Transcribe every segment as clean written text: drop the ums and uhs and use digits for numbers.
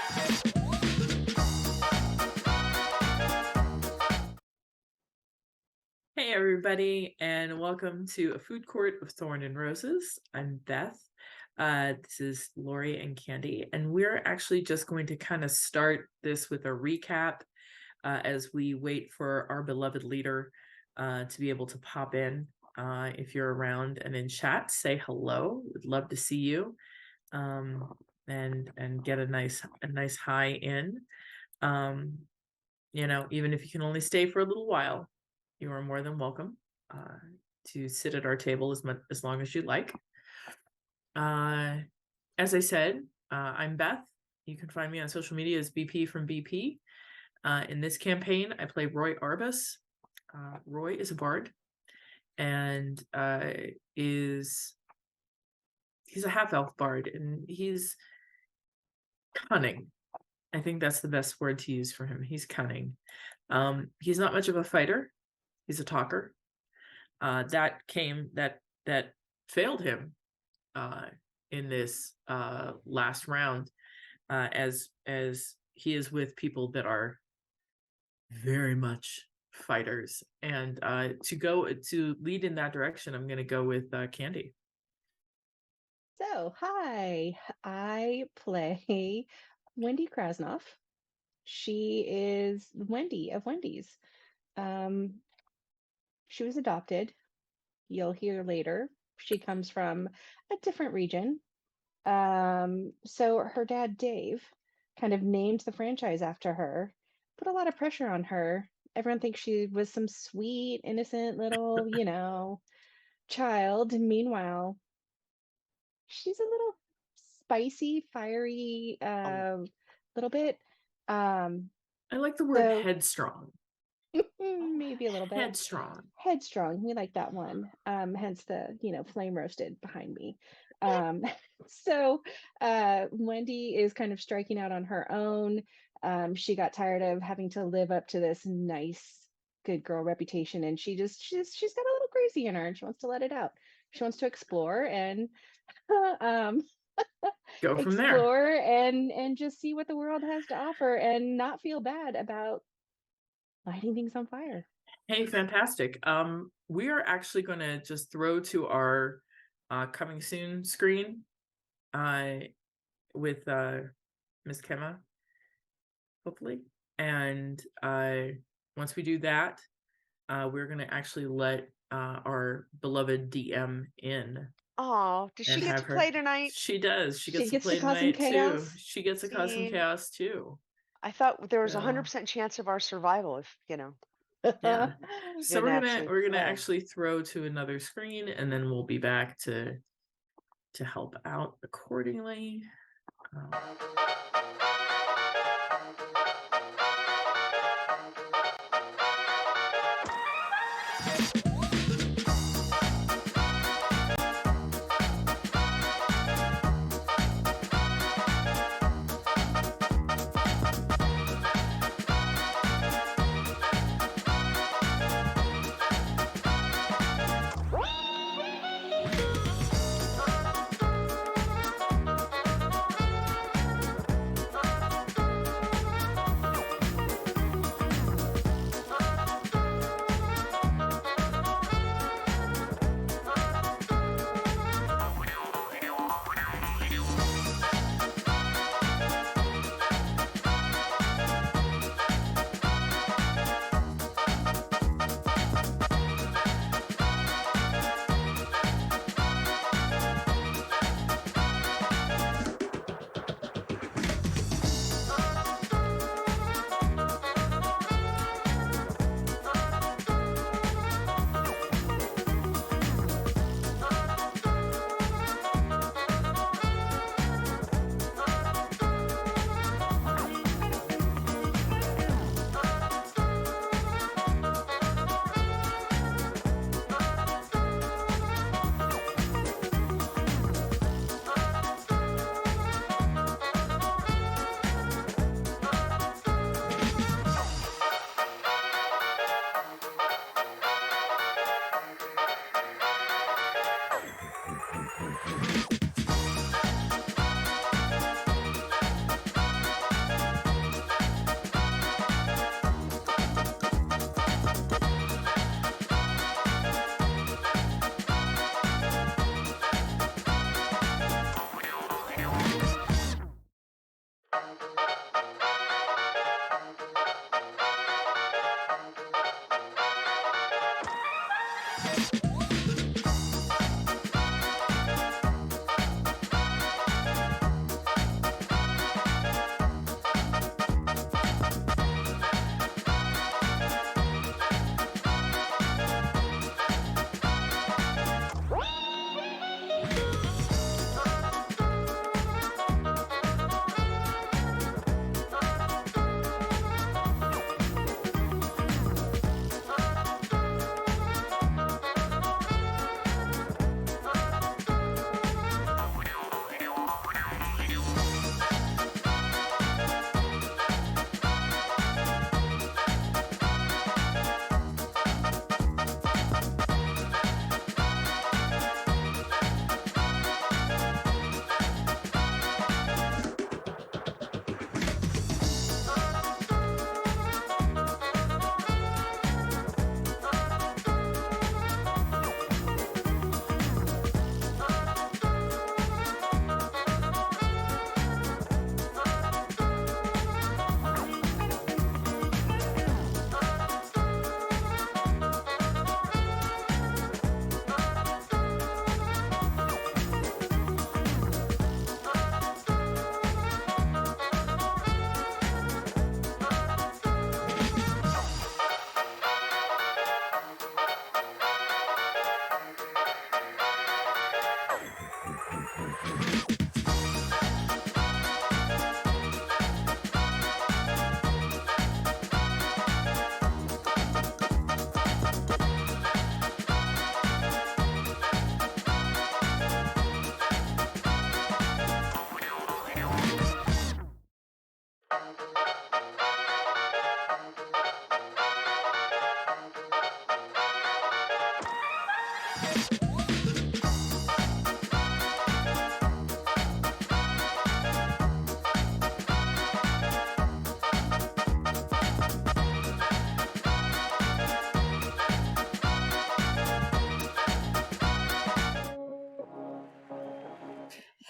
Hey everybody, and welcome to A Food Court of Thorn and Roses. I'm Beth. This is Lori and Candy, and we're actually just going to kind of start this with a recap as we wait for our beloved leader to be able to pop in. If you're around and in chat, say hello. We'd love to see you, and get a nice hi in. Even if you can only stay for a little while, you are more than welcome to sit at our table as long as you like. As I said, I'm Beth. You can find me on social media as BP from BP. In this campaign, I play Roy Arbus. Roy is a bard, and he's a half-elf bard, and he's cunning. I think that's the best word to use for him. He's cunning. He's not much of a fighter. He's a talker. That failed him in this last round, as he is with people that are very much fighters. And to lead in that direction, I'm going to go with Candy. So, hi, I play Wendy Krasnoff. She is Wendy of Wendy's. She was adopted. You'll hear later. She comes from a different region. So her dad, Dave, kind of named the franchise after her, put a lot of pressure on her. Everyone thinks she was some sweet, innocent little, child. Meanwhile, she's a little spicy, fiery, little bit. I like the word headstrong. Maybe a little bit. Headstrong. We like that one. Hence the, flame roasted behind me. So Wendy is kind of striking out on her own. She got tired of having to live up to this nice, good girl reputation, and she's got a little crazy in her, and she wants to let it out. She wants to explore and go from there and just see what the world has to offer and not feel bad about lighting things on fire. Hey, fantastic. We are actually going to just throw to our coming soon screen with Miss Kemma, hopefully. And once we do that, we're going to actually let our beloved DM in. Oh, does she get to play tonight? She does. She gets to play tonight too. She gets to cause some chaos too. I thought there was 100% chance of our survival if, Yeah. So we're gonna actually throw to another screen, and then we'll be back to help out accordingly.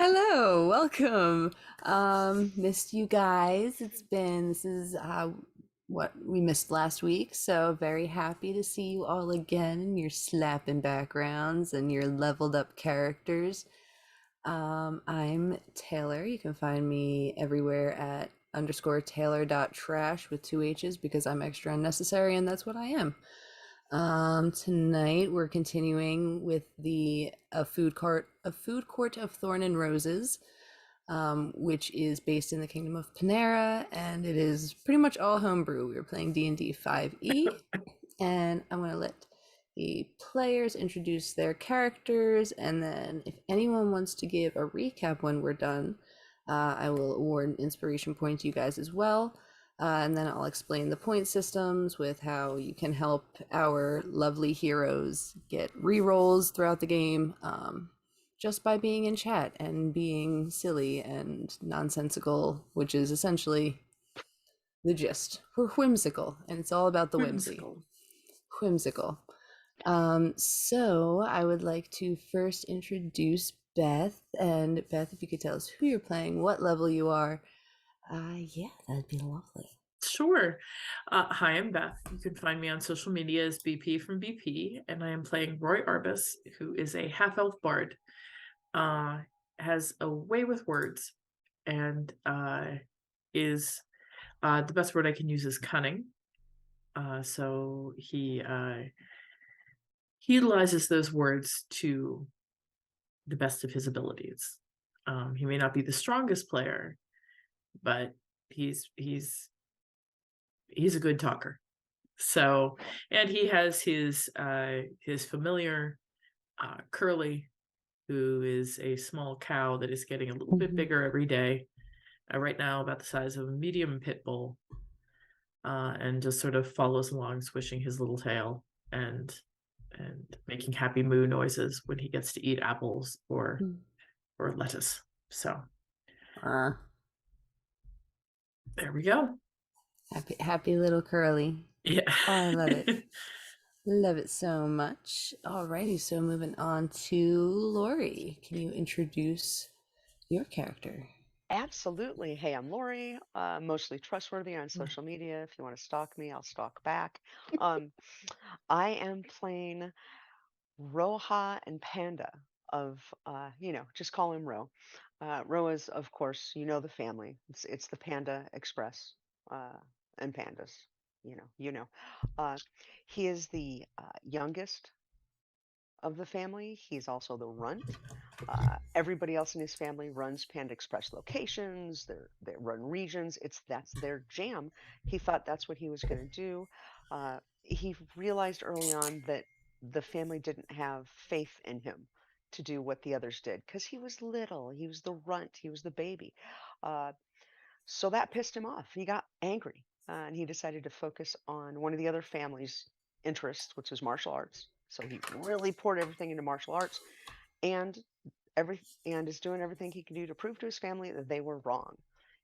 Hello, welcome. Missed you guys. This is what we missed last week, so very happy to see you all again in your slapping backgrounds and your leveled up characters. I'm Taylor. You can find me everywhere at _Taylor.trash with 2 H's because I'm extra unnecessary and that's what I am. Tonight we're continuing with a food court of Thorn and Roses, which is based in the Kingdom of Panera, and it is pretty much all homebrew. We were playing D&D 5e, and I'm going to let the players introduce their characters, and then if anyone wants to give a recap when we're done, I will award an inspiration point to you guys as well. And then I'll explain the point systems with how you can help our lovely heroes get rerolls throughout the game, just by being in chat and being silly and nonsensical, which is essentially the gist. We're whimsical, and it's all about the whimsy. Whimsical. So I would like to first introduce Beth. And Beth, if you could tell us who you're playing, what level you are. Yeah, that'd be lovely. Sure. Hi, I'm Beth. You can find me on social media as BP from BP, and I am playing Roy Arbus, who is a half-elf bard. Has a way with words, and is the best word I can use is cunning. So he utilizes those words to the best of his abilities. He may not be the strongest player, but he's a good talker. So, and he has his familiar Curly, who is a small cow that is getting a little bit bigger every day. Right now, about the size of a medium pit bull, and just sort of follows along, swishing his little tail and making happy moo noises when he gets to eat apples or lettuce. So, there we go. Happy little Curly. Yeah. Oh, I love it. Love it so much. Alrighty, so moving on to Lori. Can you introduce your character? Absolutely. Hey, I'm Lori, mostly trustworthy on social media. If you want to stalk me, I'll stalk back. I am playing Roha and Panda of, just call him Ro. Ro is, of course, the family. It's the Panda Express and pandas. He is the youngest of the family. He's also the runt. Everybody else in his family runs Panda Express locations. They run regions. That's their jam. He thought that's what he was going to do. He realized early on that the family didn't have faith in him to do what the others did because he was little. He was the runt. He was the baby. So that pissed him off. He got angry, and he decided to focus on one of the other family's interests, which was martial arts. So he really poured everything into martial arts, and is doing everything he can do to prove to his family that they were wrong.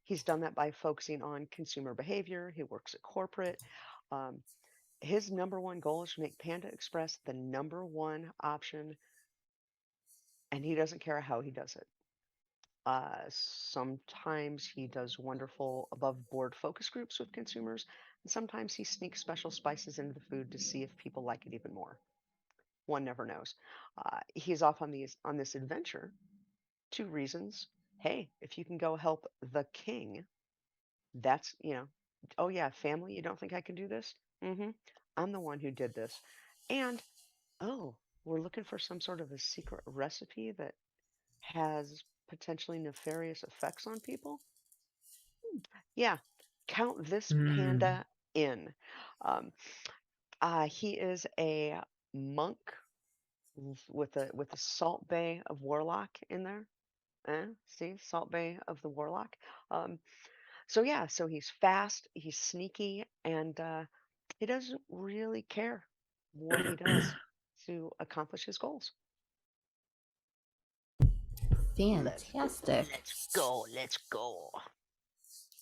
He's done that by focusing on consumer behavior. He works at corporate. His number one goal is to make Panda Express the number one option, and he doesn't care how he does it. Sometimes he does wonderful above board focus groups with consumers, and sometimes he sneaks special spices into the food to see if people like it even more. One never knows. He's off on this adventure. 2 reasons. Hey, if you can go help the king, that's, oh yeah, family, you don't think I can do this? I'm the one who did this. And, oh, we're looking for some sort of a secret recipe that has potentially nefarious effects on people. Yeah, count this Mm. panda in. Um, he is a monk with a Salt Bay of Warlock in there. See, Salt Bay of the Warlock. Um, so yeah, so he's fast, he's sneaky, and he doesn't really care what he does to accomplish his goals. Fantastic. Let's go.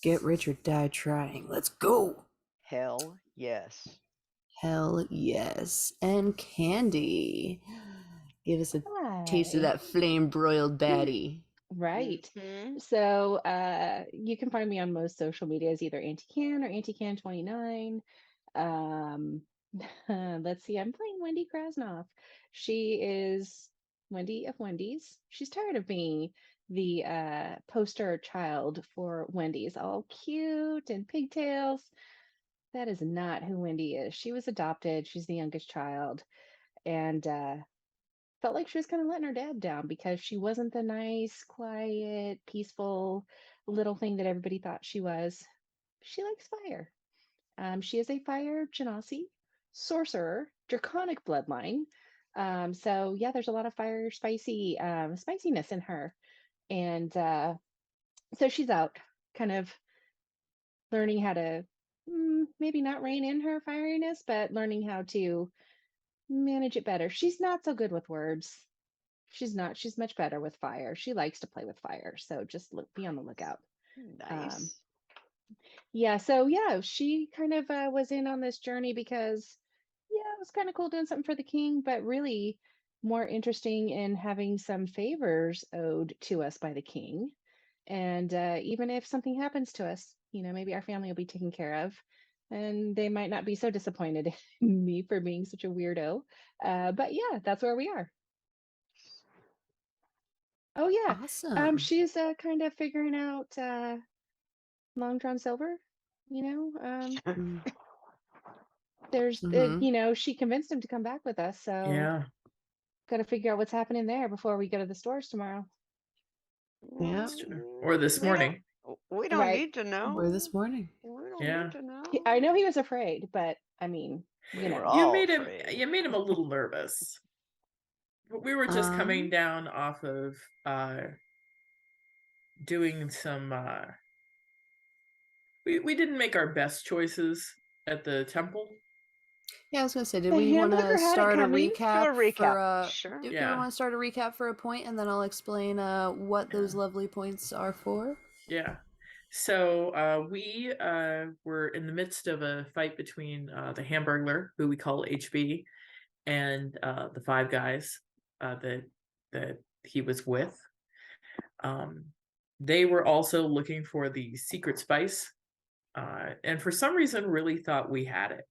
Get rich or die trying. Let's go. Hell yes. Hell yes. And Candy. Give us a taste of Hi. that flame broiled baddie. Right. Mhm. So you can find me on most social medias, either AntiCan or AntiCan29. Let's see, I'm playing Wendy Krasnoff. She is Wendy of Wendy's. She's tired of being the poster child for Wendy's, all cute and pigtails. That is not who Wendy is. She was adopted. She's the youngest child, and felt like she was kind of letting her dad down because she wasn't the nice, quiet, peaceful little thing that everybody thought she was. She likes fire. She is a fire genasi, sorcerer, draconic bloodline. So yeah, there's a lot of fire spiciness in her. And so she's out kind of learning how to maybe not rein in her fieriness, but learning how to manage it better. She's not so good with words. She's not. She's much better with fire. She likes to play with fire. So just be on the lookout. Um, Nice. yeah. So yeah, she kind of was in on this journey because yeah, it was kind of cool doing something for the king, but really more interesting in having some favors owed to us by the king. And even if something happens to us, maybe our family will be taken care of. And they might not be so disappointed in me for being such a weirdo. But yeah, that's where we are. Oh yeah. Awesome. She's kind of figuring out Long John Silver. You know, there's Mm-hmm. she convinced him to come back with us, so Yeah. got to figure out what's happening there before we go to the stores tomorrow. Yeah. That's true. Or this We don't morning. we don't Right. need to Or know. this morning. We don't Yeah. need to know. I know he was afraid, but I mean, We were You all made him afraid. you made him a little nervous. We were just coming down off of doing some we didn't make our best choices at the temple. Yeah, I was gonna say, did the we want hamburger to had it start a coming. Do a recap for recap. Sure. do we Yeah. want to start a recap for a point, and then I'll explain what those lovely points are for? Yeah. So we were in the midst of a fight between the Hamburglar, who we call HB, and the five guys that he was with. They were also looking for the secret spice, and for some reason, really thought we had it.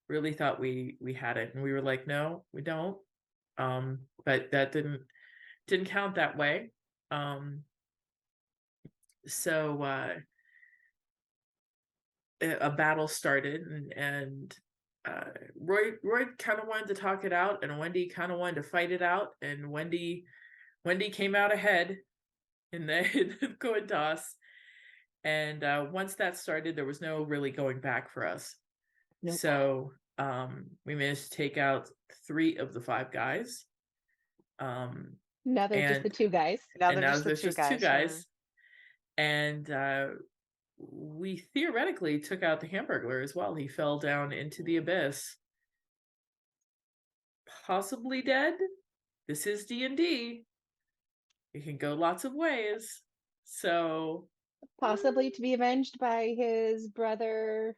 Really thought we had it, and we were like, no, we don't. But that didn't count that way. So a battle started, and Roy kind of wanted to talk it out, and Wendy kind of wanted to fight it out, and Wendy came out ahead in the coin toss, and once that started, there was no really going back for us. Nope. So we managed to take out 3 of the 5 guys. Now they're just the two guys. Now And they're now just the there's two just 2 guys. guys, and we theoretically took out the Hamburglar as well. He fell down into the abyss, possibly dead. This is D&D. It can go lots of ways. So Possibly to be avenged by his brother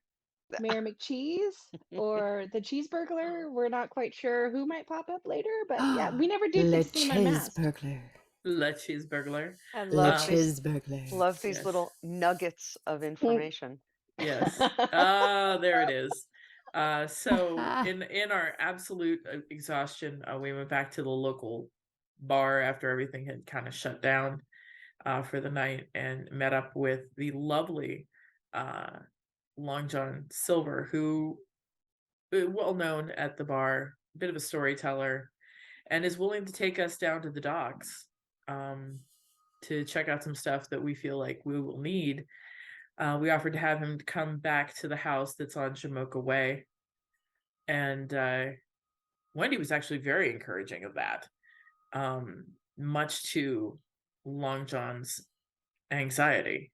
Mayor McCheese or the Cheeseburglar. We're not quite sure who might pop up later, but yeah, we never did Le get to see him unmasked. Cheeseburglar. Le Cheeseburglar. I Le love these Cheeseburglar. love these Yes. little nuggets of information. Yes. There it is. So in our absolute exhaustion, we went back to the local bar after everything had kind of shut down for the night, and met up with the lovely Long John Silver, who well known at the bar, a bit of a storyteller, and is willing to take us down to the docks to check out some stuff that we feel like we will need. We offered to have him come back to the house that's on Jamoka Way. And Wendy was actually very encouraging of that, much to Long John's anxiety.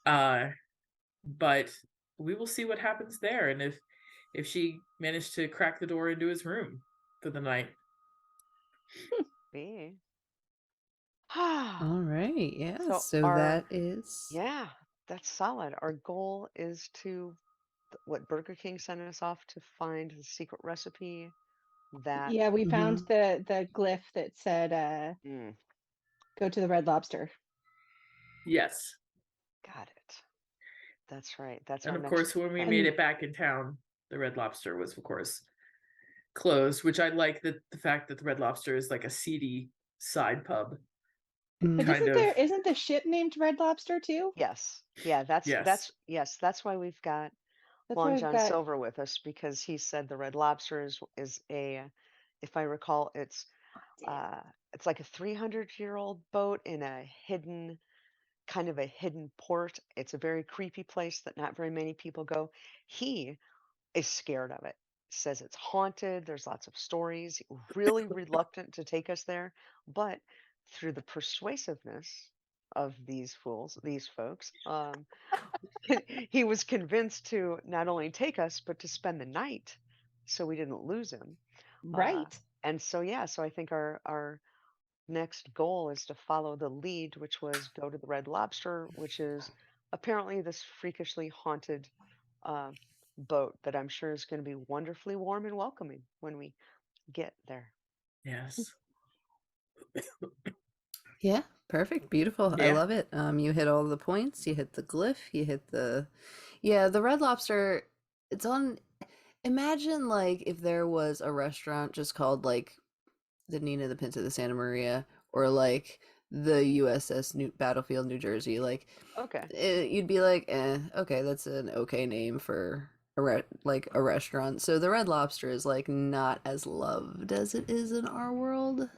But we will see what happens there, and if she managed to crack the door into his room for the night. Me. All right. Yeah. So So our- that is. Yeah, that's solid. Our goal is to, what Burger King sent us off to find the secret recipe that. Yeah, we found the glyph that said Mm, go to the Red Lobster. Yes. got it. That's right. That's And our of next. course, when we made it back in town, the Red Lobster was, of course, closed, which I like the fact that the Red Lobster is like a seedy side pub. But kind of. isn't the ship named Red Lobster too? Yes. Yeah, that's why we've got That's Long why John I've got Silver with us, because he said the Red Lobster is a, if I recall, it's like a 300-year-old boat in a hidden, kind of a hidden port. It's a very creepy place that not very many people go. He is scared of it. Says it's haunted. There's lots of stories. Really reluctant to take us there, but through the persuasiveness of these folks, he was convinced to not only take us but to spend the night, so we didn't lose him. right. And so so I think our next goal is to follow the lead, which was go to the Red Lobster, which is apparently this freakishly haunted boat that I'm sure is going to be wonderfully warm and welcoming when we get there. Yes. Yeah, perfect, beautiful. I Yeah. love it. You hit all the points. You hit the glyph. You hit the, the Red Lobster. It's on. Imagine like if there was a restaurant just called like the Nina, the Pinta, the Santa Maria, or like the USS Battlefield, New Jersey. Like, Okay. you'd be like, okay, that's an okay name for like a restaurant. So the Red Lobster is like not as loved as it is in our world.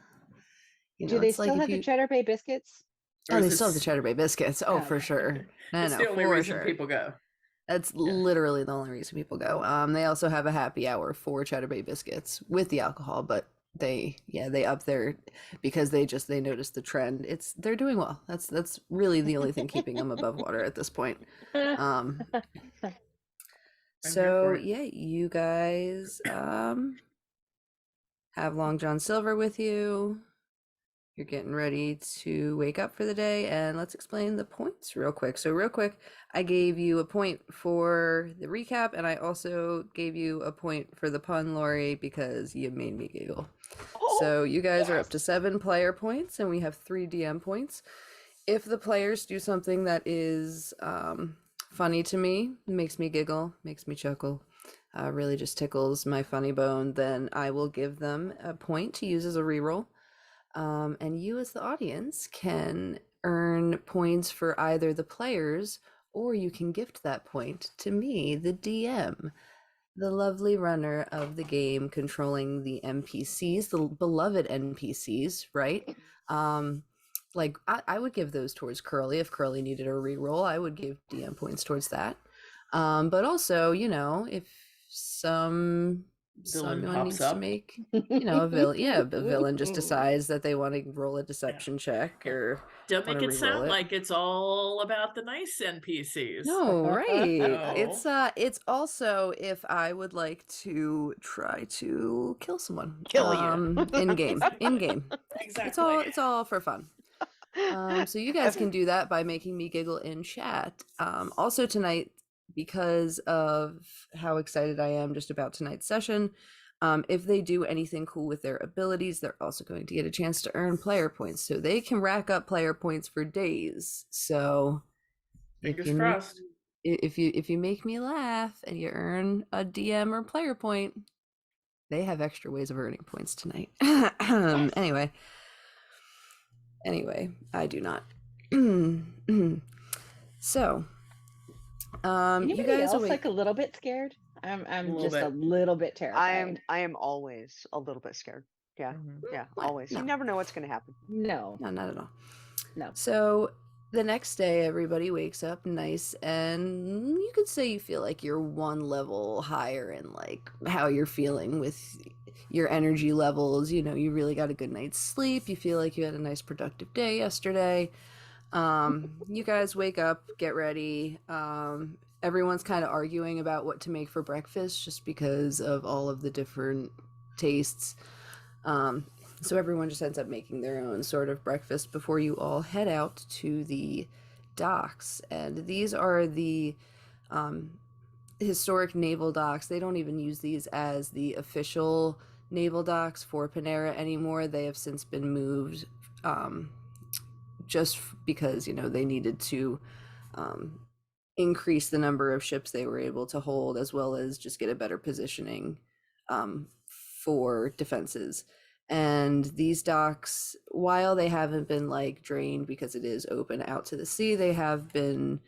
Do they it's like still if have the you. Cheddar Bay biscuits? Or Oh, is they still have the this- Cheddar Bay biscuits. Oh, Oh, for okay. sure. No, It's no, the only for reason sure. people go. That's literally the only reason people go. They also have a happy hour for Cheddar Bay biscuits with the alcohol, but they up there because they noticed the trend. They're doing well. That's really the only thing keeping them above water at this point. So yeah, you guys have Long John Silver with you. You're getting ready to wake up for the day, and let's explain the points real quick. So real quick, I gave you a point for the recap, and I also gave you a point for the pun, Lori, because you made me giggle. So you guys are up to 7 player points, and we have 3 DM points. If the players do something that is funny to me, makes me giggle, makes me chuckle, really just tickles my funny bone, then I will give them a point to use as a reroll. And you as the audience can earn points for either the players, or you can gift that point to me, the DM, the lovely runner of the game, controlling the NPCs, the beloved NPCs, right? Like I would give those towards Curly. If Curly needed a reroll, I would give DM points towards that. But also, if Villain someone pops needs up. to make, a villain, a villain just decides that they want to roll a deception check or Don't wanna make it re-roll sound it. like it's all about the nice NPCs. No, right. No. It's also if I would like to try to kill someone. Kill you. In game. Exactly. It's all for fun. So you guys can do that by making me giggle in chat. Also tonight, because of how excited I am just about tonight's session, if they do anything cool with their abilities, they're also going to get a chance to earn player points, so they can rack up player points for days. So Fingers crossed. if you make me laugh and you earn a DM or player point, they have extra ways of earning points tonight. Anyway, I do not. So Anybody you guys else awake. like a little bit scared? I'm Little just a bit. little bit terrified. I am always a little bit scared. Yeah, Mhm. yeah, What? always. You No. never know what's going to happen. No, No, not at all. no. So the next day, everybody wakes up nice, and you could say you feel like you're one level higher in like how you're feeling with your energy levels. You know, you really got a good night's sleep. You feel like you had a nice productive day yesterday. You guys wake up, get ready. Everyone's kind of arguing about what to make for breakfast just because of all of the different tastes. So everyone just ends up making their own sort of breakfast before you all head out to the docks. And these are the historic naval docks. They don't even use these as the official naval docks for Panera anymore. They have since been moved just because, you know, they needed to increase the number of ships they were able to hold, as well as just get a better positioning for defenses. And these docks, while they haven't been like drained because it is open out to the sea, they have been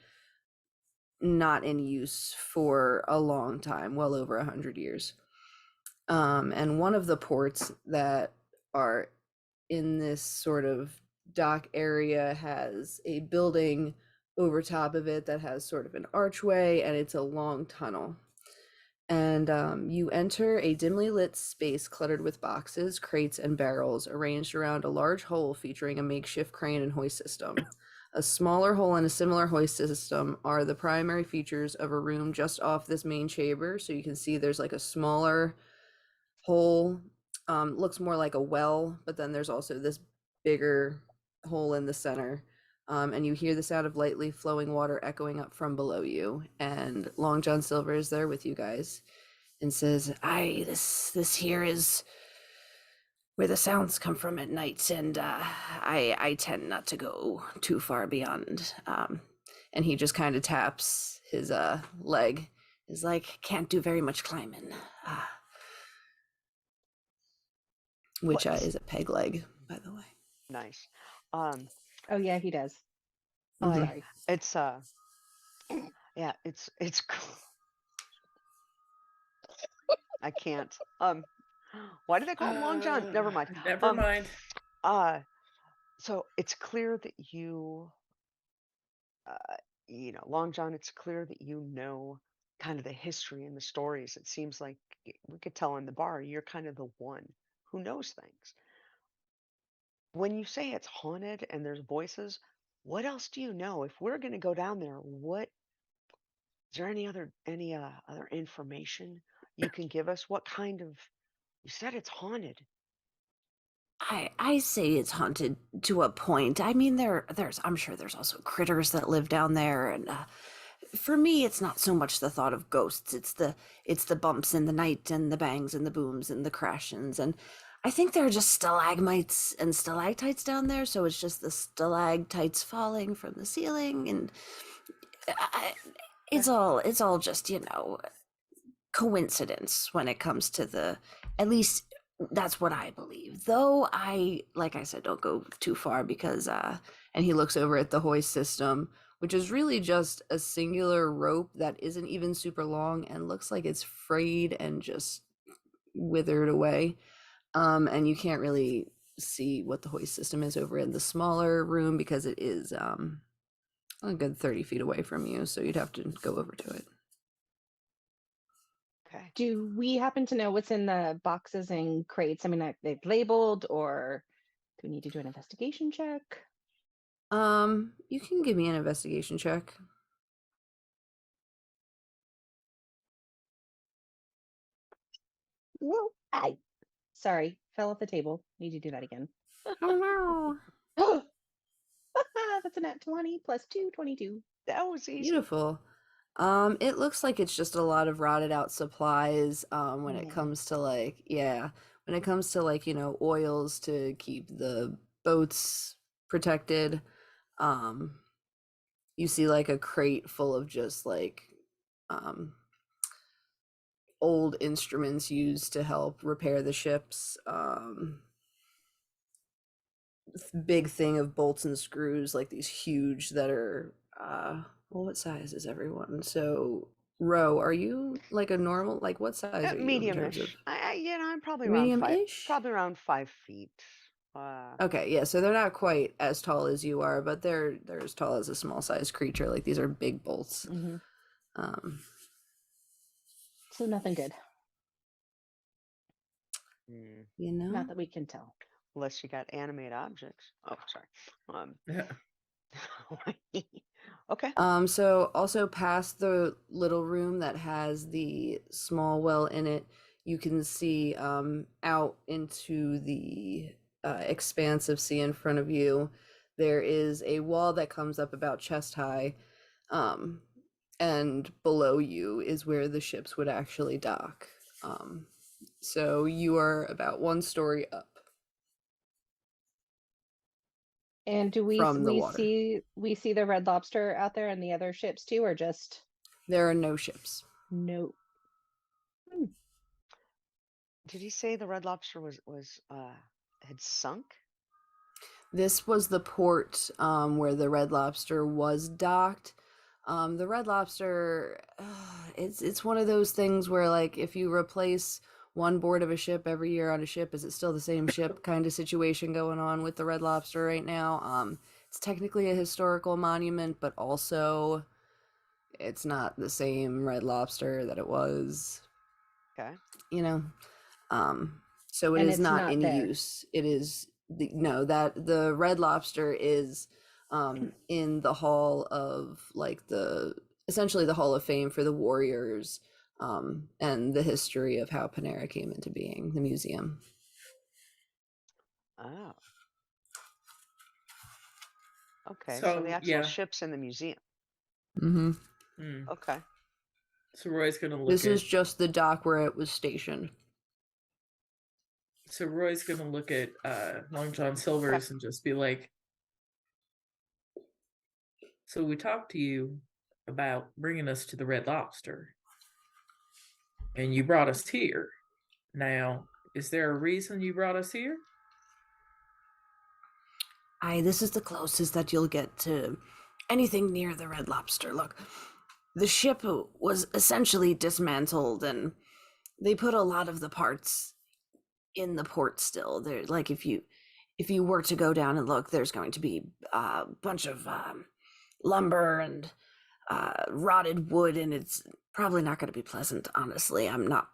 not in use for a long time, well over 100 years. And one of the ports that are in this sort of dock area has a building over top of it that has sort of an archway, and it's a long tunnel. And you enter a dimly lit space cluttered with boxes, crates, and barrels arranged around a large hole featuring a makeshift crane and hoist system. A smaller hole and a similar hoist system are the primary features of a room just off this main chamber. So you can see there's like a smaller hole, looks more like a well, but then there's also this bigger hole in the center. And you hear the sound of lightly flowing water echoing up from below you. And Long John Silver is there with you guys and says, "Aye, this here is where the sounds come from at night, and I tend not to go too far beyond." And he just kind of taps his leg. Is like, "Can't do very much climbing." Which Place. is a peg leg, by the way. Nice. Um, Oh yeah, he does. I, Sorry. it's yeah, it's cool. I can't. Why do they call him Long John? Never mind. Never mind. So it's clear that you know, Long John, it's clear that you know kind of the history and the stories. It seems like we could tell in the bar, you're kind of the one who knows things. When you say it's haunted and there's voices, what else do you know? If we're going to go down there, what is there any other information you can give us? What kind of you said it's haunted. I say it's haunted to a point. I mean, there's I'm sure there's also critters that live down there, and for me, it's not so much the thought of ghosts. It's the bumps in the night and the bangs and the booms and the crashings, and I think there are just stalagmites and stalactites down there. So it's just the stalactites falling from the ceiling, and I, it's all just coincidence when it comes to the, at least that's what I believe. Though I, like I said, don't go too far because and he looks over at the hoist system, which is really just a singular rope that isn't even super long and looks like it's frayed and just withered away. And you can't really see what the hoist system is over in the smaller room because it is a good 30 feet away from you, so you'd have to go over to it. Okay. Do we happen to know what's in the boxes and crates? I mean, they've labeled, or do we need to do an investigation check? You can give me an investigation check. Well, sorry, fell off the table. Need to do that again. Oh no. Oh, that's a nat 20 plus 2, 22. That was easy. Beautiful. It looks like it's just a lot of rotted out supplies, when it comes to like, yeah, when it comes to like, oils to keep the boats protected. You see like a crate full of just like old instruments used to help repair the ships. Big thing of bolts and screws, like these huge that are well, what size is everyone? So Ro, are you like a normal, like what size are you in terms of Medium-ish. I'm probably medium-ish? around 5 feet. Okay, yeah, so they're not quite as tall as you are, but they're as tall as a small sized creature. Like these are big bolts. Hmm. Um, So nothing good. mm, you know? Not that we can tell. unless you got animate objects. Oh, sorry. Yeah. Okay. So also past the little room that has the small well in it, you can see out into the expanse of sea in front of you. There is a wall that comes up about chest high, and below you is where the ships would actually dock. So you are about 1 story up And do from the water. we see the Red Lobster out there and the other ships too, or just There are no ships. no? Hmm. Did he say the Red Lobster had sunk? This was the port where the Red Lobster was docked. The Red Lobster, it's one of those things where like if you replace one board of a ship every year on a ship, is it still the same ship kind of situation going on with the Red Lobster right now? It's technically a historical monument, but also it's not the same Red Lobster that it was. Okay. You know, so it And is it's not not in there. use. It is that the Red Lobster is in the hall of like the essentially the Hall of Fame for the warriors, and the history of how Panera came into being, the museum. Oh. Okay, so the So actual yeah. ship's in the museum. Mm-hmm. Hmm. Okay. So Roy's gonna look This at is just the dock where it was stationed. Long John Silver's and just be like, so we talked to you about bringing us to the Red Lobster, and you brought us here. Now, is there a reason you brought us here? This is the closest that you'll get to anything near the Red Lobster. Look, the ship was essentially dismantled, and they put a lot of the parts in the port still. There, like if you were to go down and look, there's going to be a bunch of lumber and rotted wood, and it's probably not going to be pleasant. Honestly, I'm not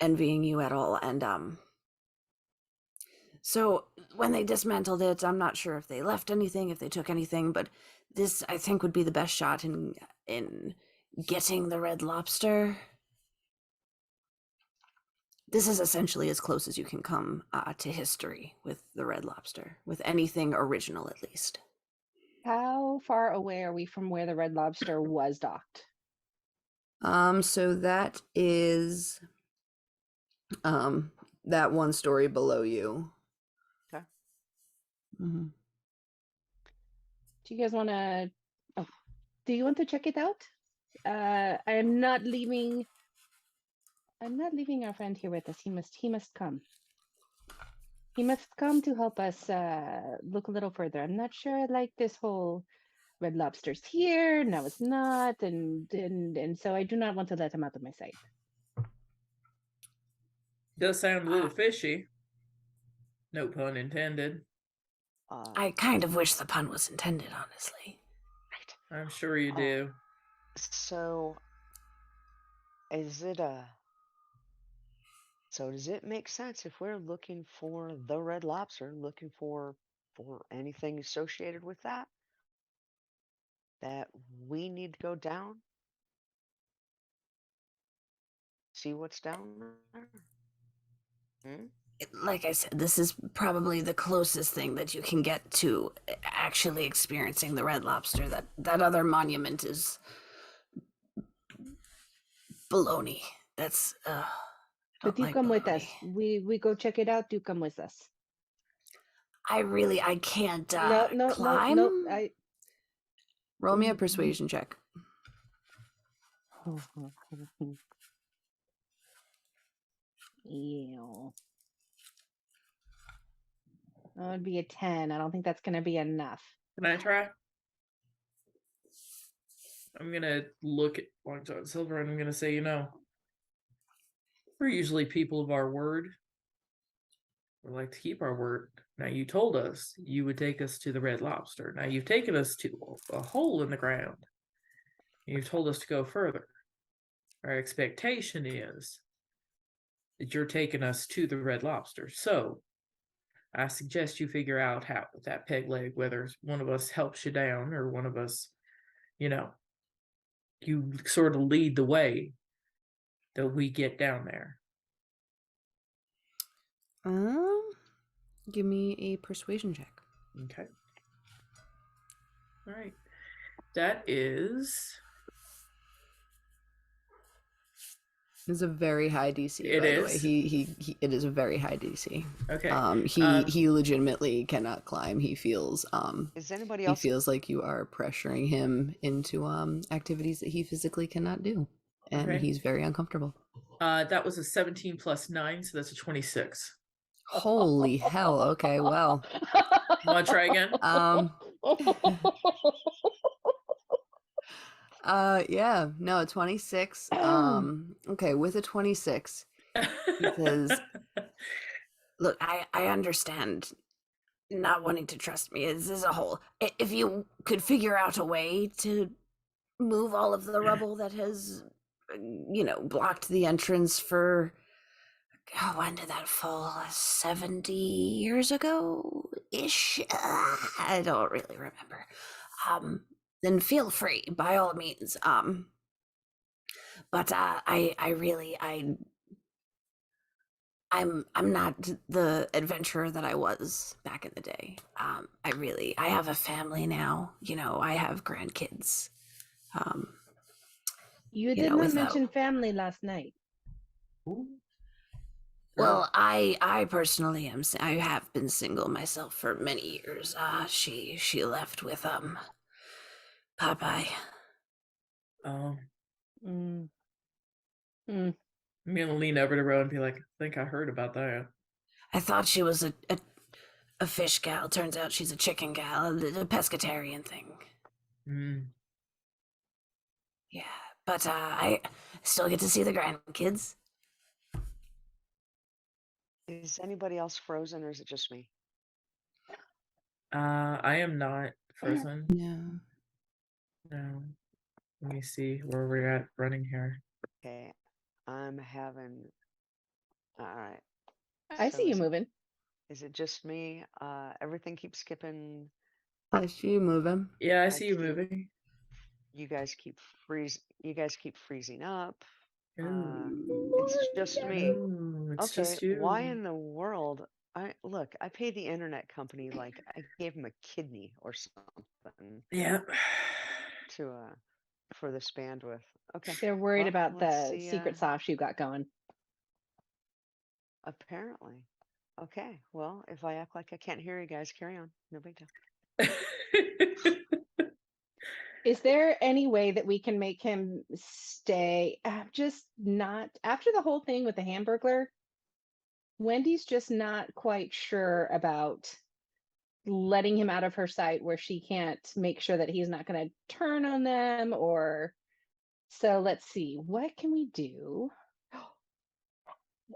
envying you at all. And so when they dismantled it, I'm not sure if they left anything, if they took anything, but this I think would be the best shot in getting the Red Lobster. This is essentially as close as you can come to history with the Red Lobster, with anything original at least. How far away are we from where the Red Lobster was docked? So that is that 1 story below you. Okay. Mm-hmm. Do you guys want to? Oh, do you want to check it out? I am not leaving. I'm not leaving our friend here with us. He must come. He must come to help us look a little further. I'm not sure I like this whole Red Lobster's here, now it's not, and so I do not want to let him out of my sight. Does sound a little fishy. No pun intended. I kind of wish the pun was intended, honestly. Right. I'm sure you do. So, does it make sense if we're looking for the Red Lobster, looking for anything associated with that we need to go down, see what's down there? Hmm? Like I said, this is probably the closest thing that you can get to actually experiencing the Red Lobster. That other monument is baloney. That's But do like come with baloney. us. We go check it out. Do come with us. I can't No. climb. I Roll me a persuasion check. Ew. That would be a 10. I don't think that's going to be enough. Can I try? I'm gonna look at Long John Silver and I'm gonna say, we're usually people of our word. We like to keep our word. Now you told us you would take us to the Red Lobster. Now you've taken us to a hole in the ground. You've told us to go further. Our expectation is that you're taking us to the Red Lobster. So I suggest you figure out how with that peg leg, whether one of us helps you down or one of us, you sort of lead the way that we get down there. Give me a persuasion check. Okay. All right. That is. It's a very high DC. It by is? the way. He it is a very high DC. Okay. He legitimately cannot climb. He feels Is anybody he else? feels like you are pressuring him into activities that he physically cannot do, and Okay. he's very uncomfortable. That was a 17 plus 9, so that's a 26. Holy hell! Okay, well, Want to try again? Yeah, no, 26. Okay, with a 26, because look, I understand not wanting to trust me. This is a whole. If you could figure out a way to move all of the rubble that has, blocked the entrance for. Oh, when did that fall? 70 years ago ish? I don't really remember. Then feel free, by all means. But I'm not the adventurer that I was back in the day. I have a family now. I have grandkids. You did not mention family last night. Well, I personally I have been single myself for many years. She left with Popeye. Oh. Mm. I'm gonna lean over to Ro and be like, I think I heard about that. I thought she was a fish gal. Turns out she's a chicken gal, a pescatarian thing. Yeah, but I still get to see the grandkids. Is anybody else frozen, or is it just me? I am not frozen. No. Let me see where we're at running here. Okay, I'm having. All right. I see you moving. Is it just me? Everything keeps skipping. I see you moving. Yeah, I see you moving. You guys keep freezing up. It's just me. It's Okay, just you. why in the world? I pay the internet company like I gave him a kidney or something. Yeah. For this bandwidth. Okay. They're worried about the secret sauce you got going. Apparently. Okay. Well, if I act like I can't hear you guys, carry on. No big deal. Is there any way that we can make him stay? Just not after the whole thing with the Hamburglar. Wendy's just not quite sure about letting him out of her sight where she can't make sure that he's not going to turn on them or. So let's see, what can we do?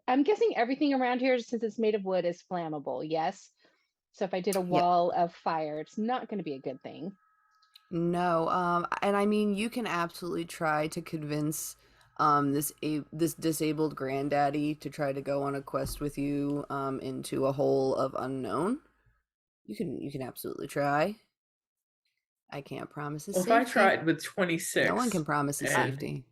I'm guessing everything around here, since it's made of wood, is flammable. Yes. So if I did a wall of fire, it's not going to be a good thing. No, and I mean, you can absolutely try to convince this disabled granddaddy to try to go on a quest with you into a hole of unknown. You can absolutely try. I can't promise his safety. If I tried with 26, no one can promise his safety.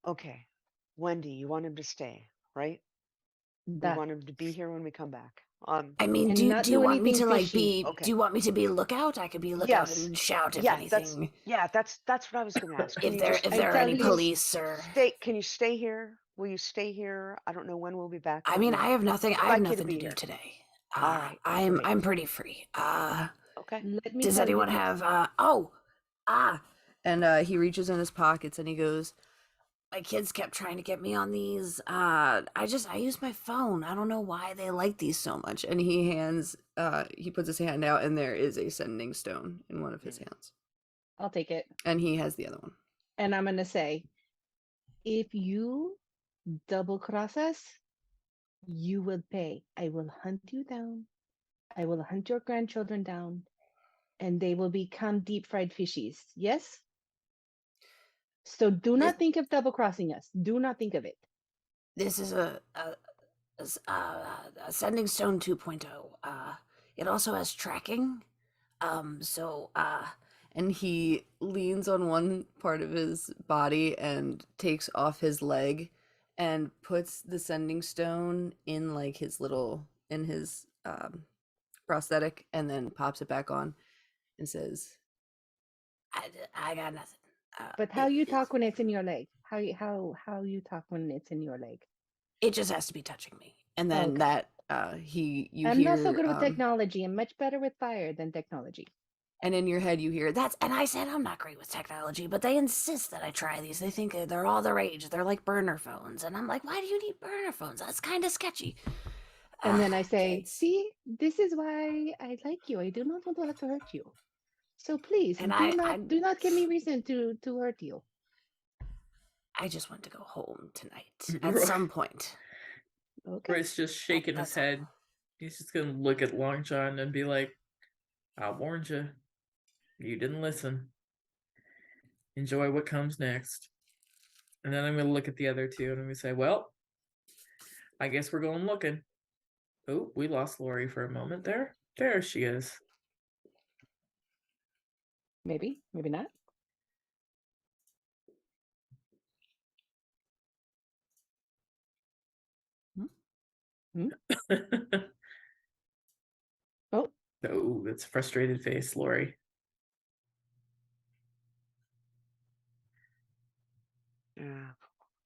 Okay, Wendy, you want him to stay, right? We want him to be here when we come back. I mean, do you want me to fishy. do you want me to be lookout? I could be lookout and shout if anything. That's what I was going to ask. if there are any police or can you stay here? Will you stay here? I don't know when we'll be back. I mean, I have nothing to do today. All right. I'm pretty free. Okay. Does anyone have and he reaches in his pockets and he goes, my kids kept trying to get me on these. I use my phone. I don't know why they like these so much. And he puts his hand out, and there is a sending stone in one of his hands. I'll take it. And he has the other one. And I'm gonna say, if you double cross us, you will pay. I will hunt you down. I will hunt your grandchildren down, and they will become deep fried fishies. Yes? So do not think of double crossing us. Do not think of it. This is a sending stone 2.0. It also has tracking. And he leans on one part of his body and takes off his leg and puts the sending stone in like his prosthetic, and then pops it back on and says, I got nothing. But how you talk when it's in your leg? How you talk when it's in your leg? It just has to be touching me. And then Okay. I'm not so good with technology. I'm much better with fire than technology. And in your head you hear, and I said I'm not great with technology, but they insist that I try these. They think they're all the rage. They're like burner phones. And I'm like, why do you need burner phones? That's kind of sketchy. And then I say, kids. see, this is why I like you. I do not want to have to hurt you. So please, And do not give me reason to hurt you. I just want to go home tonight at some point. Okay. Roy's just shaking his head. He's just gonna look at Long John and be like, I warned you. You didn't listen. Enjoy what comes next. And then I'm gonna look at the other two and I'm gonna say, well, I guess we're going looking. Oh, we lost Lori for a moment there. There she is. Maybe not. Oh. Oh, that's a frustrated face, Lori.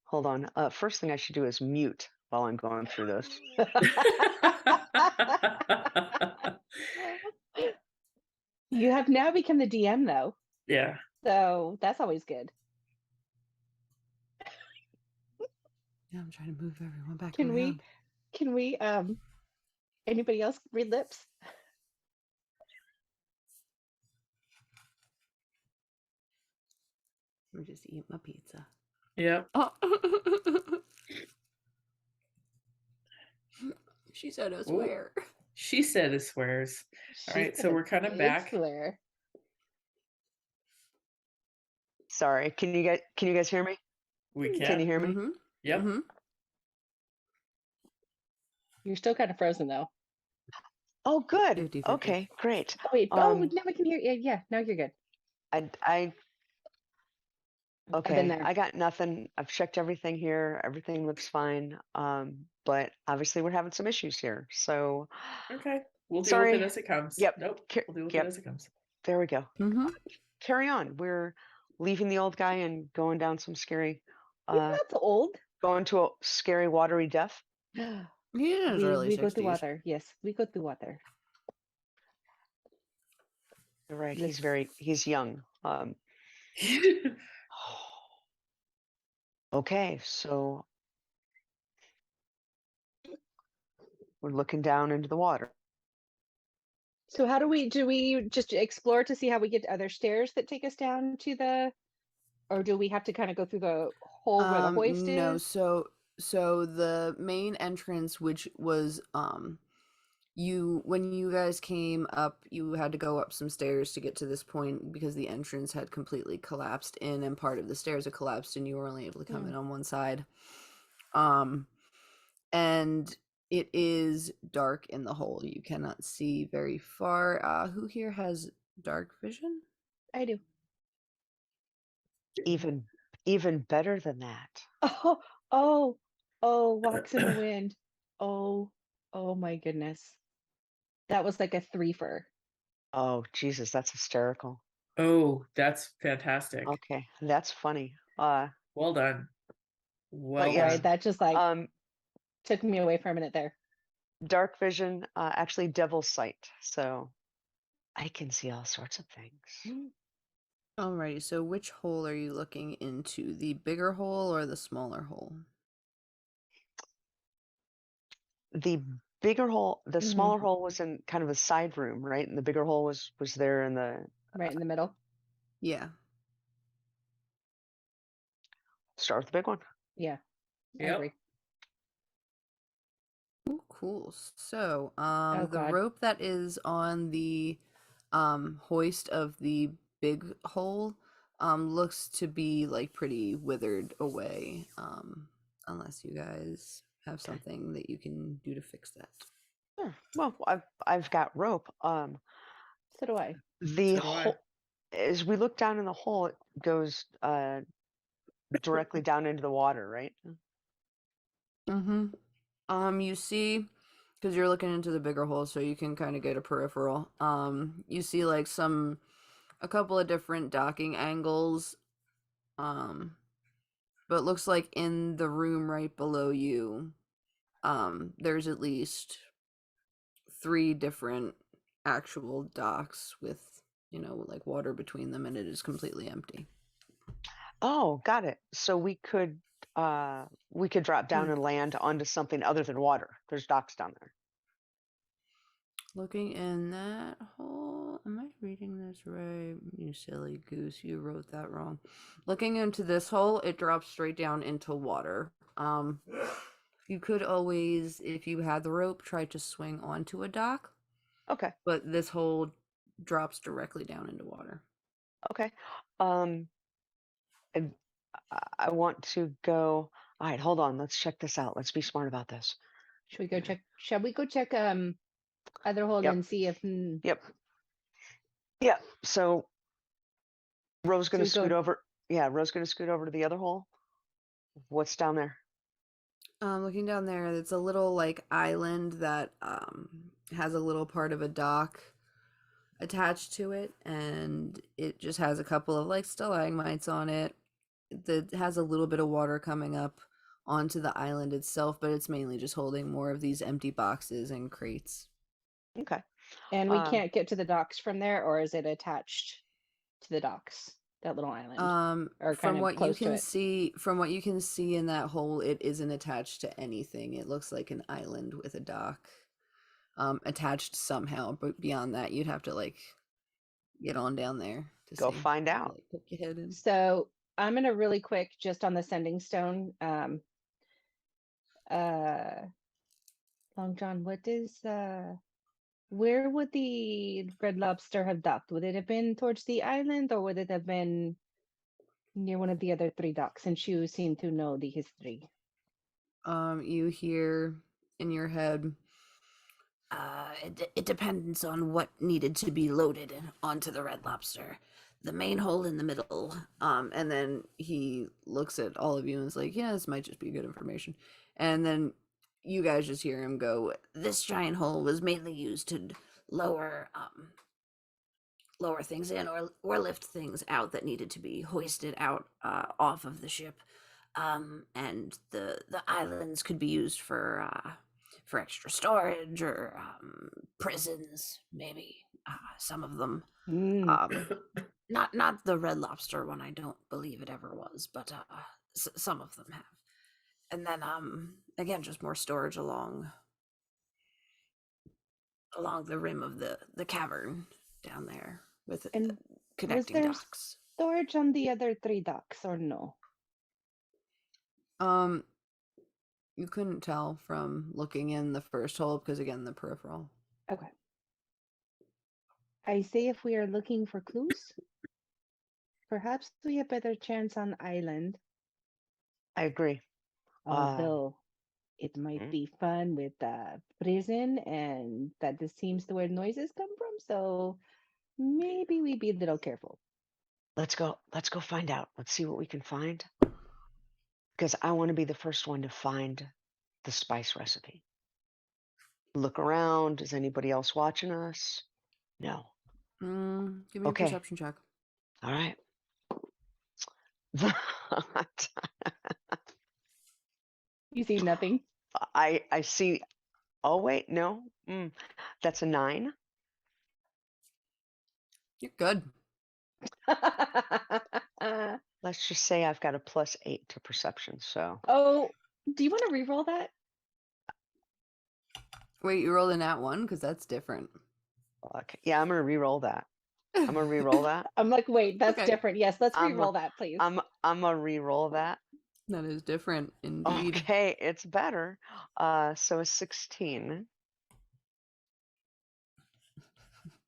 Hold on. First thing I should do is mute while I'm going through this. You have now become the DM, though. Yeah. So that's always good. Yeah, I'm trying to move everyone back Can around. we anybody else read lips? I'm just eating my pizza. Yep. Oh. She said a swear. Ooh. She said it swears. All right, so we're kind of back. Swear. Sorry, can you guys hear me? We can. Can you hear me? Mm-hmm. Yep. Mm-hmm. You're still kind of frozen, though. Oh, good. 50-50. Okay, great. Oh wait. Now we can hear you. Yeah, now you're good. Okay, I got nothing. I've checked everything here. Everything looks fine. But obviously we're having some issues here. So Okay. We'll deal sorry. with it as it comes. Yep. Nope. We'll deal with Yep. it as it comes. There we go. Mm-hmm. Carry on. We're leaving the old guy and going down some scary He's not so old. going to a scary watery death. He is early we 60s. go through water. Yes, we go through water. You're right. He's young. Okay, so we're looking down into the water. So how do we just explore to see how we get to other stairs that take us down to the, or do we have to kind of go through the hole where the hoist No, is? so the main entrance, which was when you guys came up, you had to go up some stairs to get to this point because the entrance had completely collapsed in and part of the stairs had collapsed and you were only able to come in on one side. And it is dark in the hole. You cannot see very far. Who here has dark vision? I do. Even better than that. Oh, walks in the wind. Oh my goodness. That was like a threefer. Oh, Jesus, that's hysterical. Oh, that's fantastic. Okay, that's funny. Well done. Well yes, Sorry, that just like took me away for a minute there. Dark vision, actually devil's sight. So I can see all sorts of things. Alrighty, so which hole are you looking into? The bigger hole or the smaller hole? The bigger hole, the Mhm. smaller hole was in kind of a side room, right? And the bigger hole was there in the. Right in the middle. Yeah. Start with the big one. Yeah, I Yep. agree. Ooh, cool. So, Oh the God. rope that is on the hoist of the big hole looks to be like pretty withered away. Unless you guys have Okay. something that you can do to fix that. Sure. Well, I've got rope. So do I. The So do I. hole, as we look down in the hole, it goes directly down into the water, right? Mm-hmm. You see, because you're looking into the bigger hole, so you can kind of get a peripheral. You see like a couple of different docking angles. But it looks like in the room right below you, there's at least 3 different actual docks with, like water between them, and it is completely empty. Oh, got it. So we could drop down and land onto something other than water. There's docks down there. Looking in that hole, am I reading this right? You silly goose, you wrote that wrong. Looking into this hole, it drops straight down into water. You could always, if you had the rope, try to swing onto a dock, Okay. but this hole drops directly down into water. Okay. And I want to go. All right, hold on. Let's check this out. Let's be smart about this. Should we go check? Shall we go check other hole Yep. and see if Yep. Yep. So Ro's should gonna we scoot go? over. Yeah, Ro's gonna scoot over to the other hole. What's down there? Looking down there, it's a little like island that has a little part of a dock attached to it, and it just has a couple of like stalagmites on it. That has a little bit of water coming up onto the island itself, but it's mainly just holding more of these empty boxes and crates. Okay. And we can't get to the docks from there, or is it attached to the docks? That little island, or kind of close to it. From what you can see in that hole, it isn't attached to anything. It looks like an island with a dock attached somehow, but beyond that, you'd have to like get on down there to Go see. find out. Like, poke your head in. So I'm gonna really quick just on the sending stone. Long John, what is where would the Red Lobster have docked? Would it have been towards the island, or would it have been near one of the other 3 docks? Since you seem to know the history. You hear in your head, it depends on what needed to be loaded onto the Red Lobster. The main hole in the middle. And then he looks at all of you and is like, yeah, this might just be good information. And then you guys just hear him go, this giant hole was mainly used to lower things in or lift things out that needed to be hoisted out off of the ship. And the islands could be used for extra storage or prisons, maybe some of them. Not the Red Lobster one. I don't believe it ever was, but some of them have. And then again, just more storage along the rim of the cavern down there with And connecting was there docks. storage on the other 3 docks, or no? You couldn't tell from looking in the first hole because again, the peripheral. Okay. I say if we are looking for clues, perhaps we have better chance on island, I agree. although it might be fun with prison, and that this seems to where noises come from, so maybe we be a little careful. Let's go find out. Let's see what we can find. Because I want to be the first one to find the spice recipe. Look around. Is anybody else watching us? No. Give me a Okay. perception check. All right. You see nothing? I see. Oh wait, no. That's a 9. You're good. Let's just say I've got a +8 to perception, so Oh, do you want to re-roll that? Wait, you rolled a nat 1? Because that's different. okay. Yeah, I'm gonna re-roll that. I'm gonna re-roll that. I'm like, wait, that's Okay. different. Yes, let's I'm re-roll that, please. I'm gonna re-roll that. That is different indeed. Okay, it's better. So a 16.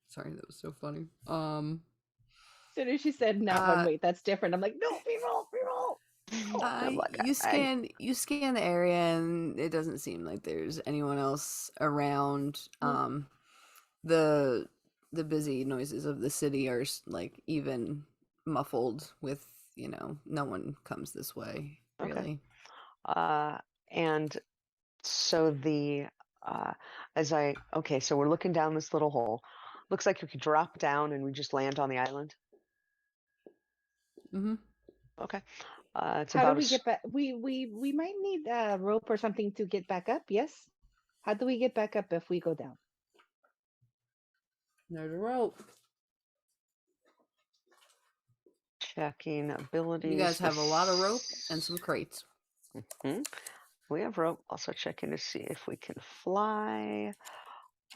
Sorry, that was so funny. As soon as she said nat one, wait, that's different. I'm like, no, re-roll. I'm like, you scan the area, and it doesn't seem like there's anyone else around. The busy noises of the city are like even muffled with, no one comes this way really. And so so we're looking down this little hole. Looks like we could drop down and we just land on the island. Mm-hmm. Okay. It's How do about we get back? We might need a rope or something to get back up. Yes. How do we get back up if we go down? There's a rope. checking abilities. You guys have a lot of rope and some crates. We have rope. Also checking to see if we can fly.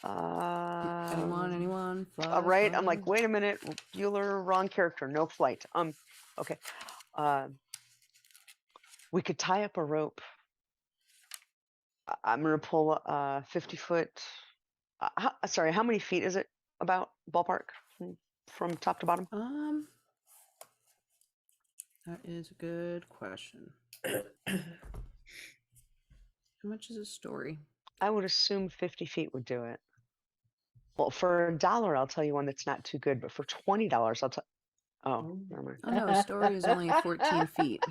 Anyone? Fly, right. fly. I'm like, wait a minute, Bueller, wrong character. No flight. Okay. We could tie up a rope. I'm gonna pull 50-foot. Sorry, how many feet is it? About ballpark from top to bottom? That is a good question. How much is a story? I would assume 50 feet would do it. Well, for $1, I'll tell you one that's not too good, but for $20, I'll tell. Oh, never mind. Oh no, a story is only 14 feet.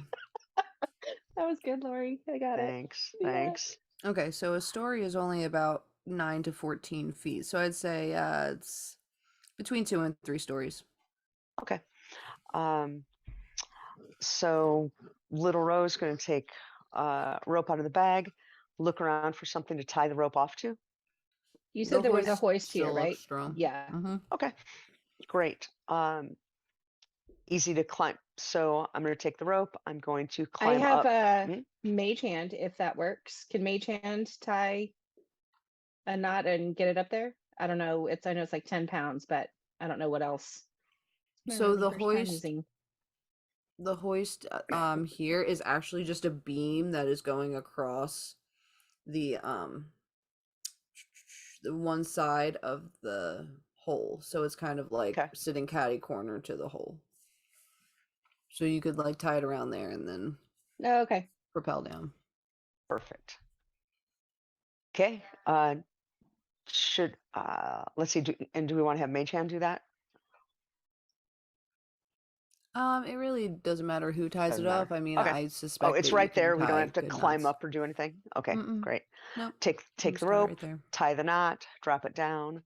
That was good, Lori. I got Thanks. Yeah. Thanks. Okay, so a story is only about 9 to 14 feet. So I'd say it's between 2 and 3 stories. Okay. So little Rose going to take rope out of the bag, look around for something to tie the rope off to. You said there was a hoist here, still right? looks strong. Yeah. Okay, great. Easy to climb. So I'm going to take the rope. I'm going to I climb have up. a mage hand if that works. Can mage hand tie a knot and get it up there? I don't know. I know it's like 10 pounds, but I don't know what else. So the First time hoist using- the hoist here is actually just a beam that is going across the one side of the hole. So it's kind of like sitting catty corner to the hole. So you could like tie it around there and then okay. propel down. Perfect. Okay. Let's see. Do we want to have mage hand do that? It really doesn't matter who ties Doesn't it matter. up. I mean, Okay. I suspect. Oh, it's that right you can there. We don't tie have to good climb knots. up or do anything. Okay, great. Nope. Take Just the tie rope, right there. tie the knot, drop it down.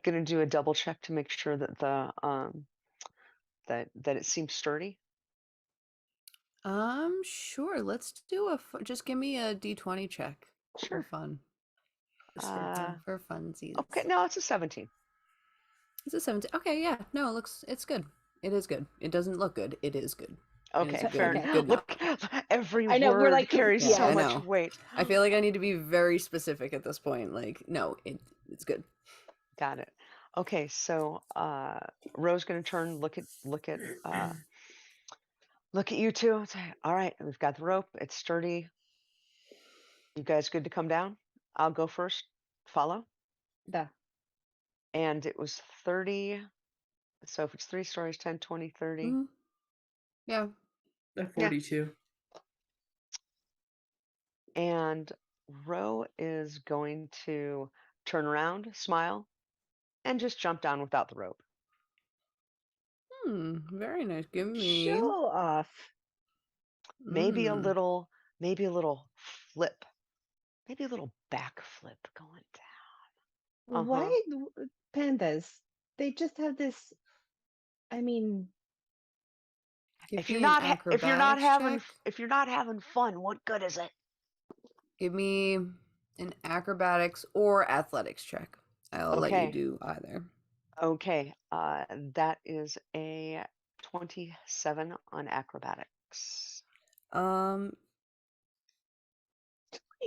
Gonna do a double check to make sure that the that it seems sturdy. Sure. Let's do just give me a D20 check. Sure. For fun. For funsies. Okay, no, it's a 17. It's a 17. Okay, yeah. No, it's good. It is good. It doesn't look good. It is good. Okay, good, fair enough. Look, every I know, we're word like, carries yeah, so I much weight. I feel like I need to be very specific at this point. Like, no, it's good. Got it. Okay, so Rose gonna turn, look at you two and say, all right, we've got the rope, it's sturdy. You guys good to come down? I'll go first. Follow. Duh. And it was 30. So if it's 3 stories, 10, 20, 30. Mm-hmm. Yeah. 42. And Ro is going to turn around, smile, and just jump down without the rope. Very nice. Give me Show off. Maybe a little flip. Maybe a little back flip going down. Why pandas? They just have this. I mean, if you're not having fun, what good is it? Give me an acrobatics or athletics check. I'll let you do either. Okay, that is a 27 on acrobatics. Um,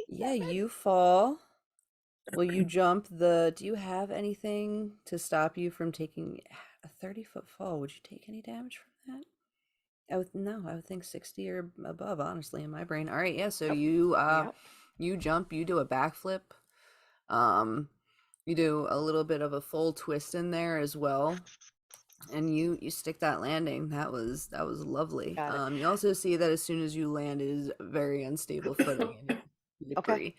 yeah, you fall. Well, you jump the. Do you have anything to stop you from taking a 30-foot fall? Would you take any damage from that? No, I would think 60 or above, honestly, in my brain. All right, yeah, so Yep. you Yep. you jump, you do a backflip. Um, you do a little bit of a full twist in there as well. And you stick that landing. That was lovely. Got it. You also see that as soon as you land, it is very unstable footing and you Okay. debris.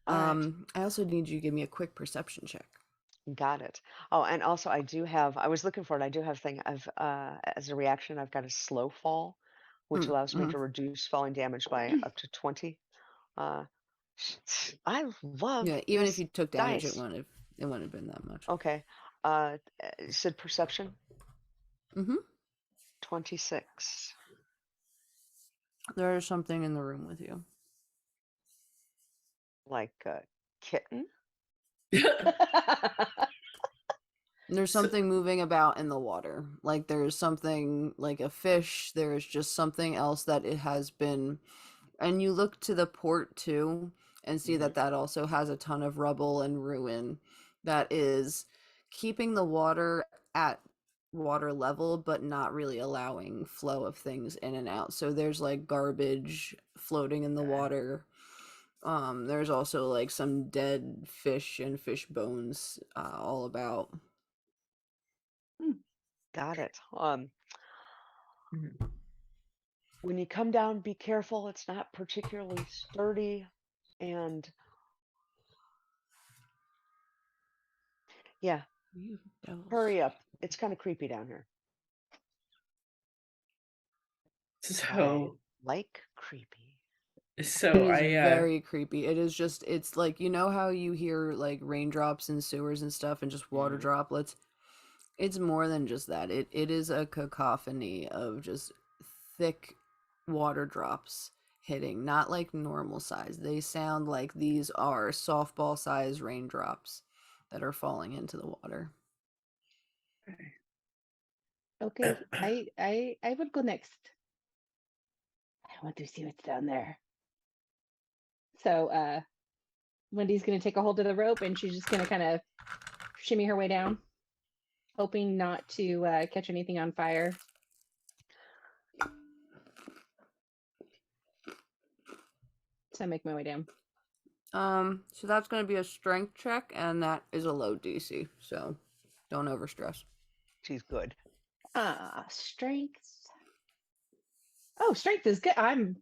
All right. I also need you to give me a quick perception check. Got it. Oh, and also I do have, I was looking for it. I do have thing I've as a reaction, I've got a slow fall, which allows me Mm-hmm. to reduce falling damage by up to 20. Uh I love Yeah, even if this you took damage, dice. it wouldn't have been that much. Okay. You said perception? Mm-hmm. 26. There is something in the room with you. Like a kitten? There's So- something moving about in the water. Like there's something like a fish. There's just something else that it has been. And you look to the port too and see that that also has a ton of rubble and ruin that is keeping the water at water level, but not really allowing flow of things in and out. So there's like garbage floating in the water. There's also like some dead fish and fish bones all about. Got it. Mhm. When you come down, be careful. It's not particularly sturdy. And yeah, You devils. hurry up. It's kind of creepy down here. I So, like creepy. so It is I very creepy. It is just, it's like, you know how you hear like raindrops in sewers and stuff and just water Mhm. droplets? It's more than just that. It is a cacophony of just thick water drops hitting, not like normal size. They sound like these are softball size raindrops that are falling into the water. Okay, I would go next. I want to see what's down there. So Wendy's gonna take a hold of the rope and she's just gonna kind of shimmy her way down, hoping not to catch anything on fire. So I make my way down. So that's going to be a strength check, and that is a low DC, so don't overstress. She's good. Strength. Oh, strength is good. I'm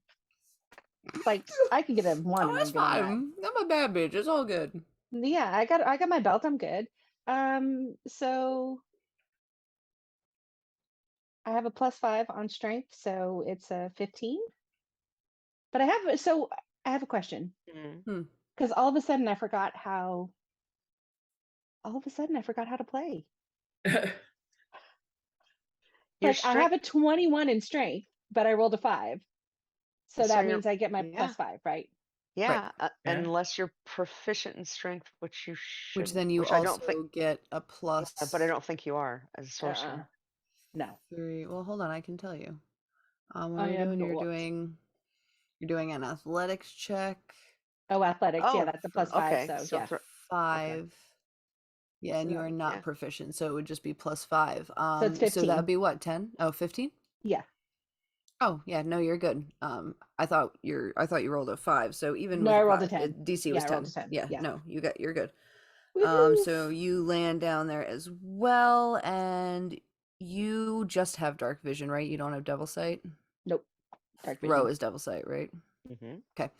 like I can get a 1 Oh, and that's I'm good on that. fine. I'm a bad bitch. It's all good. Yeah, I got my belt. I'm good. So I have a +5 on strength, so it's a 15. But I have a question Mhm. because all of a sudden I forgot how. All of a sudden I forgot how to play. Your Like I have strength. a 21 in strength, but I rolled a 5, so So that you're, means I get my yeah, +5, right? yeah. Yeah. Unless you're proficient in strength, which you Which shouldn't, then you which I don't think, also get a yeah, plus but I don't think you are as a sorcerer. No. 3. Well, hold on, I can tell you. What I are you am doing? not. You're doing an athletics check. Oh, athletics. Yeah, Oh, that's a +5. okay. So So yeah. 5. Yeah, So and you are not yeah. proficient, so it would just be +5. So it's So 15. that'd be what, 10? Oh, 15? Yeah. Oh, yeah, no, you're good. I thought you rolled a 5, so even No, with I a rolled a 5, 10. DC Yeah, was I rolled a 10. 10. Yeah, Yeah. no, you're good. Woohoo! So you land down there as well, and you just have dark vision, right? You don't have devil sight? Nope. Dark Row vision. is devil sight, right? Mm-hmm. Okay.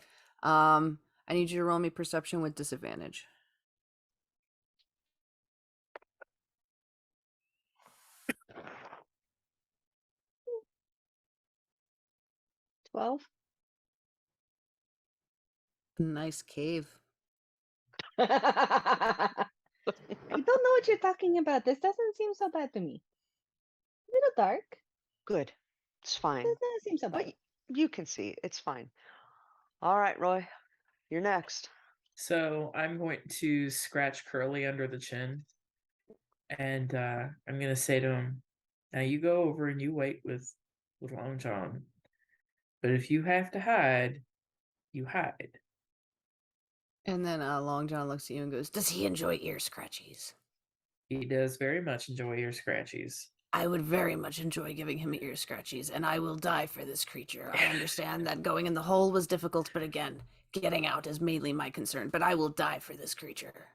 I need you to roll me perception with disadvantage. 12. Nice cave. I don't know what you're talking about. This doesn't seem so bad to me. A little dark. Good. It's fine. Doesn't seem so But bad. you can see. It's fine. All right, Roy. You're next. So I'm going to scratch Curly under the chin. And I'm gonna say to him, now you go over and you wait with Long John. But if you have to hide, you hide. And then Long John looks at you and goes, "Does he enjoy ear scratchies?" He does very much enjoy ear scratchies. I would very much enjoy giving him ear scratchies, and I will die for this creature. I understand that going in the hole was difficult, but again, getting out is mainly my concern. But I will die for this creature.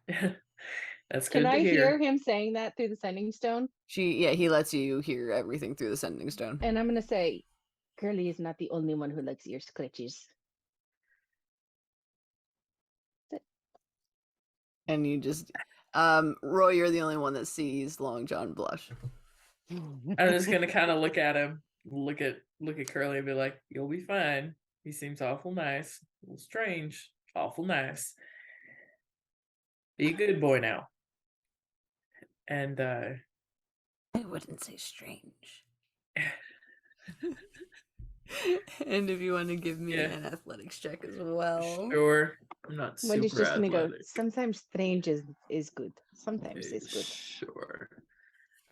That's Can good to I hear hear. him saying that through the sending stone? He lets you hear everything through the sending stone. And I'm gonna say, Curly is not the only one who likes ear scratches. And you just, Roy, you're the only one that sees Long John blush. I'm just gonna kind of look at him, look at Curly, and be like, "You'll be fine. He seems awful nice, a little strange, awful nice. Be a good boy now." And I wouldn't say strange. And if you want to give me an athletics check as well. Sure, I'm not super Wendy's just gonna go. athletic. Sometimes strange is good. Sometimes it's good. Sure.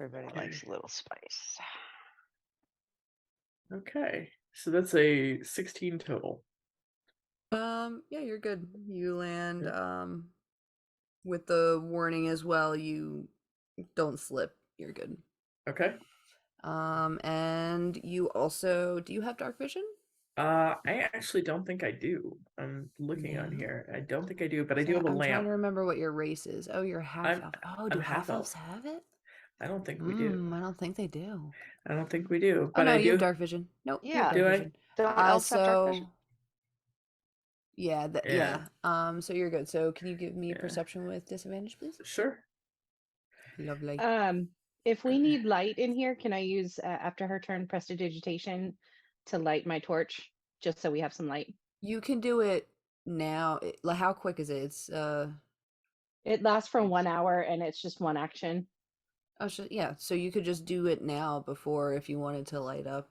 Everybody Okay. likes a little spice. Okay, so that's a 16 total. Yeah, you're good. You land with the warning as well. You don't slip. You're good. Okay. And you also, do you have dark vision? I actually don't think I do. I'm looking on No. here. I don't think I do, but I do have a I'm trying lamp. to remember what your race is. Oh, you're half elf. Oh, do I'm half half elves elf. have it? I don't think we do. I don't think they do. I don't think we do. Oh But no, I you do. have dark vision. Nope. you have Yeah. dark Do I? vision. Don't elves have dark vision? So yeah, Yeah. so you're good. So can you give me Yeah. perception with disadvantage, please? Sure. Lovely. If we need light in here, can I use after her turn prestidigitation to light my torch, just so we have some light? You can do it now. How quick is it? It's It lasts for 1 hour and it's just one action. oh yeah. So you could just do it now before if you wanted to light up.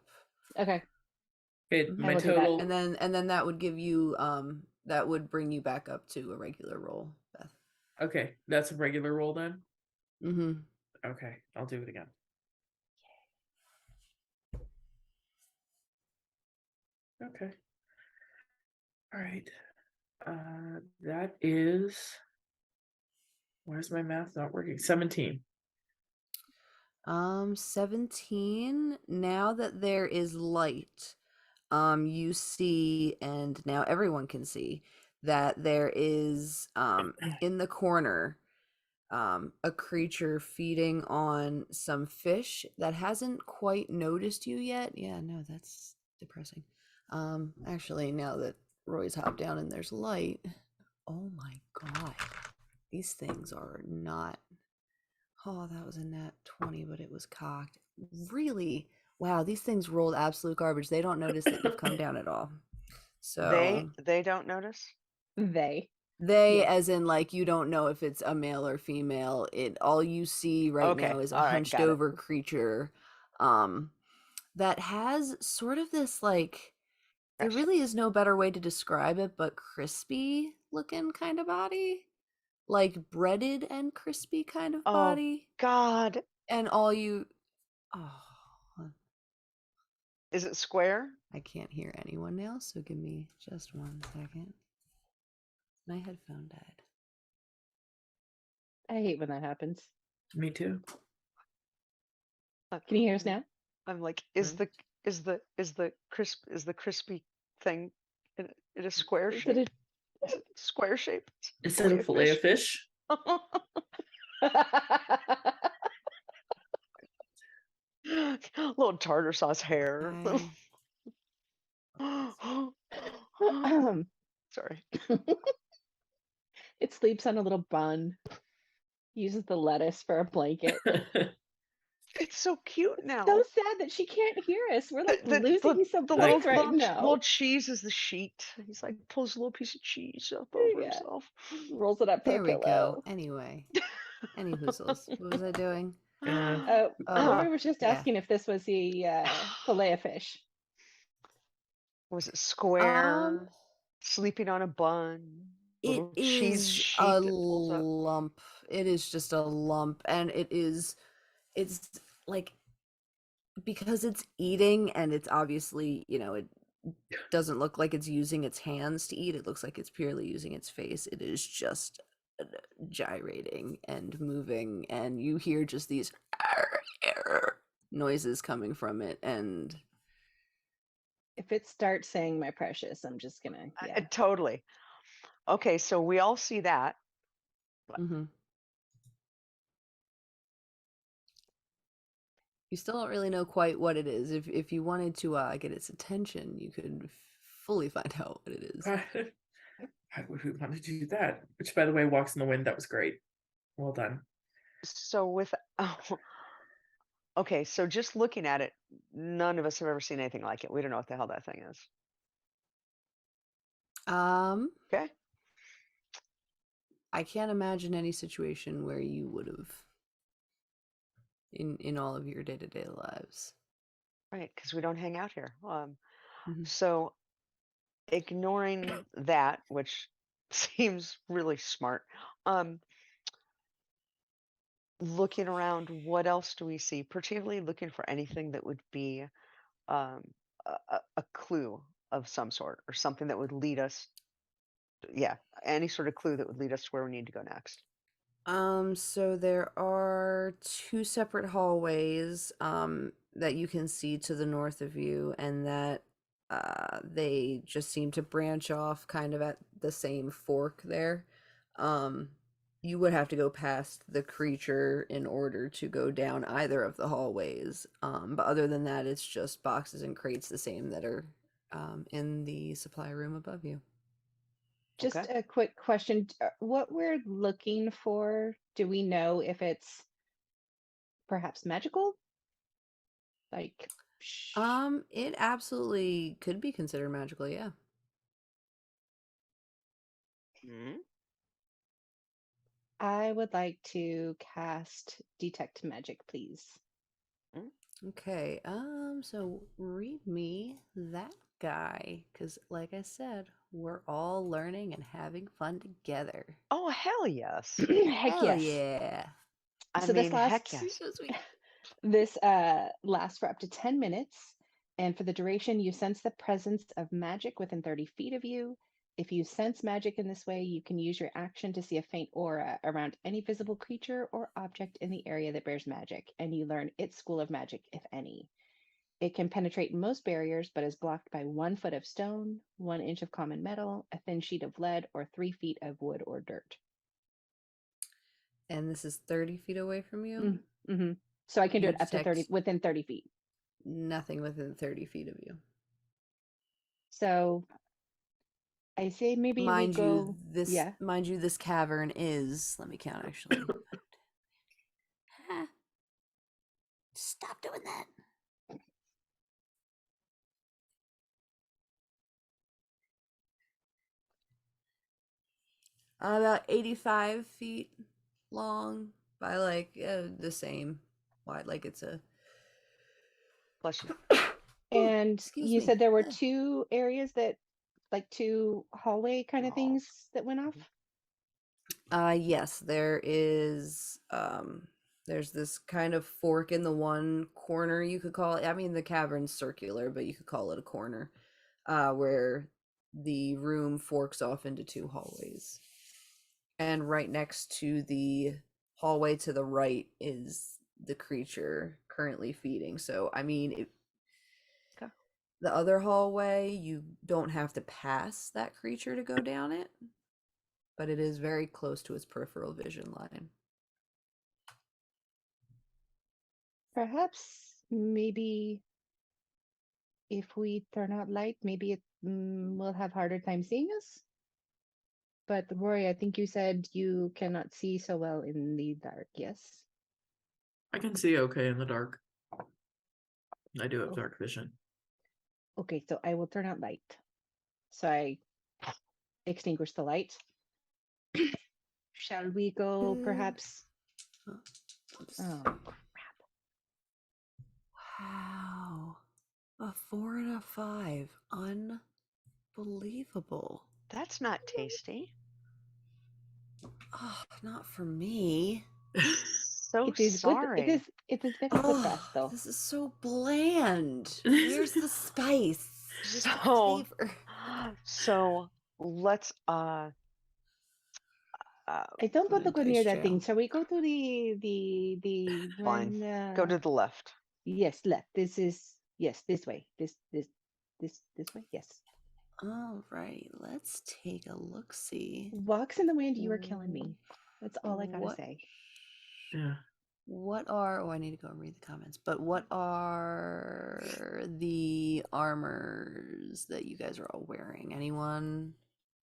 Okay. My will do that. total. And then that would give you that would bring you back up to a regular roll, Beth. Okay, that's a regular roll then. Mm-hmm. Okay, I'll do it again. Okay. All right. That is. Why is my math not working? 17. 17. Now that there is light, you see, and now everyone can see that there is in the corner a creature feeding on some fish that hasn't quite noticed you yet. Yeah, no, that's depressing. Actually, now that Roy's hopped down and there's light, oh my god, these things are not. Oh, that was a nat 20, but it was cocked. Really? Wow, these things rolled absolute garbage. They don't notice that you've come down at all. So They don't notice? They. they, Yes. as in like you don't know if it's a male or female. It all you see right Okay, now is a all right, hunched got it. over creature that has sort of this like there Gotcha. really is no better way to describe it but crispy looking kind of body. Like breaded and crispy kind of Oh, body. God. And all you Is it square? I can't hear anyone now, so give me just 1 second. My headphone died. I hate when that happens. Me too. Can you hear us now? I'm like, is the crispy thing in a square Is shape? it Is it square shape? Is it a fillet of fish? Little tartar sauce hair. Sorry. It sleeps on a little bun. Uses the lettuce for a blanket. It's so cute now. So sad that she can't hear us. We're like losing some the points little, right now. little cheese is the sheet. He's like pulls a little piece of cheese up over Yeah. himself. Rolls it up for There a we pillow. go. Anyway. Any hoozles. What was I doing? Roy was just asking if this was the fillet of fish. Was it square? Sleeping on a bun? It Little cheese is sheet a that pulls up. lump. It is just a lump, and it's like, because it's eating, and it's obviously, it doesn't look like it's using its hands to eat. It looks like it's purely using its face. It is just gyrating and moving, and you hear just these noises coming from it. And If it starts saying my precious, I'm just gonna, yeah. Totally. Okay, so we all see that. mhm. You still don't really know quite what it is. If you wanted to get its attention, you could fully find out what it is. Why would we want to do that? Which, by the way, walks in the wind. That was great. Well done. So with okay, so just looking at it, none of us have ever seen anything like it. We don't know what the hell that thing is. Okay. I can't imagine any situation where you would have in all of your day-to-day lives. Right, because we don't hang out here. Mhm. So ignoring that, which seems really smart, looking around, what else do we see? Particularly looking for anything that would be um, a clue of some sort or something that would lead us. Yeah, any sort of clue that would lead us to where we need to go next. So there are two separate hallways that you can see to the north of you, and that they just seem to branch off kind of at the same fork there. Um, you would have to go past the creature in order to go down either of the hallways. But other than that, it's just boxes and crates the same that are in the supply room above you. Just Okay. a quick question. What we're looking for, do we know if it's perhaps magical? Like, It absolutely could be considered magical, yeah. Mhm. I would like to cast Detect Magic, please. Okay, so read me that guy, because like I said, we're all learning and having fun together. Oh, hell yes. Heck Hell yes. yeah. I So this mean, heck lasts yes. So sweet. this lasts for up to 10 minutes, and for the duration, you sense the presence of magic within 30 feet of you. If you sense magic in this way, you can use your action to see a faint aura around any visible creature or object in the area that bears magic, and you learn its school of magic, if any. It can penetrate most barriers, but is blocked by 1 foot of stone, 1 inch of common metal, a thin sheet of lead, or 3 feet of wood or dirt. And this is 30 feet away from you? Mm-hmm. So I can do You it up to 30, detect within 30 feet. nothing within 30 feet of you. So I say maybe we go, yeah. Mind you, this cavern is, let me count actually. Stop doing that. About 85 feet long by like the same wide, like it's a Bless you. And excuse you me. said there were two areas that, like two hallway kind of Oh. things that went off? Yes, there's this kind of fork in the one corner, you could call it. I mean, the cavern's circular, but you could call it a corner, where the room forks off into two hallways. And right next to the hallway to the right is the creature currently feeding. So, I mean, Okay. the other hallway, you don't have to pass that creature to go down it, but it is very close to its peripheral vision line. Perhaps maybe if we turn out light, maybe it will have harder time seeing us. But Rory, I think you said you cannot see so well in the dark, yes? I can see okay in the dark. I do have dark vision. Okay, so I will turn out light. So I extinguish the light. Shall we go perhaps? Oh, Wow. A 4 and a 5. Unbelievable. That's not tasty. Oh, not for me. So It is good. sorry. It is very good Oh, pasto. this is so bland. Where's the spice? Where's the So, flavor? so let's I don't Put want to in go dice near that thing. jail. Shall we go to the fine. one? Go to the left. Yes, left. This is yes, this way. This way. Yes. All right, let's take a look. See Walks in the wind. You are killing me. That's all I gotta what say. Yeah. what are. Oh, I need to go and read the comments. But what are the armors that you guys are all wearing? Anyone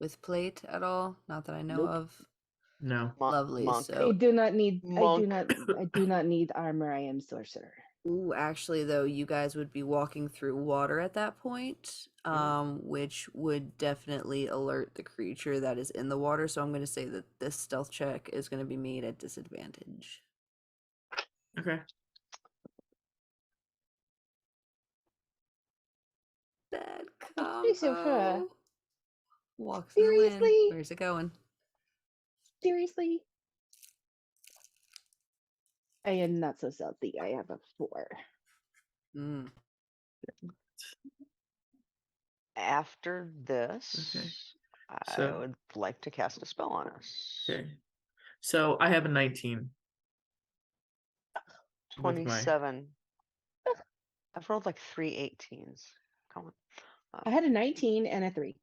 with plate at all? Not that I know Nope. of. No. Lovely. Monk. I So, do not need. Monk. I do not need armor. I am sorcerer. ooh, actually, though, you guys would be walking through water at that point, which would definitely alert the creature that is in the water. So I'm going to say that this stealth check is going to be made at disadvantage. Okay. Bad Christopher, combo. Walks in the wind. seriously? Where's it going? Seriously? I am not so salty. I have a 4. Mm. After this, Okay. I So- would like to cast a spell on us. Okay. So I have a 19. with my- 27. I've rolled like 3 18s. Come on. I had a 19 and a 3.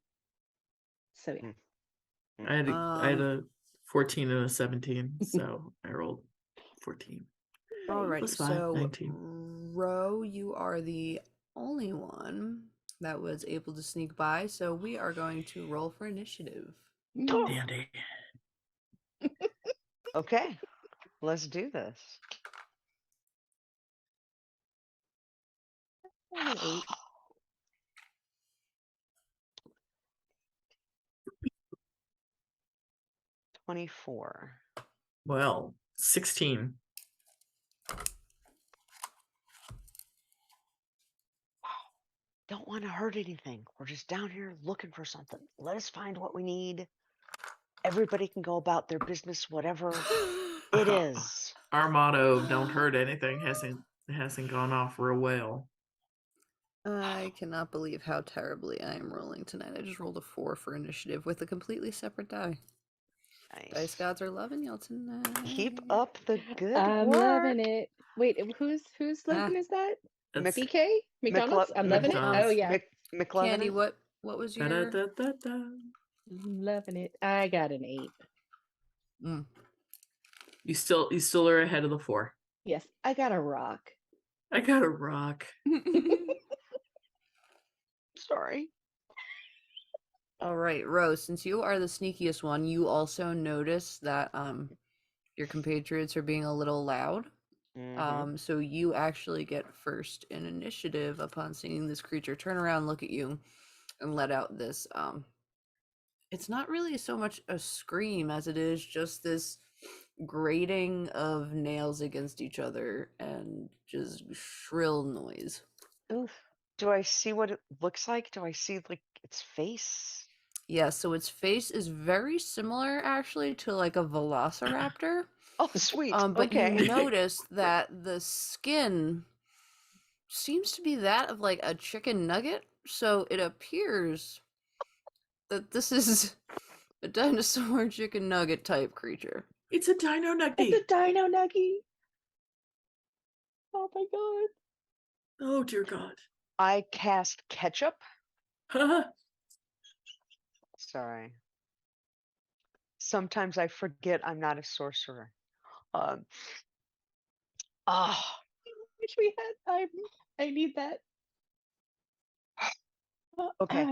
So yeah. I had a 14 and a 17, so I rolled 14. Alrighty, Plus 5, so 19. Ro, you are the only one that was able to sneak by, so we are going to roll for initiative. Dandy. Okay, let's do this. I have an 8. 24. Well, 16. Don't want to hurt anything. We're just down here looking for something. Let us find what we need. Everybody can go about their business, whatever it is. Our motto, don't hurt anything, hasn't gone off real well. I cannot believe how terribly I am rolling tonight. I just rolled a 4 for initiative with a completely separate die. Dice Nice. gods are loving y'all tonight. Keep up the good I'm work. loving it. Wait, whose slogan is that? That's BK? McDonald's? I'm loving it. McDonald's. Oh yeah. McLovin. Candy, what was your? da-da-da-da-da. I'm loving it. I got an 8. Mm. You still are ahead of the 4. Yes, I got a rock. I got a rock. Sorry. All right, Rose, since you are the sneakiest one, you also notice that your compatriots are being a little loud. Mhm. So you actually get first in initiative upon seeing this creature turn around, look at you, and let out this it's not really so much a scream as it is just this grating of nails against each other and just shrill noise. Oof. Do I see what it looks like? Do I see like its face? Yeah, so its face is very similar actually to like a velociraptor. Oh, sweet. But Okay. you notice that the skin seems to be that of like a chicken nugget. So it appears that this is a dinosaur chicken nugget type creature. It's a Dino Nuggie. It's a Dino Nuggie. Oh my god. Oh dear God. I cast ketchup. Haha. Sorry. Sometimes I forget I'm not a sorcerer. Ah, Wish we had. I need that. okay.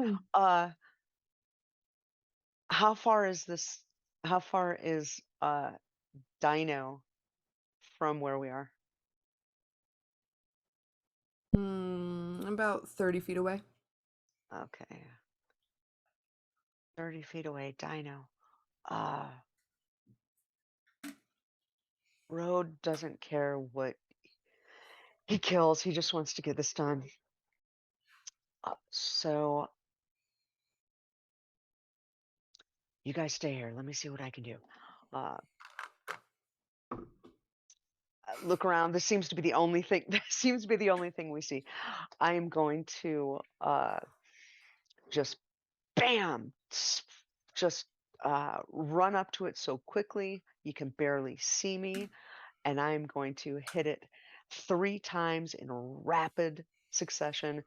How far is this? How far is Dino from where we are? About 30 feet away. Okay. 30 feet away, Dino. Road doesn't care what he kills. He just wants to get this done. So you guys stay here. Let me see what I can do. Uh, look around. This seems to be the only thing. That seems to be the only thing we see. I am going to just bam, just run up to it so quickly you can barely see me, and I'm going to hit it 3 times in rapid succession.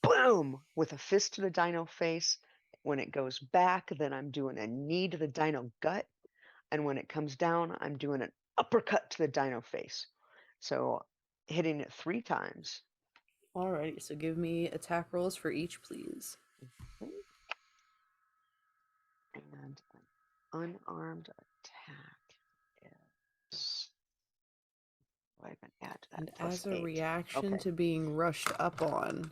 Boom! With a fist to the dino face. When it goes back, then I'm doing a knee to the dino gut. And when it comes down, I'm doing an uppercut to the dino face. So hitting it 3 times. Alrighty, so give me attack rolls for each, please. And an unarmed attack is. What I can add to that? And Plus as a 8. reaction Okay. to being rushed up on,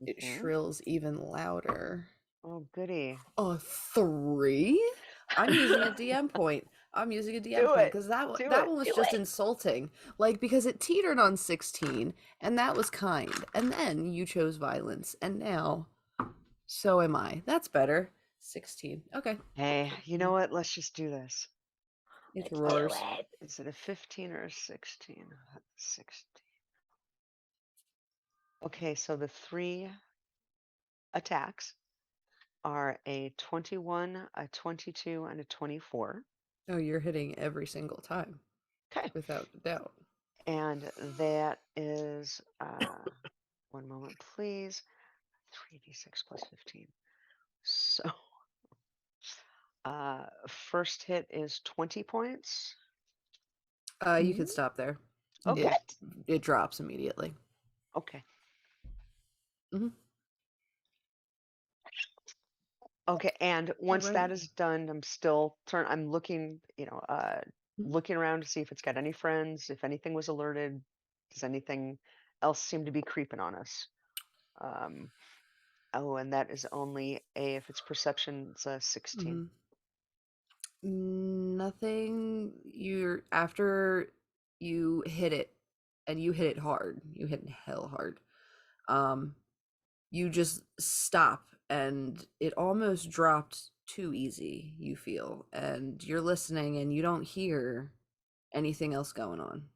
it Mhm. shrills even louder. Oh, goody. A 3? I'm using a DM point. I'm using a DM Do point it. because that Do that it. one was Do just it. insulting. Like, because it teetered on 16, and that was kind. And then you chose violence, and now so am I. That's better. 16. Okay. Hey, you know what? Let's just do this. It Let's do roars. it. Is it a 15 or a 16? 16. Okay, so the 3 attacks are a 21, a 22, and a 24. Oh, you're hitting every single time, Okay. without a doubt. And that is, one moment, please. 3d6 plus 15. So, first hit is 20 points. You could stop there. Okay. It drops immediately. Okay. Mhm. Okay, and once that Alright. is done, I'm looking, looking around to see if it's got any friends, if anything was alerted, does anything else seem to be creeping on us? Oh, and that is only if it's perception, it's a 16. Nothing. After you hit it, and you hit it hard. You hit it hell hard. You just stop, and it almost dropped too easy, you feel, and you're listening, and you don't hear anything else going on.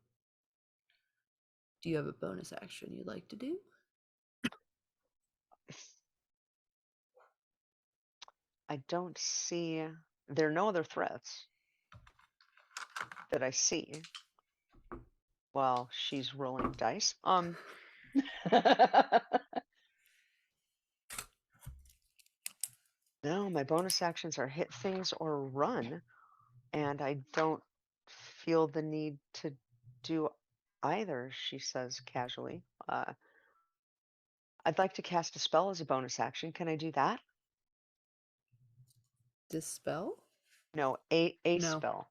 Do you have a bonus action you'd like to do? I don't see, there are no other threats that I see while she's rolling dice. No, my bonus actions are hit things or run, and I don't feel the need to do either, she says casually. I'd like to cast a spell as a bonus action. Can I do that? Dispel? No, a No. spell.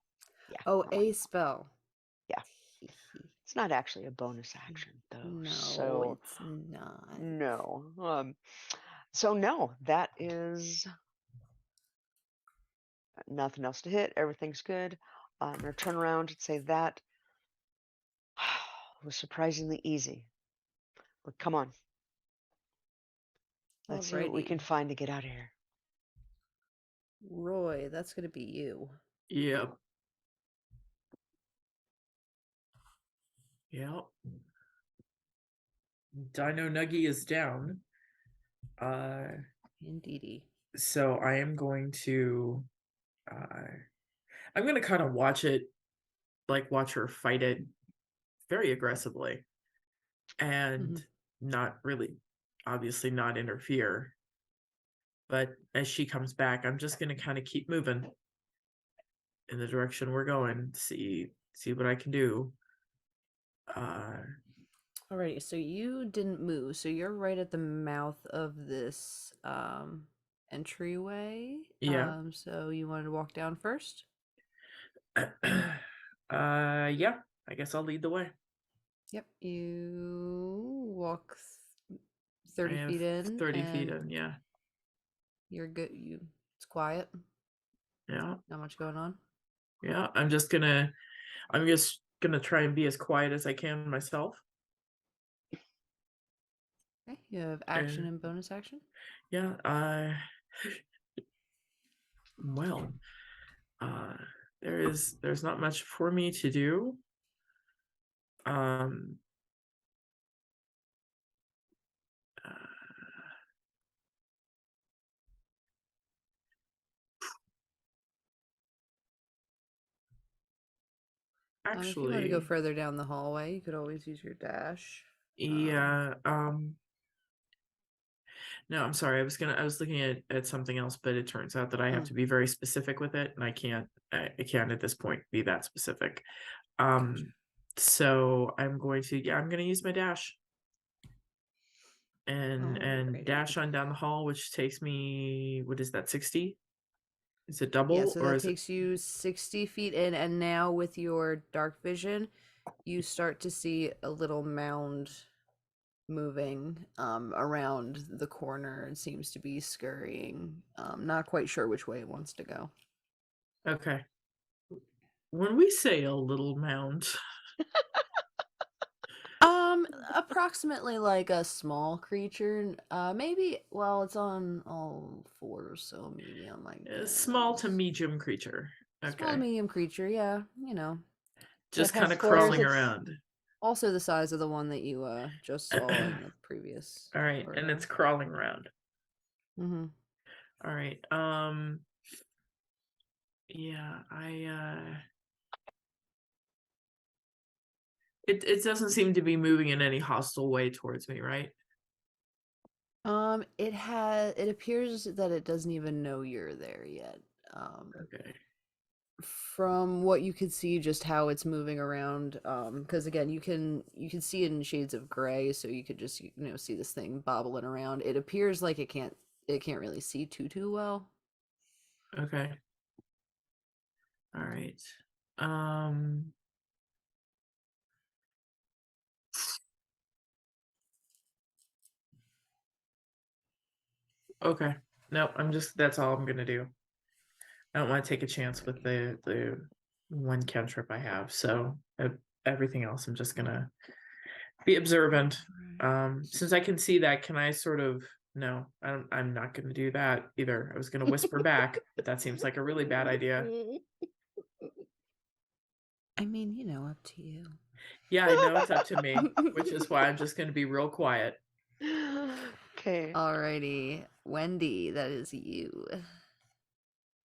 Yeah. Oh, never mind. a spell. Yeah. It's not actually a bonus action though. No, So it's not. no. So no, that is nothing else to hit. Everything's good. I'm gonna turn around and say that was surprisingly easy. But come on. Let's see what we can Alrighty. find to get out of here. Roy, that's gonna be you. Yep. Yep. Dino Nuggie is down. Indeedy. So I am going to I'm gonna kind of watch her fight it very aggressively and not really obviously not interfere. But as she comes back, I'm just gonna kind of keep moving in the direction we're going, see what I can do. Alrighty, so you didn't move, so you're right at the mouth of this entryway. Yeah. So you wanted to walk down first? Yeah, I guess I'll lead the way. Yep, you walk I 30 have feet in. 30 feet and in, yeah. You're good. It's quiet. Yeah. Not much going on. Yeah, I'm just gonna try and be as quiet as I can myself. Okay, you have action and bonus action. Yeah, well, there's not much for me to do. Um uh, If you want to go actually, further down the hallway, you could always use your dash. yeah, no, I'm sorry. I was looking at something else, but it turns out that I have to be very specific with it, and I can't at this point be that specific. So I'm going to use my dash and Alrighty. dash on down the hall, which takes me, what is that, 60? Is it Yeah, double so or that is it takes you 60 feet in, and now with your dark vision, you start to see a little mound moving around the corner and seems to be scurrying. Not quite sure which way it wants to go. okay? When we say a little mound, Approximately like a small creature. Maybe, well, it's on all fours, so medium, I a guess. small to medium creature. Small to Okay, medium creature, yeah, just It has kind of fours, crawling it's around. Also the size of the one that you just saw in the previous All right, and it's crawling around. Mm-hmm. All right. Yeah, it doesn't seem to be moving in any hostile way towards me, right? It appears that it doesn't even know you're there yet. Okay. From what you could see, just how it's moving around, because again, you can see it in shades of gray, so you could just see this thing bobbling around. It appears like it can't really see too well. Okay. All right. Um okay. No, that's all I'm gonna do. I don't want to take a chance with the one cantrip I have. So everything else I'm just gonna be observant. Since I can see that, can I sort of no, I'm not gonna do that either. I was gonna whisper back, but that seems like a really bad idea. I mean, up to you. Yeah, I know it's up to me, which is why I'm just gonna be real quiet. Okay. Alrighty, Wendy, that is you.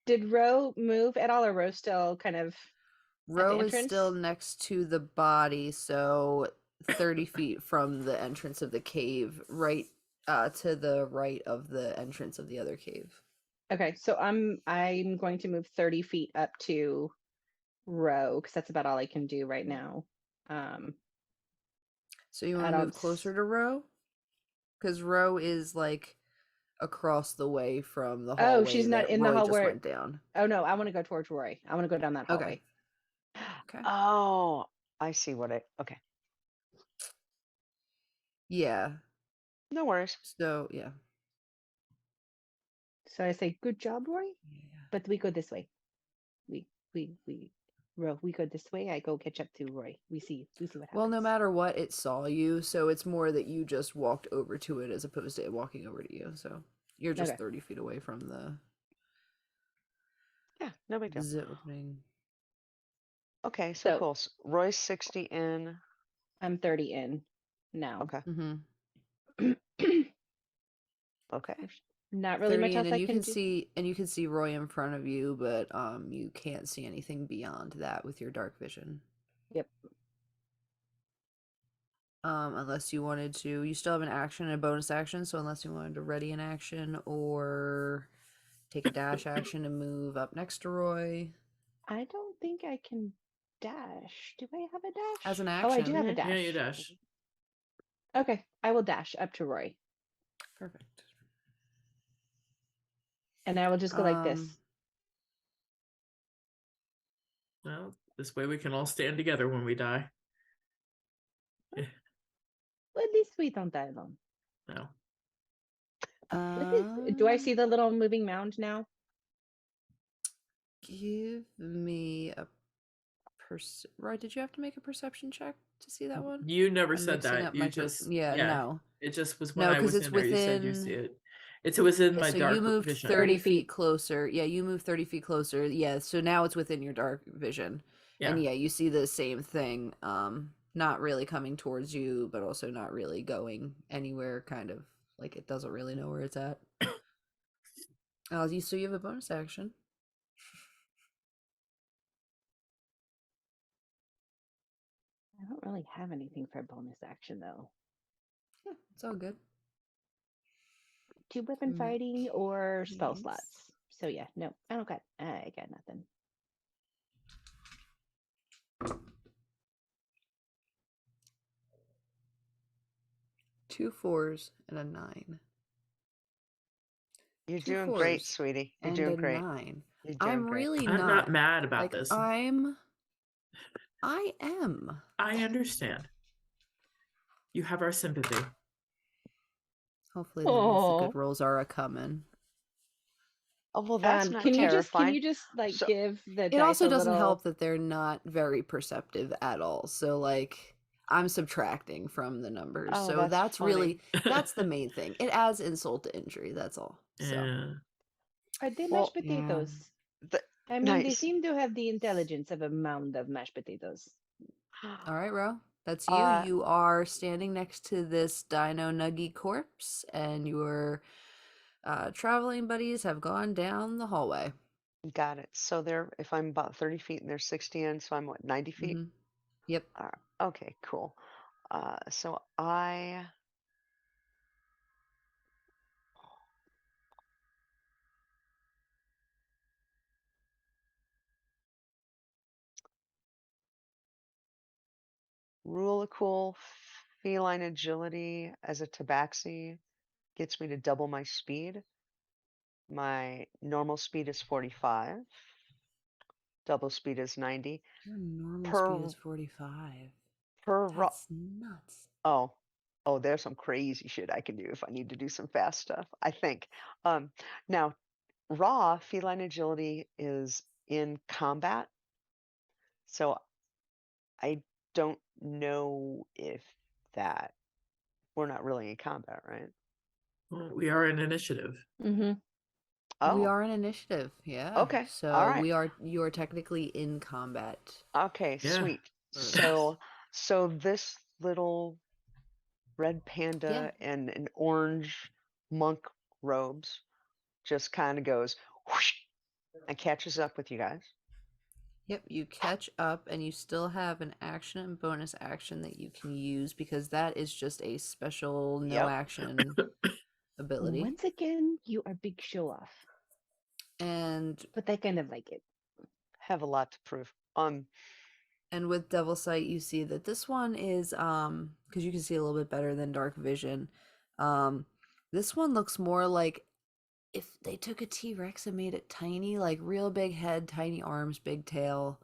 Did Ro move at all, or Ro still kind of at the Ro is entrance? still next to the body, so 30 feet from the entrance of the cave, right to the right of the entrance of the other cave. Okay, so I'm going to move 30 feet up to Ro, because that's about all I can do right now. So you want I to move don't closer to Ro? Because Ro is like across the way from the Oh, hallway she's not that in the Roy hall just where went down. Oh no, I want to go towards Roy. I want to go down that Okay. hallway. Okay. Oh, I see okay. Yeah. No worries. So, yeah. So I say, "Good job, Roy." Yeah. But we go this way. Ro, we go this way. I go catch up to Roy. We see what happens. Well, no matter what, it saw you, so it's more that you just walked over to it as opposed to it walking over to you. So you're just Okay. 30 feet away from the Yeah, no big deal. opening. Okay, so cool. So Roy's 60 in. I'm 30 in now. Okay. Mm-hmm. Okay. Not really 30 much in, else and I you can can do. see Roy in front of you, but you can't see anything beyond that with your dark vision. Yep. Unless you wanted to, you still have an action and a bonus action, so unless you wanted to ready an action or take a dash action to move up next to Roy. I don't think I can dash. Do I have a dash? As an Oh, I do action. have a dash. Yeah, you dash. Okay, I will dash up to Roy. Perfect. And I will just go like this. Well, this way we can all stand together when we die. Well, at least we don't die alone. No. Do I see the little moving mound now? Give me a Roy, did you have to make a perception check to see that one? You never I'm said mixing that. up You my just no. it just was when No, I because was it's in there. You said you within. see it. It's within Yeah, my so dark you moved vision. 30 30 feet feet. closer. Yeah, you moved 30 feet closer. Yeah, so now it's within your dark vision. And Yeah. yeah, you see the same thing. Not really coming towards you, but also not really going anywhere, kind of like it doesn't really know where it's at. So you have a bonus action. I don't really have anything for a bonus action though. Yeah, it's all good. 2 weapon Mm, fighting or spell Please. slots. So yeah, no, I don't got. I got nothing. Two 4s and a 9. You're Two doing great, 4s sweetie. You're and doing a great. 9. You're doing I'm great. really I'm not mad about like this. I am. I understand. You have our sympathy. Hopefully that means the Oh. good rolls are a coming. Oh well, that's not Can you terrifying. just like So- give the It dice also a doesn't little... help that they're not very perceptive at all. So like I'm subtracting from the numbers. Oh, So that's that's funny. really that's the main thing. It adds insult to injury, that's all. So Yeah. Are they Well, mashed potatoes? The- I mean, they nice. seem to have the intelligence of a mound of mashed potatoes. all right, Ro. That's you. Uh, You are standing next to this Dino Nuggie corpse, and your traveling buddies have gone down the hallway. Got it. So if I'm about 30 feet and they're 60 in, so I'm what, 90 feet? Mhm. Yep. Okay, cool. So I rule of cool feline agility as a tabaxi gets me to double my speed. My normal speed is 45. Double speed is 90. Your normal Per speed is 45. per That's nuts. Oh, there's some crazy shit I can do if I need to do some fast stuff, I think. Now, raw feline agility is in combat, so I don't know if that we're not really in combat, right? Well, we are in initiative. Mm-hmm. We Oh, are an initiative, yeah. okay, all So right. you are technically in combat. Okay, Yeah. sweet. Uh, So this little red panda and an orange monk robes just kind of goes whoosh, and catches up with you guys. Yep, you catch up and you still have an action and bonus action that you can use because that is just a special no Yep. action ability. Once again, you are big show off, And but I kind of like it. Have a lot to prove. and with Devil Sight you see that this one is because you can see a little bit better than Dark Vision. This one looks more like if they took a T-Rex and made it tiny, like real big head, tiny arms, big tail.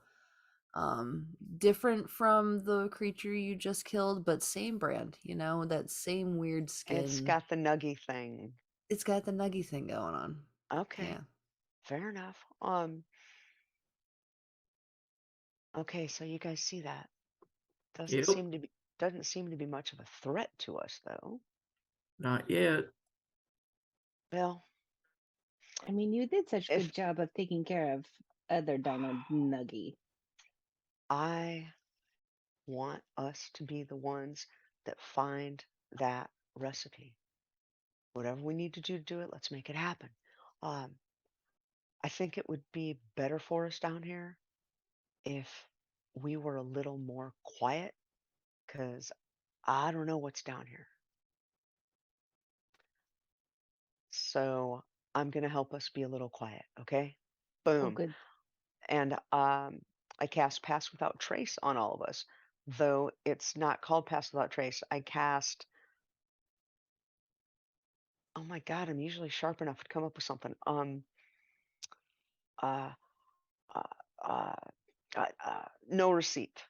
Different from the creature you just killed, but same brand, that same weird skin. It's got the nuggy thing. It's got the nuggy thing going on. Okay. Yeah. Fair enough. Okay, so you guys see that. Doesn't Yep. seem to be much of a threat to us though. Not yet. Well, I mean, you did such If- good job of taking care of other Dino Nuggie. I want us to be the ones that find that recipe. Whatever we need to do it, let's make it happen. I think it would be better for us down here if we were a little more quiet, because I don't know what's down here. So I'm going to help us be a little quiet, okay? Oh, Boom. good. And I cast Pass Without Trace on all of us, though it's not called Pass Without Trace. I cast. Oh my God, I'm usually sharp enough to come up with something. Uh, uh, uh, no receipt.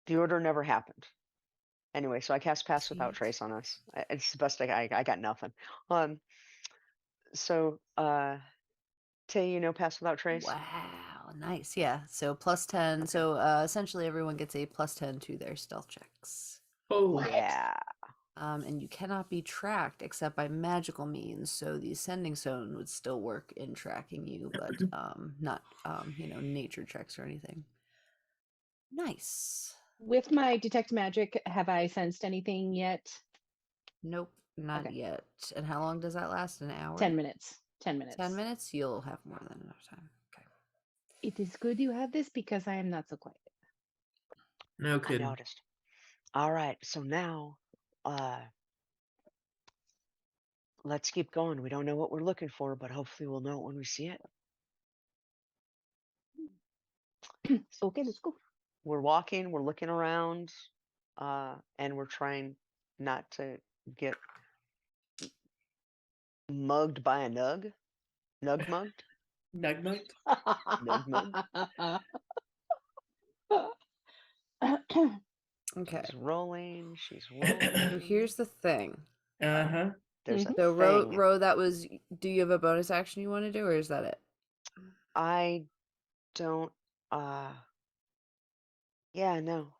The order never happened. Anyway, so I cast Pass Without Sweet. Trace on us. It's the best I got nothing. So Tay, Pass Without Trace? Wow, nice. Yeah. So +10. So essentially everyone gets a +10 to their stealth checks. Oh, What? Yeah. and you cannot be tracked except by magical means. So the ascending stone would still work in tracking you, but not nature checks or anything. Nice. With my detect magic, have I sensed anything yet? Nope, not Okay. yet. And how long does that last? An hour? 10 minutes. 10 minutes. 10 minutes? You'll have more than enough time. Okay. It is good you have this because I am not so quiet. No I kidding. noticed. All right, so now, let's keep going. We don't know what we're looking for, but hopefully we'll know it when we see it. Okay, let's go. We're walking, we're looking around, and we're trying not to get mugged by a nug. Nug mugged? Nug mugged? Nug mugged? Okay. She's rolling, she's So rolling. here's the thing. Uh-huh. There's a So thing. Ro, that was. Do you have a bonus action you want to do, or is that it? I don't, yeah, no.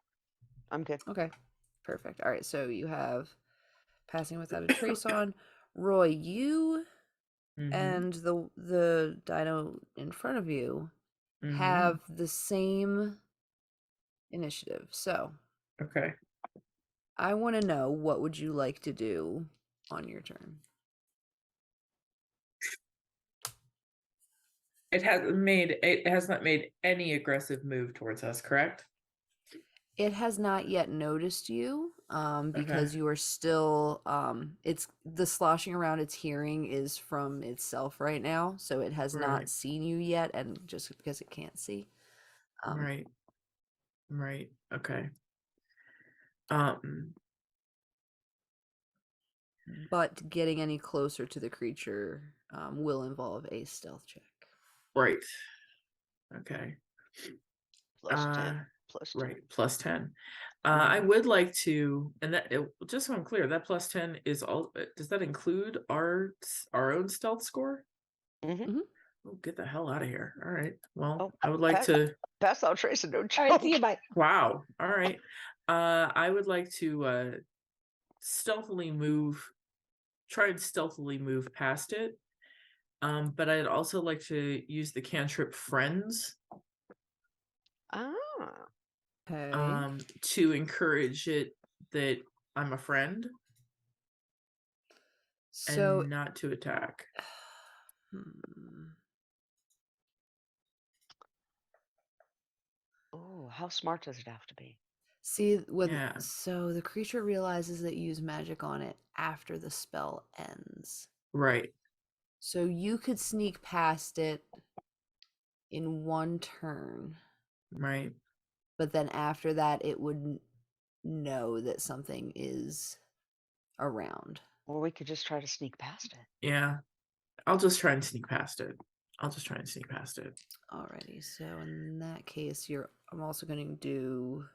I'm good. Okay, perfect. All right, so you have passing without a trace on. Roy, you Mhm. and the dino in front of you Mhm. have the same initiative. So Okay. I want to know, what would you like to do on your turn? It has not made any aggressive move towards us, correct? It has not yet noticed you, because you are still, it's the sloshing around its hearing is from itself right now, so it has not Right. seen you yet, and just because it can't see. Right. Right. Okay. But getting any closer to the creature will involve a stealth check. Right. Okay. Plus 10. Plus 10. Right. Plus 10. I would like to, and just so I'm clear, that plus 10 is all. Does that include our own stealth score? Mm-hmm. Oh, get the hell out of here! All right. Well, Oh, I would like to. Pass out trace and no joke. All right, see you, bye. Wow. All right. I would like to stealthily move. Try and stealthily move past it. But I'd also like to use the cantrip Friends. Ah. Okay. To encourage it that I'm a friend So and not to attack. Oh, how smart does it have to be? See, Yeah. so the creature realizes that you use magic on it after the spell ends. Right. So you could sneak past it in one turn, Right. but then after that, it would know that something is around. Or we could just try to sneak past it. Yeah. I'll just try and sneak past it. Alrighty, so in that case, I'm also going to do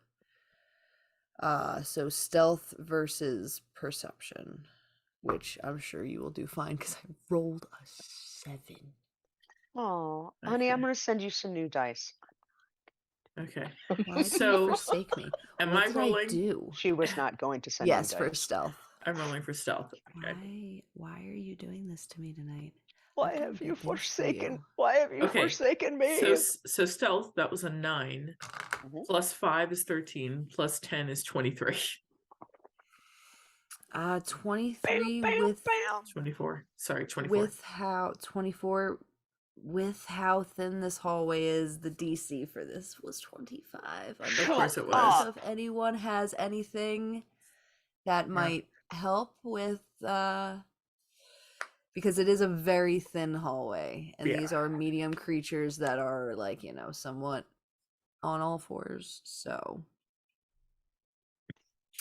so stealth versus perception, which I'm sure you will do fine because I rolled a 7. Oh, honey, I'm Okay. going to send you some new dice. Okay. Why did So, you forsake me? am What I did rolling? I do? She was not going to send Yes, you for dice. stealth. I'm rolling for stealth. Okay. Why are you doing this to me tonight? Why I've done have you good things for forsaken? you. Why have you Okay. forsaken me? So stealth, that was a 9. Plus 5 is 13. Plus 10 is 23. 23 Bam, with bam. 24. Sorry, 24. with how 24 with how thin this hallway is. The DC for this was 25. Of course it Shut was. So if anyone has anything that might help with because it is a very thin hallway, and these are medium creatures that are like, somewhat on all fours. So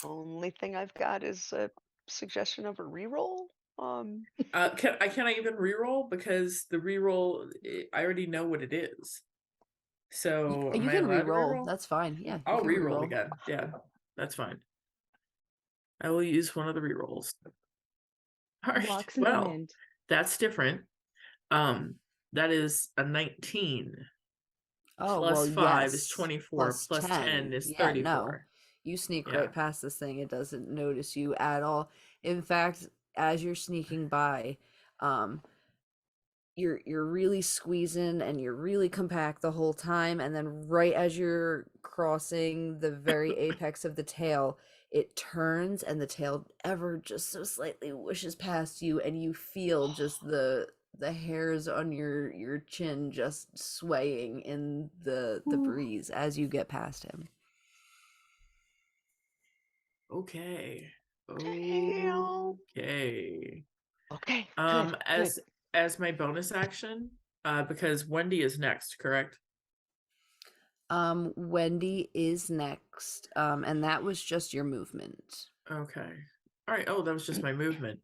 Only thing I've got is a suggestion of a reroll. Can I even reroll? Because the reroll, I already know what it is. So you am I can allowed to reroll. reroll? That's fine. Yeah, I'll you can reroll again. Yeah, that's fine. I will use one of the rerolls. All right. Walks in the Well, wind. that's different. That is a 19. Oh, Plus well, 5 yes. is 24. Plus 10 is Yeah, 34. no. You sneak Yeah. right past this thing. It doesn't notice you at all. In fact, as you're sneaking by, um, you're really squeezing and you're really compact the whole time, and then right as you're crossing the very apex of the tail, it turns and the tail ever just so slightly whooshes past you, and you feel just the hairs on your chin just swaying in the Ooh. breeze as you get past him. Okay. Damn. Okay. Okay, good. As my bonus action, because Wendy is next, correct? Wendy is next, and that was just your movement. Okay. All right. Oh, that was just my movement.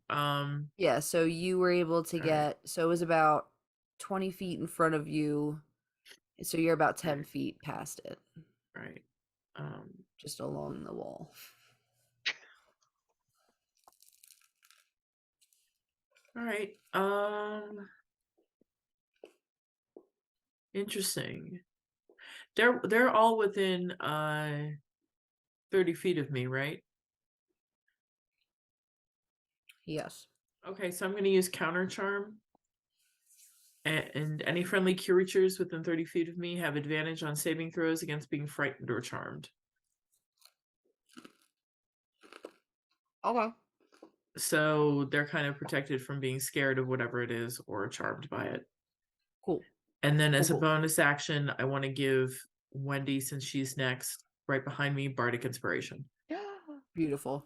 Yeah, so you were able to All right. get, so it was about 20 feet in front of you, so you're about 10 Right. feet past it, Right. just along the wall. All right. Interesting. They're all within 30 feet of me, right? Yes. Okay, so I'm going to use counter charm. And any friendly creatures within 30 feet of me have advantage on saving throws against being frightened or charmed. Okay. So they're kind of protected from being scared of whatever it is or charmed by it. Cool. And then as a Cool. bonus action, I want to give Wendy, since she's next, right behind me, Bardic Inspiration. Beautiful.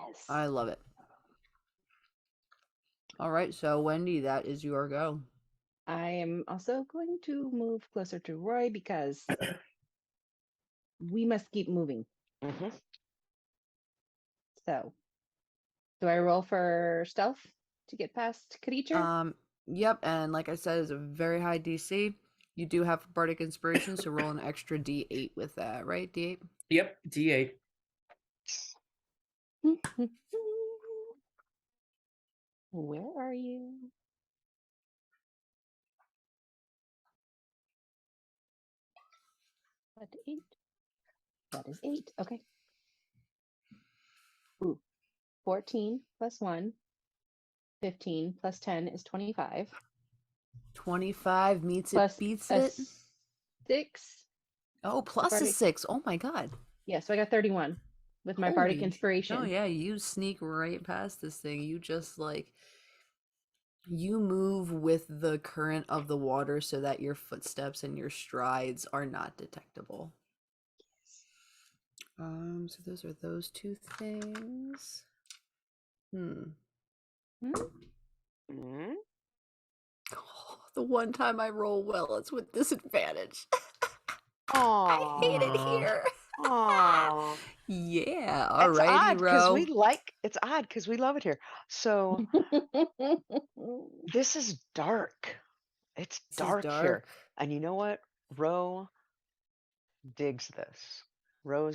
Yes. I love it. All right, so Wendy, that is your go. I am also going to move closer to Roy because we must keep moving. Mm-hmm. So, do I roll for stealth to get past creature? Yep, and like I said, it's a very high DC. You do have Bardic Inspiration, so roll an extra D8 with that, right? D8? Yep, D8. Where are you? What, 8? That is 8. Okay. Ooh. 14 plus 1. 15 plus 10 is 25. 25 meets it, Plus beats a it. 6. Oh, plus a Bardic. 6. Oh my god. Yeah, so I got 31 with my Bardic Holy- Inspiration. Oh yeah, you sneak right past this thing. You just like you move with the current of the water so that your footsteps and your strides are not detectable. So those are those two things. Hmm? Mm-hmm. Oh, the one time I roll well, it's with disadvantage. I Aww. hate it Aw. here. Aww. Yeah, It's alrighty, odd because Ro. it's odd because we love it here. So this is dark. It's This is dark here. dark. And you know what? Ro digs this. Ro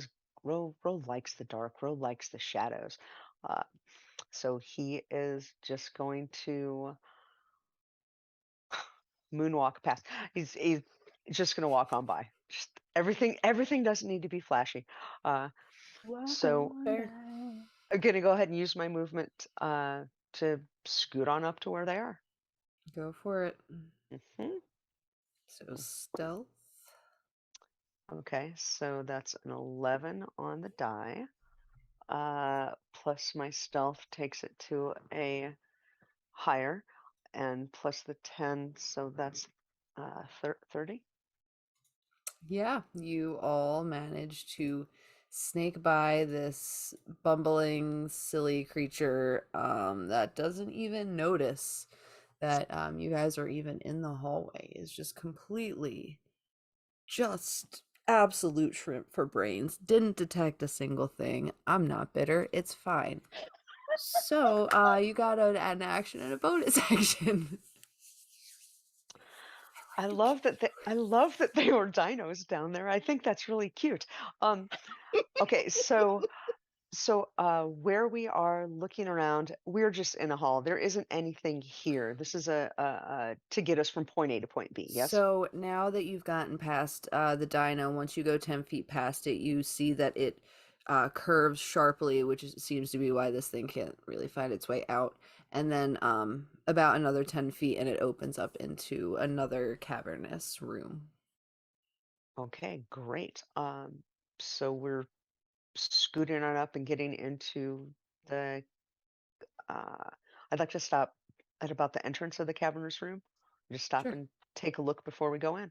likes the dark. Ro likes the shadows. Uh, so he is just going to moonwalk past. He's just gonna walk on by. Just everything doesn't need to be flashy. So Fair. I'm gonna go ahead and use my movement to scoot on up to where they are. Go for it. Hmm. So stealth. Okay, so that's an 11 on the die. Plus my stealth takes it to a higher, and plus the 10, so that's 30. Yeah, you all managed to snake by this bumbling, silly creature that doesn't even notice that you guys are even in the hallway. Is just completely, just absolute shrimp for brains. Didn't detect a single thing. I'm not bitter. It's fine. So, you got an action and a bonus action. I love that they were dinos down there. I think that's really cute. Okay, so So, where we are looking around, we're just in a hall. There isn't anything here. This is a to get us from point A to point B. Yes. So now that you've gotten past the dino, once you go 10 feet past it, you see that it curves sharply, which seems to be why this thing can't really find its way out. And then about another 10 feet, and it opens up into another cavernous room. Okay, great. So we're scooting on up and getting into the. Uh, I'd like to stop at about the entrance of the cavernous room. Just stop Sure. and take a look before we go in.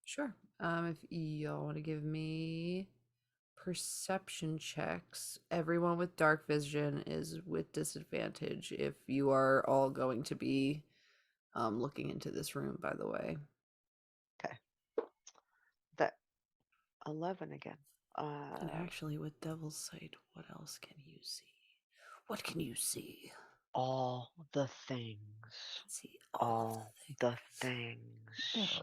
Sure. If y'all want to give me perception checks, everyone with dark vision is with disadvantage if you are all going to be looking into this room, by the way. Okay. That 11 again. And actually, with Devil's Sight, what else can you see? What can you see? All the things. See All the things. things.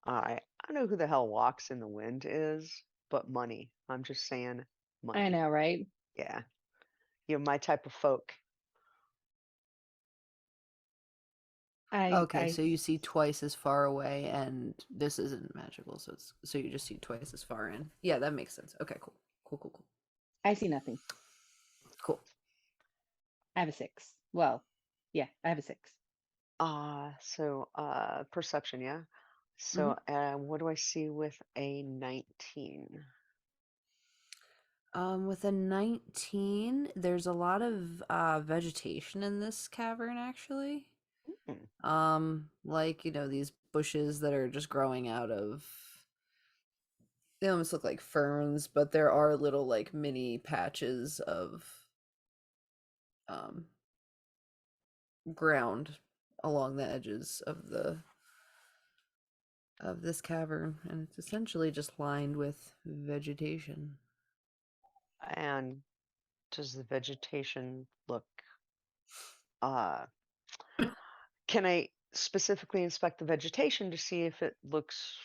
I know who the hell walks in the wind is, but money. I'm just saying money. I know, right? Yeah. You're my type of folk. Okay, I so you see twice as far away, and this isn't magical, so you just see twice as far in. Yeah, that makes sense. Okay, cool, cool. I see nothing. Cool. I have a 6. Well, yeah, I have a 6. So perception, yeah. So what do I see with a 19? With a 19, there's a lot of vegetation in this cavern, actually. Like, these bushes that are just growing out of, they almost look like ferns, but there are little like mini patches of ground along the edges of this cavern, and it's essentially just lined with vegetation. And does the vegetation look uh can I specifically inspect the vegetation to see if it looks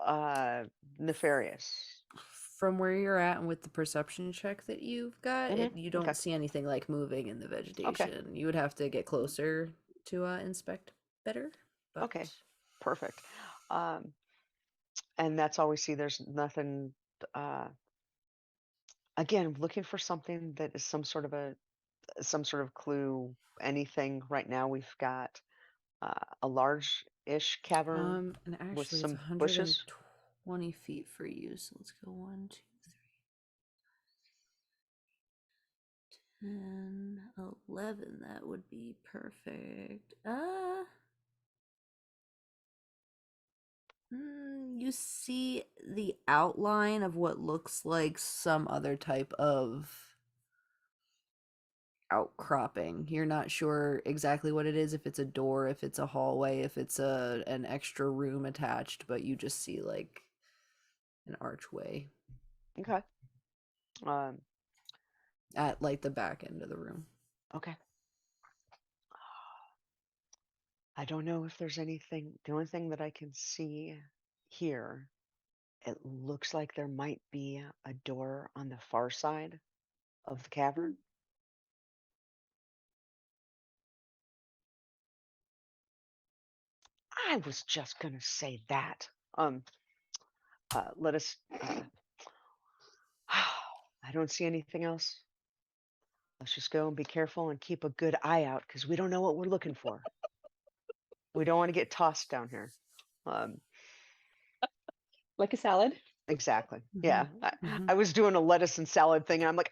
uh nefarious? From where you're at and with the perception check that you've got, you Okay. don't see anything like moving in the Okay. vegetation. You would have to get closer to inspect better, but Okay. Perfect. And that's all we see. There's nothing uh again, looking for something that is some sort of clue, anything. Right now we've got a large-ish cavern and with actually it's some bushes. 120 feet for you, so let's go 1, 2, 3, 10, 11. That would be perfect. You see the outline of what looks like some other type of outcropping. You're not sure exactly what it is, if it's a door, if it's a hallway, if it's an extra room attached, but you just see like an archway Okay. Um, at like the back end of the room. okay. I don't know if there's anything. The only thing that I can see here, it looks like there might be a door on the far side of the cavern. I was just gonna say that. Let us. I don't see anything else. Let's just go and be careful and keep a good eye out because we don't know what we're looking for. We don't want to get tossed down here. Um, like a salad. exactly. Mhm. Yeah. I was doing a lettuce and salad thing, and I'm like,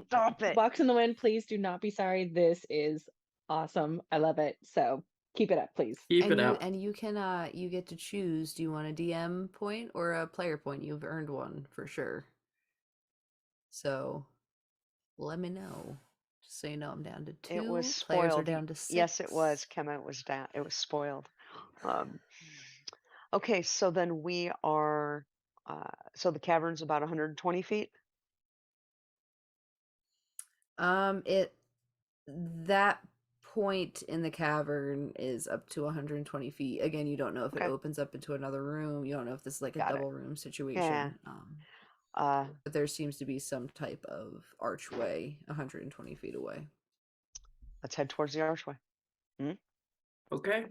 stop it. Box in the wind, please do not be sorry. This is awesome. I love it. So keep it up, please. Keep it up. And you can you get to choose, do you want a DM point or a player point? You've earned one for sure. So let me know. Just so you know, I'm down to 2. It was Players are spoiled. down to 6. Yes, it was. Kemma, it was down. It was spoiled. Okay, so then we are. So the cavern's about 120 feet. It that point in the cavern is up to 120 feet. Again, you don't know if it Okay. opens up into another room. You don't know if this is like a Got it. double room situation. Uh, But there seems to be some type of archway 120 feet away. let's head towards the archway. Okay.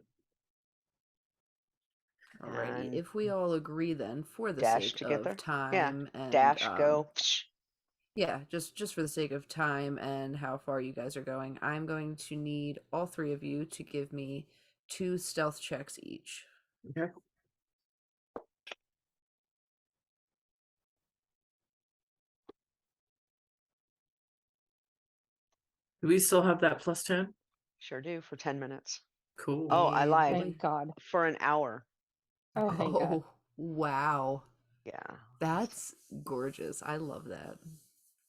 Alrighty. And If we all agree then, for the dash sake to get there. of time and Dash, go. yeah, just for the sake of time and how far you guys are going, I'm going to need all three of you to give me 2 stealth checks each. Okay. Do we still have that +10? Sure do for 10 minutes. Cool. Oh, I Yeah, lied. Thank God. For an hour. Oh, thank God. Oh, wow. Yeah. That's gorgeous. I love that.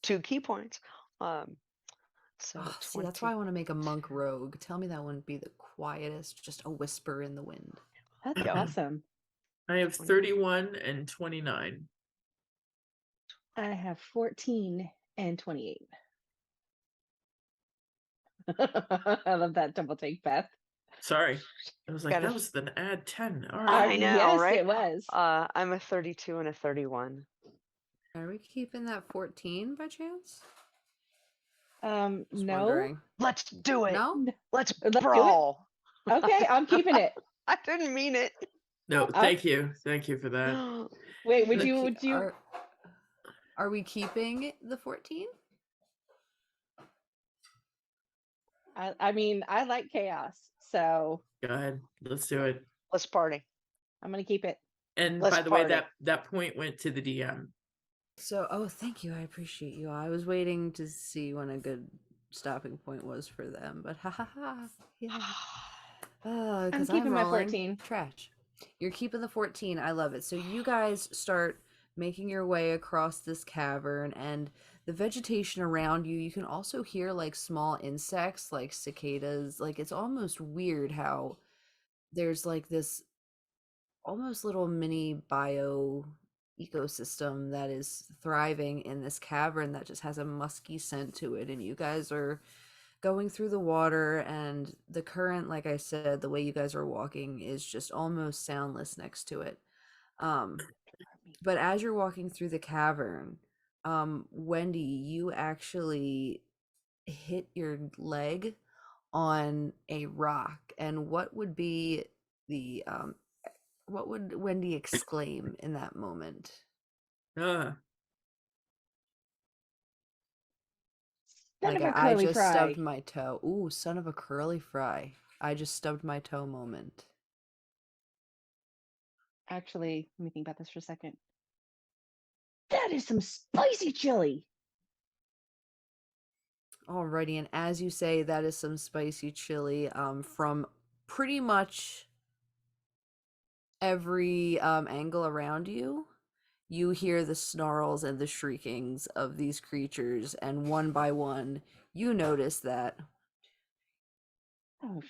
2 key points. So Oh, see, 20. that's why I want to make a monk rogue. Tell me that wouldn't be the quietest, just a whisper in the wind. That's Yeah. awesome. I have 31 and 29. I have 14 and 28. I love that double take, Beth. Sorry. I was like, Gotta- that was an add 10. All I right. know, Yes, right? it was. I'm a 32 and a 31. Are we keeping that 14 by chance? Just No. wondering. Let's do it. No? Let's Let's do it. brawl. Okay, I'm keeping it. I didn't mean it. No, thank you. Thank you for that. Wait, would But you? Are we keeping the 14? I mean, I like chaos, so Go ahead. Let's do it. Let's party. I'm gonna keep it. And Let's by the way, party. that point went to the DM. So, oh, thank you. I appreciate you. I was waiting to see when a good stopping point was for them, but ha ha ha. Yeah. I'm Because keeping my rolling 14. trash. You're keeping the 14. I love it. So you guys start making your way across this cavern, and the vegetation around you, you can also hear like small insects like cicadas. Like it's almost weird how there's like this almost little mini bio ecosystem that is thriving in this cavern that just has a musky scent to it, and you guys are going through the water, and the current, like I said, the way you guys are walking is just almost soundless next to it. But as you're walking through the cavern, Wendy, you actually hit your leg on a rock, and what would be the what would Wendy exclaim in that moment? Ah, Son Like of a I curly just fry. stubbed my toe. Ooh, son of a curly fry. I just stubbed my toe moment. Actually, let me think about this for a second. That is some spicy chili. Alrighty, and as you say, that is some spicy chili from pretty much every angle around you. You hear the snarls and the shriekings of these creatures, and one by one, you notice that Oh,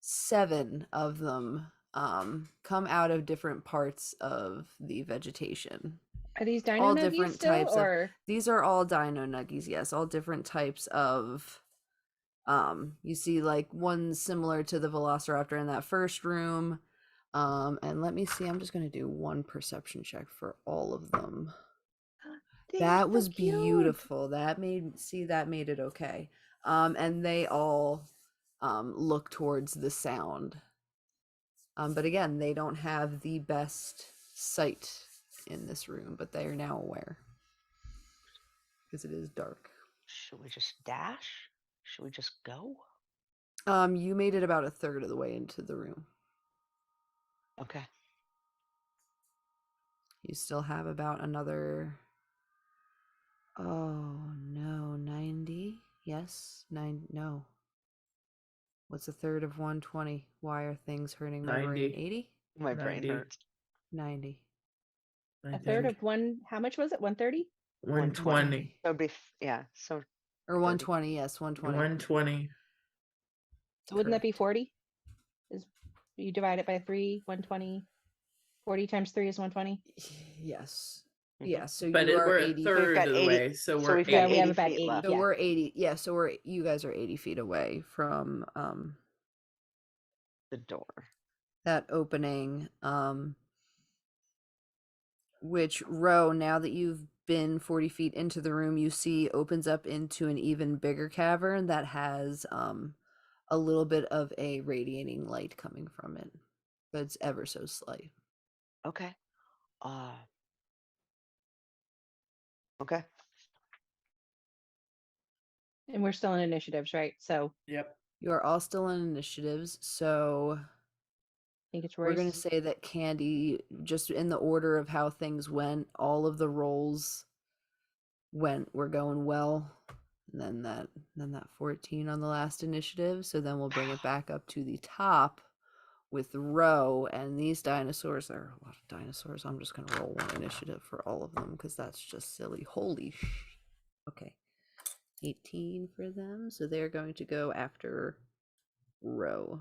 7 of them come out of different parts of the vegetation. are these Dino All Nuggies different still, types or of these are all Dino Nuggies, yes, all different types of you see like one similar to the Velociraptor in that first room. And let me see, I'm just gonna do one perception check for all of them. they're That so was cute. beautiful. That made it okay. And they all look towards the sound. But again, they don't have the best sight in this room, but they are now aware because it is dark. Should we just dash? Should we just go? You made it about a third of the way into the room. Okay. You still have about another, oh no, 90? Yes, 9, no. What's a third of 120? Why are things hurting my brain? 90. 80? My brain 90. hurts. 90. I A third think. of one. How much was it? 130. 120. So yeah. So Or 120, yes, 120. 120. So wouldn't that be Correct. 40? Is you divide it by 3, 120. 40 times 3 is 120. Yes. Yeah, so But you are we're a 80. So we've third got of the 80 way, so so we're we've got Yeah, we have 80 about feet 80. left. So Yeah. we're 80. Yeah, so you guys are 80 feet away from The door. that opening. Which row, now that you've been 40 feet into the room, you see opens up into an even bigger cavern that has a little bit of a radiating light coming from it, but it's ever so slight. Okay. Okay. And we're still in initiatives, right? So Yep. You are all still in initiatives, so I think it's we're going to Royce. say that Candy, just in the order of how things went, all of the rolls were going well. And then that 14 on the last initiative. So then we'll bring it back up to the top with Row, and these dinosaurs, there are a lot of dinosaurs. I'm just gonna roll one initiative for all of them because that's just silly. Holy okay. 18 for them. So they're going to go after Row.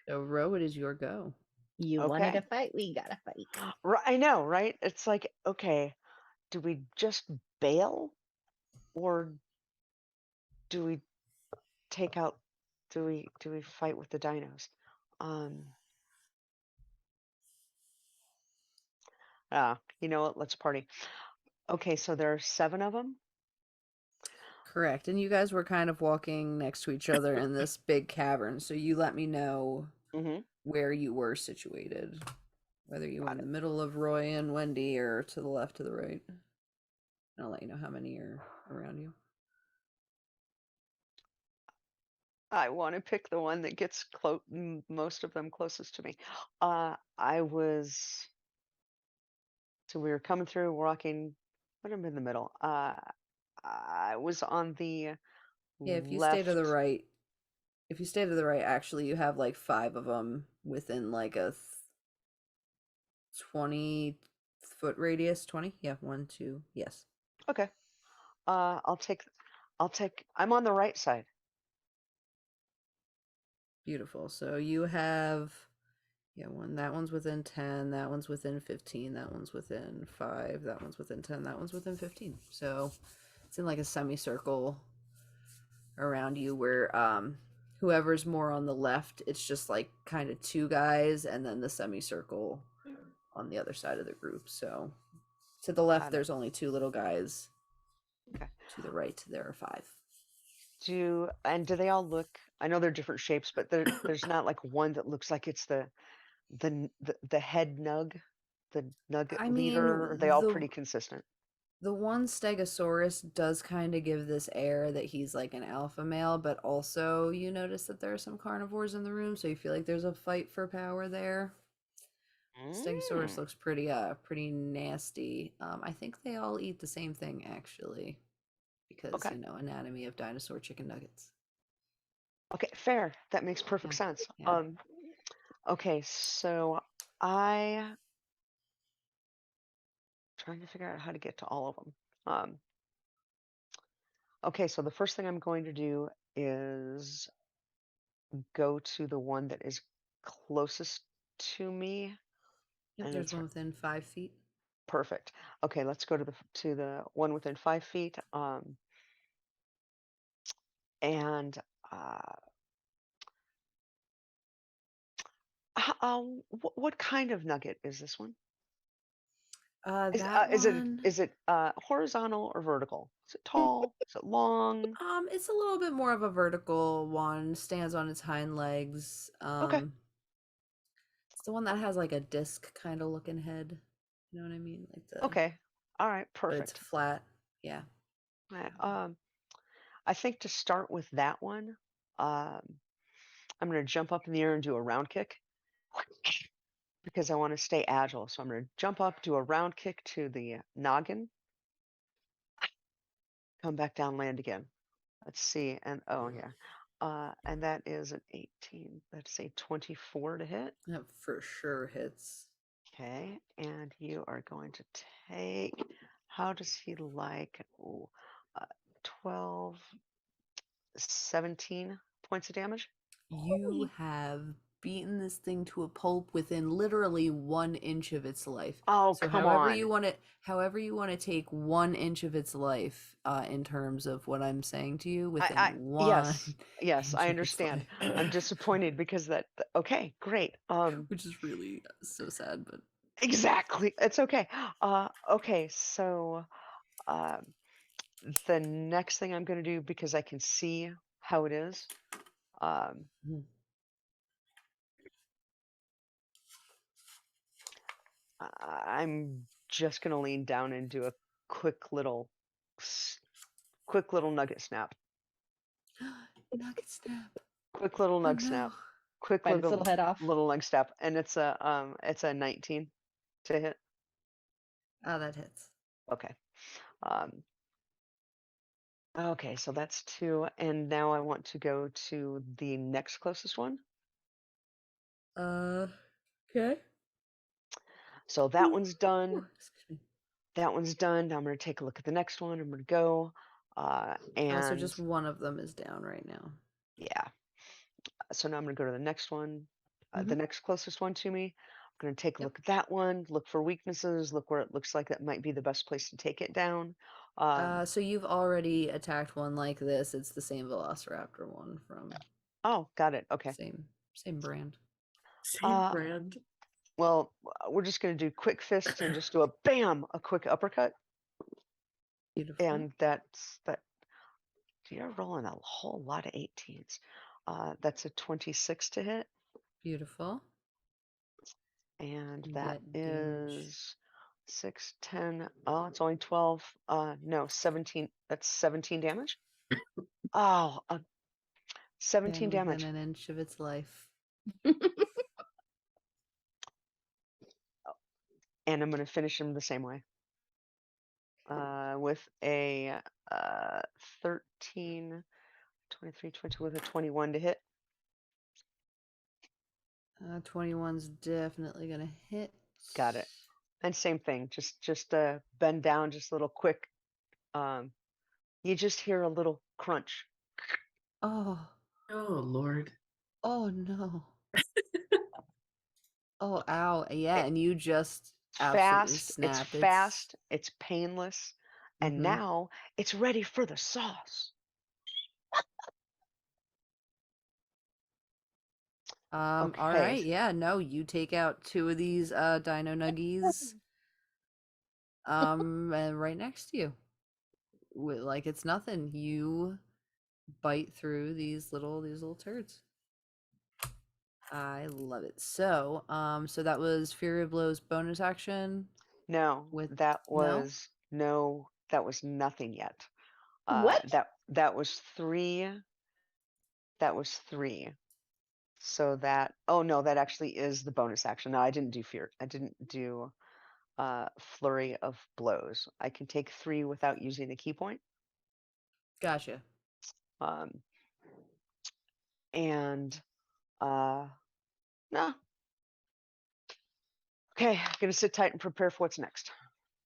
So Row, it is your go. You wanted Okay. to fight, we gotta fight. I know, right? It's like, okay, do we just bail or do we take out do we fight with the dinos? You know what? Let's party. Okay, so there are 7 of them. Correct. And you guys were kind of walking next to each other in this big cavern. So you let me know Mm-hmm. where you were situated, whether you were in Got the it. middle of Roy and Wendy or to the left, to the right. And I'll let you know how many are around you. I want to pick the one that gets most of them closest to me. I was so we were coming through, walking. What am I in the middle? I was on the Yeah, if you stay to the left. right, actually, you have like 5 of them within like a 20-foot radius. 20? Yeah, 1, 2. Yes. Okay. I'll take. I'm on the right side. Beautiful. So you have, yeah, that one's within 10, that one's within 15, that one's within 5, that one's within 10, that one's within 15. So it's in like a semicircle around you where whoever's more on the left, it's just like kind of 2 guys, and then the semicircle on the other side of the group. So to the left, Got it. there's only 2 little guys. Okay. To the right, there are 5. Do they all look? I know they're different shapes, but there's not like one that looks like it's the head nug, the nugget I leader. Are they mean, all pretty consistent? the one Stegosaurus does kind of give this air that he's like an alpha male, but also you notice that there are some carnivores in the room, so you feel like there's a fight for power there. Stegosaurus looks pretty nasty. I think they all eat the same thing actually, because Okay. anatomy of dinosaur chicken nuggets. Okay, fair. That makes perfect sense. Yeah. Okay, so I trying to figure out how to get to all of them. Okay, so the first thing I'm going to do is go to the one that is closest to me. Yep, And there's it's one within 5 feet. perfect. Okay, let's go to the one within 5 feet. And what kind of nugget is this one? That one, Is it horizontal or vertical? Is it tall? Is it long? it's a little bit more of a vertical one, stands on its hind legs. Okay. It's the one that has like a disc kind of looking head. You know what I mean? Like Okay. All right. but it's Perfect. flat. Yeah. I think to start with that one, um, I'm going to jump up in the air and do a round kick because I want to stay agile. So I'm going to jump up, do a round kick to the noggin, come back down, land again. Let's see. And oh yeah. And that is an 18. That's a 24 to hit. That for sure hits. Okay. And you are going to take, how does he like? Ooh, 12, 17 points of damage. You have beaten this thing to a pulp within literally 1 inch of its life. Oh, So come however on. you want to take 1 inch of its life, in terms of what I'm saying to you, within one Yes, yes, inch I of its understand. life. I'm disappointed because okay, great. Which is really so sad, but Exactly. It's okay. Okay, so the next thing I'm going to do, because I can see how it is, um, Mhm. I'm just going to lean down and do a quick little nugget snap. Nugget snap. Quick little Oh nug snap. no. Quick Bite its little little head off. nug snap, and it's a 19 to hit. Oh, that hits. Okay. Um, okay, so that's 2, and now I want to go to the next closest one. Okay. So that one's done. Excuse me. That one's done. Now I'm going to take a look at the next one. I'm going to go, So and just one of them is down right now. yeah. So now I'm going to go to the next one, the Mhm. next closest one to me. I'm going to take a look at that one, look for weaknesses, look where it looks like that might be the best place to take it down. So you've already attacked one like this. It's the same Velociraptor one from Oh, got it. Okay. same brand. Same brand. Well, we're just going to do quick fists and just do a bam, a quick uppercut. Beautiful. And that's that. You're rolling a whole lot of 18s. That's a 26 to hit. Beautiful. And You that get damage. is 6, 10. Oh, it's only 12. No, 17. That's 17 damage. Oh, 17 And damage. within an inch of its life. And I'm going to finish him the same way. With a 13, 23, 22, with a 21 to hit. 21's definitely gonna hit. Got it. And same thing, just bend down, just a little quick. You just hear a little crunch. Oh, Oh Lord. oh no. Oh, ow. Yeah, It- and you just It's absolutely fast, it's snap. fast, it's painless, and Mhm. now it's ready for the sauce. All Okay. right, yeah, no, you take out 2 of these Dino Nuggies, and right next to you. Like it's nothing. You bite through these little turds. I love it. So, so that was Fury of Blows bonus action No, with that no? was nothing yet. What? That was 3. That was 3. So that, oh no, that actually is the bonus action. No, I didn't do fear. I didn't do flurry of blows. I can take 3 without using the key point. Gotcha. Um, and no. Okay, I'm gonna sit tight and prepare for what's next.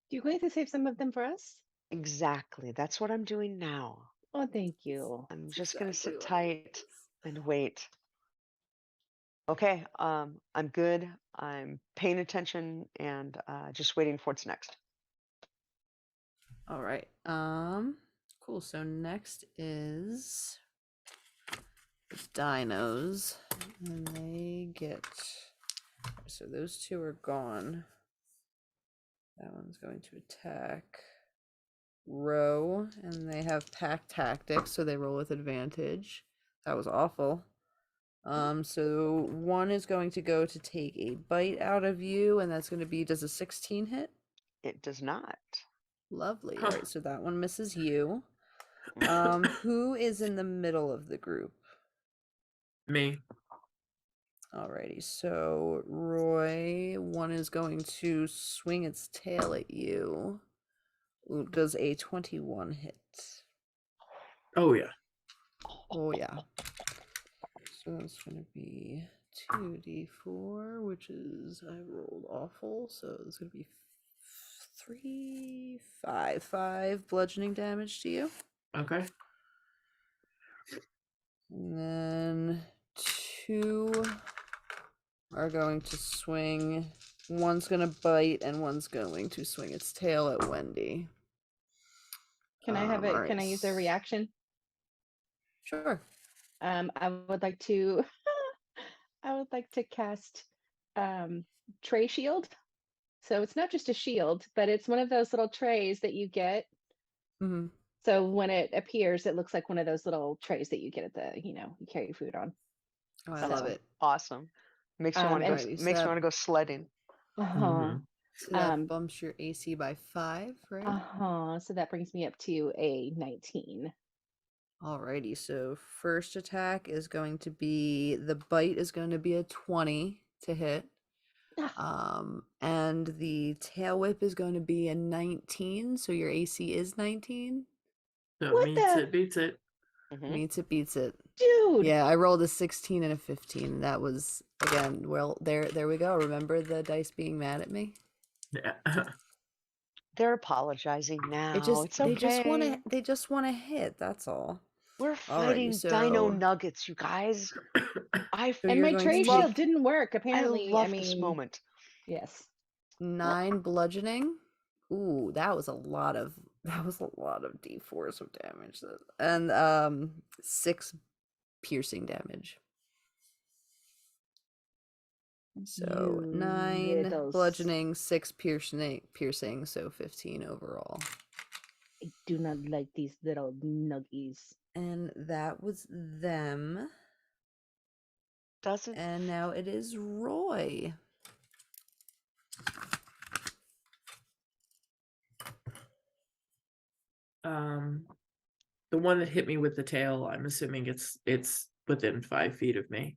Do you going to save some of them for us? Exactly. That's what I'm doing now. Oh, thank you. I'm That's just gonna exactly sit what it tight is. and wait. Okay, I'm good. I'm paying attention and just waiting for what's next. All right. Cool. So next is the dinos, and they get. So those 2 are gone. That one's going to attack Row, and they have pack tactics, so they roll with advantage. That was awful. So one is going to go to take a bite out of you, and that's going to be, does a 16 hit? It does not. Lovely. Huh. All right, so that one misses you. Who is in the middle of the group? Me. Alrighty, so Roy, one is going to swing its tail at you. Ooh, does a 21 hit? Oh yeah. Oh yeah. So that's gonna be 2d4, which is, I rolled awful, so it's gonna be 5 bludgeoning damage to you. Okay. And then 2 are going to swing. One's going to bite, and one's going to swing its tail at Wendy. Can I have it? Alright. Can I use a reaction? Sure. I would like to I would like to cast tray shield. So it's not just a shield, but it's one of those little trays that you get. Mm-hmm. So when it appears, it looks like one of those little trays that you get at the, you carry your food on. Oh, I love So, it. Awesome. Makes me want to go. and- Alrighty, so Makes me that- want to go sledding. Uh-huh. So that Um, bumps your AC by 5, right? Uh-huh. So that brings me up to a 19. Alrighty, so first attack is going to be, the bite is going to be a 20 to hit. And the tail whip is going to be a 19, so your AC is 19. So What meets the- it, beats it. Mhm. Meets it, beats it. Dude. Yeah, I rolled a 16 and a 15. That was, again, well, there we go. Remember the dice being mad at me? Yeah. They're apologizing now. It just It's okay. they just want to hit, that's all. We're fighting Alrighty, Dino so- Nuggets, you guys. I So And you're my going tray to shield take didn't work, apparently. love this moment. Yes. 9 bludgeoning. Ooh, that was a lot of d4s of damage. And 6 piercing damage. So You 9 little bludgeoning, 6 piercing, so 15 overall. I do not like these little nuggies. And that was them. Doesn't And now it is Roy. The one that hit me with the tail, I'm assuming it's within 5 feet of me.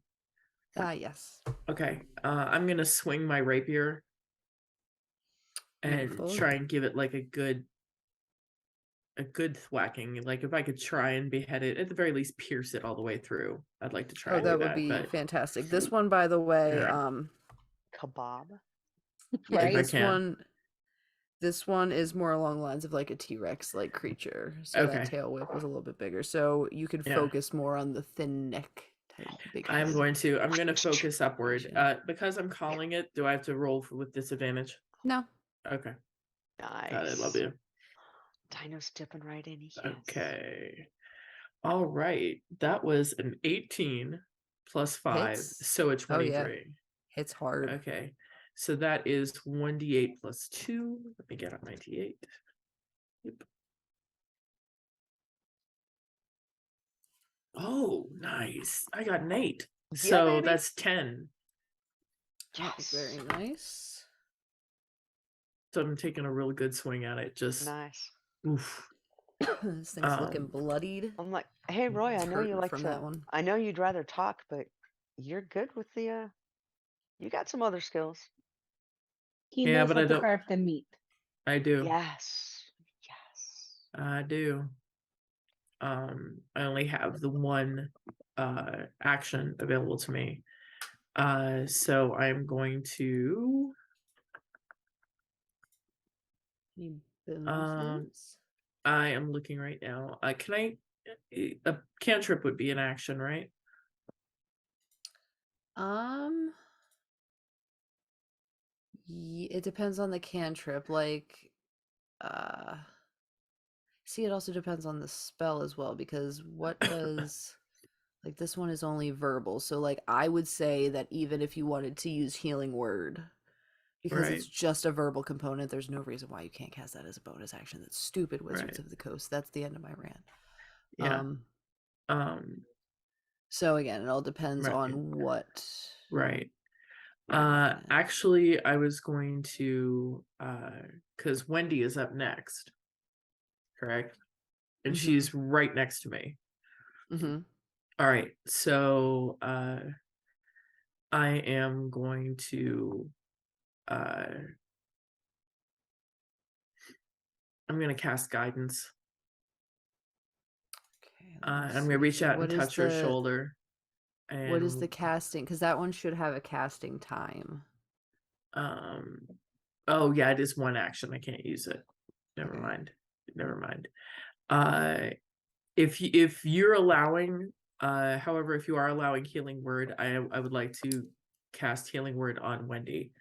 Yes. Okay. I'm gonna swing my rapier and Beautiful. try and give it like a good thwacking. Like if I could try and behead it, at the very least pierce it all the way through. I'd like to try Oh, and do that would be but fantastic. This one, by the way, Yeah. kebab. yeah, Right? If I this one is more along the lines of like a T-Rex like creature. So Okay. that tail whip was a little bit bigger. So you could Yeah. focus more on the thin neck type big I'm head. going to focus upward. Situation. Because I'm calling it, do I have to roll with disadvantage? No. Okay. Nice. Got it, love you. Dino's dipping right in. Yes. Okay. All right. That was an 18 plus 5, Hits? so a Oh, yeah. 23. Hits hard. Okay. So that is 1d8 plus 2. Let me get up my d8. Yep. Oh, nice. I got an 8. So baby. that's 10. That was Yes. very nice. So I'm taking a real good swing at it. Just Nice. oof. This thing's looking Um, bloodied. I'm like, hey Roy, I It's know you hurting like from to. that one. I know you'd rather talk, but you're good with the. You got some other skills. He Yeah, knows but how I to don't- carve the meat. I do. Yes. Yes. I do. I only have the one action available to me. So I'm going to Any Um, bonuses? I am looking right now. Can I a cantrip would be an action, right? It depends on the cantrip. Like, see, it also depends on the spell as well, because what does, like, this one is only verbal. So, like, I would say that even if you wanted to use Healing Word, because it's Right. just a verbal component, there's no reason why you can't cast that as a bonus action. That's stupid, Wizards Right. of the Coast. That's the end of my rant. Yeah. So again, it all depends Right. on what. Right. Yeah. Actually, I was going to because Wendy is up next, correct? And Mhm. she's right next to me. Mm-hmm. All right. So I am going to I'm going to cast guidance. Okay. I'm going to reach out and touch her shoulder. And What is the casting? Because that one should have a casting time. Oh yeah, it is one action. I can't use it. Never Okay. mind. If you're allowing, however, if you are allowing Healing Word, I would like to cast Healing Word on Wendy.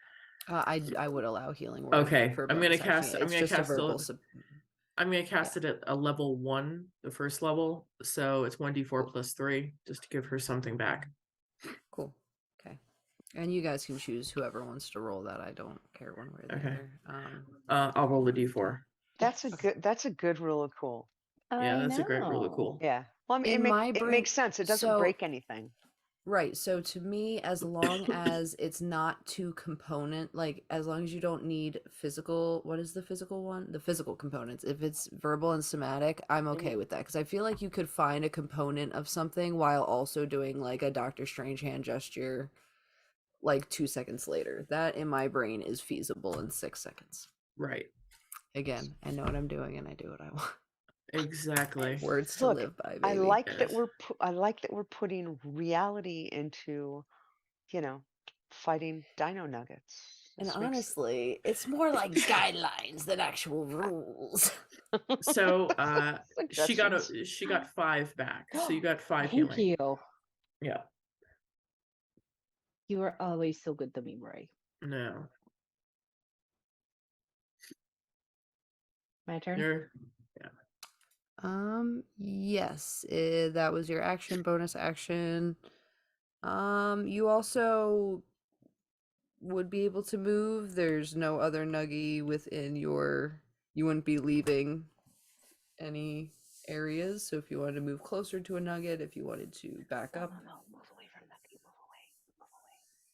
I would allow healing word. Okay, for I'm gonna bonus action. cast. I'm It's gonna just a cast. verbal. I'm gonna cast it at a level 1, the first level. So it's 1d4 plus 3, just to give her something back. Cool. Okay. And you guys can choose whoever wants to roll that. I don't care one way or the Okay. other. I'll roll a d4. That's a good rule of cool. Yeah, I that's a great rule of know. cool. Yeah. Well, I mean, In my it brain- makes sense. It doesn't so- break anything. Right. So to me, as long as it's not too component, like as long as you don't need physical, what is the physical one? The physical components. If it's verbal and somatic, I'm okay with that because I feel like you could find a component of something while also doing like a Doctor Strange hand gesture like 2 seconds later. That in my brain is feasible in 6 seconds. Right. Again, I know what I'm doing and I do what I want. Exactly. Words to Look, live by, baby. I like that Yes. we're putting reality into, fighting Dino Nuggets. And This makes- honestly, it's more like guidelines than actual rules. So she Suggestions. got 5 back. So you got 5 Thank healing. you. Yeah. You are always so good to me, Roy. No. My turn. You're Yes, that was your action, bonus action. You also would be able to move. There's no other nuggie within you wouldn't be leaving any areas. So if you wanted to move closer to a nugget, if you wanted to back up. No, move away from that. Move away.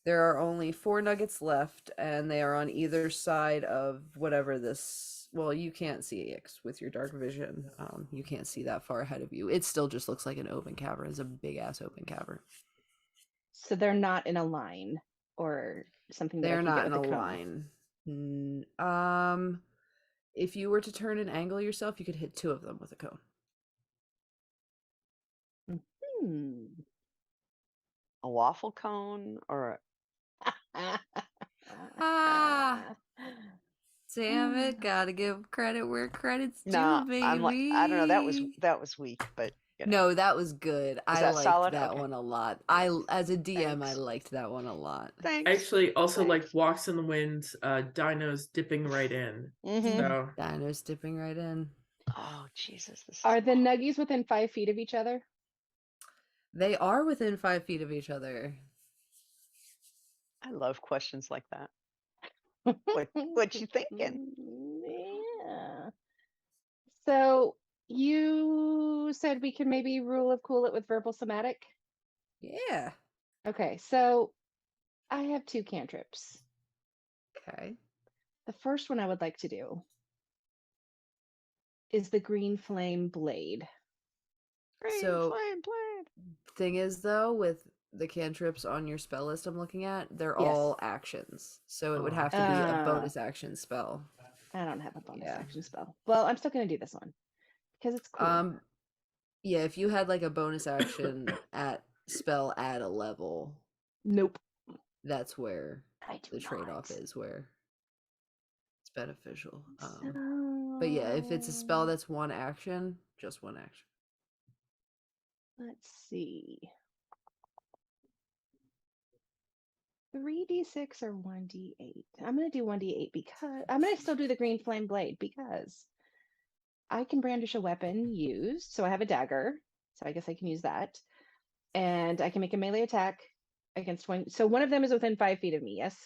There are only 4 nuggets left, and they are on either side of whatever this. Well, you can't see it with your dark vision. You can't see that far ahead of you. It still just looks like an open cavern. It's a big ass open cavern. So they're not in a line or something. They're that I can not get in with a the cone. line. If you were to turn and angle yourself, you could hit 2 of them with a cone. Hmm. A waffle cone or Ah, damn it! Gotta give credit where credit's due, baby. I'm like, I don't know. That was weak, but No, that was good. I that liked solid? that Okay. one a lot. As a DM, I Thanks. liked that one a lot. Thanks. actually also like Thanks. walks in the wind, Dino's dipping right in. Mhm. So Dino's dipping right in. Oh Jesus! This Are is the nuggies within 5 feet of each other? They are within 5 feet of each other. I love questions like that. What you thinking? Yeah. So you said we can maybe rule of cool it with verbal somatic. Yeah. Okay, so I have 2 cantrips. Okay. The first one I would like to do is the green flame blade. Green So- flame blade. Thing is, though, with the cantrips on your spell list I'm looking at, they're Yes. all actions. So it would Oh. have to be a Ah. bonus action spell. I don't have a bonus Yeah. action spell. Well, I'm still going to do this one because it's cool. Yeah, if you had like a bonus action at spell at a level, Nope. that's where I do the trade-off not. is, where it's beneficial. But yeah, if it's a spell So, that's one action, just one action. let's see. 3d6 or 1d8? I'm going to do 1d8 because I'm going to still do the green flame blade because I can brandish a weapon used. So I have a dagger. So I guess I can use that. And I can make a melee attack against one. So one of them is within 5 feet of me. Yes,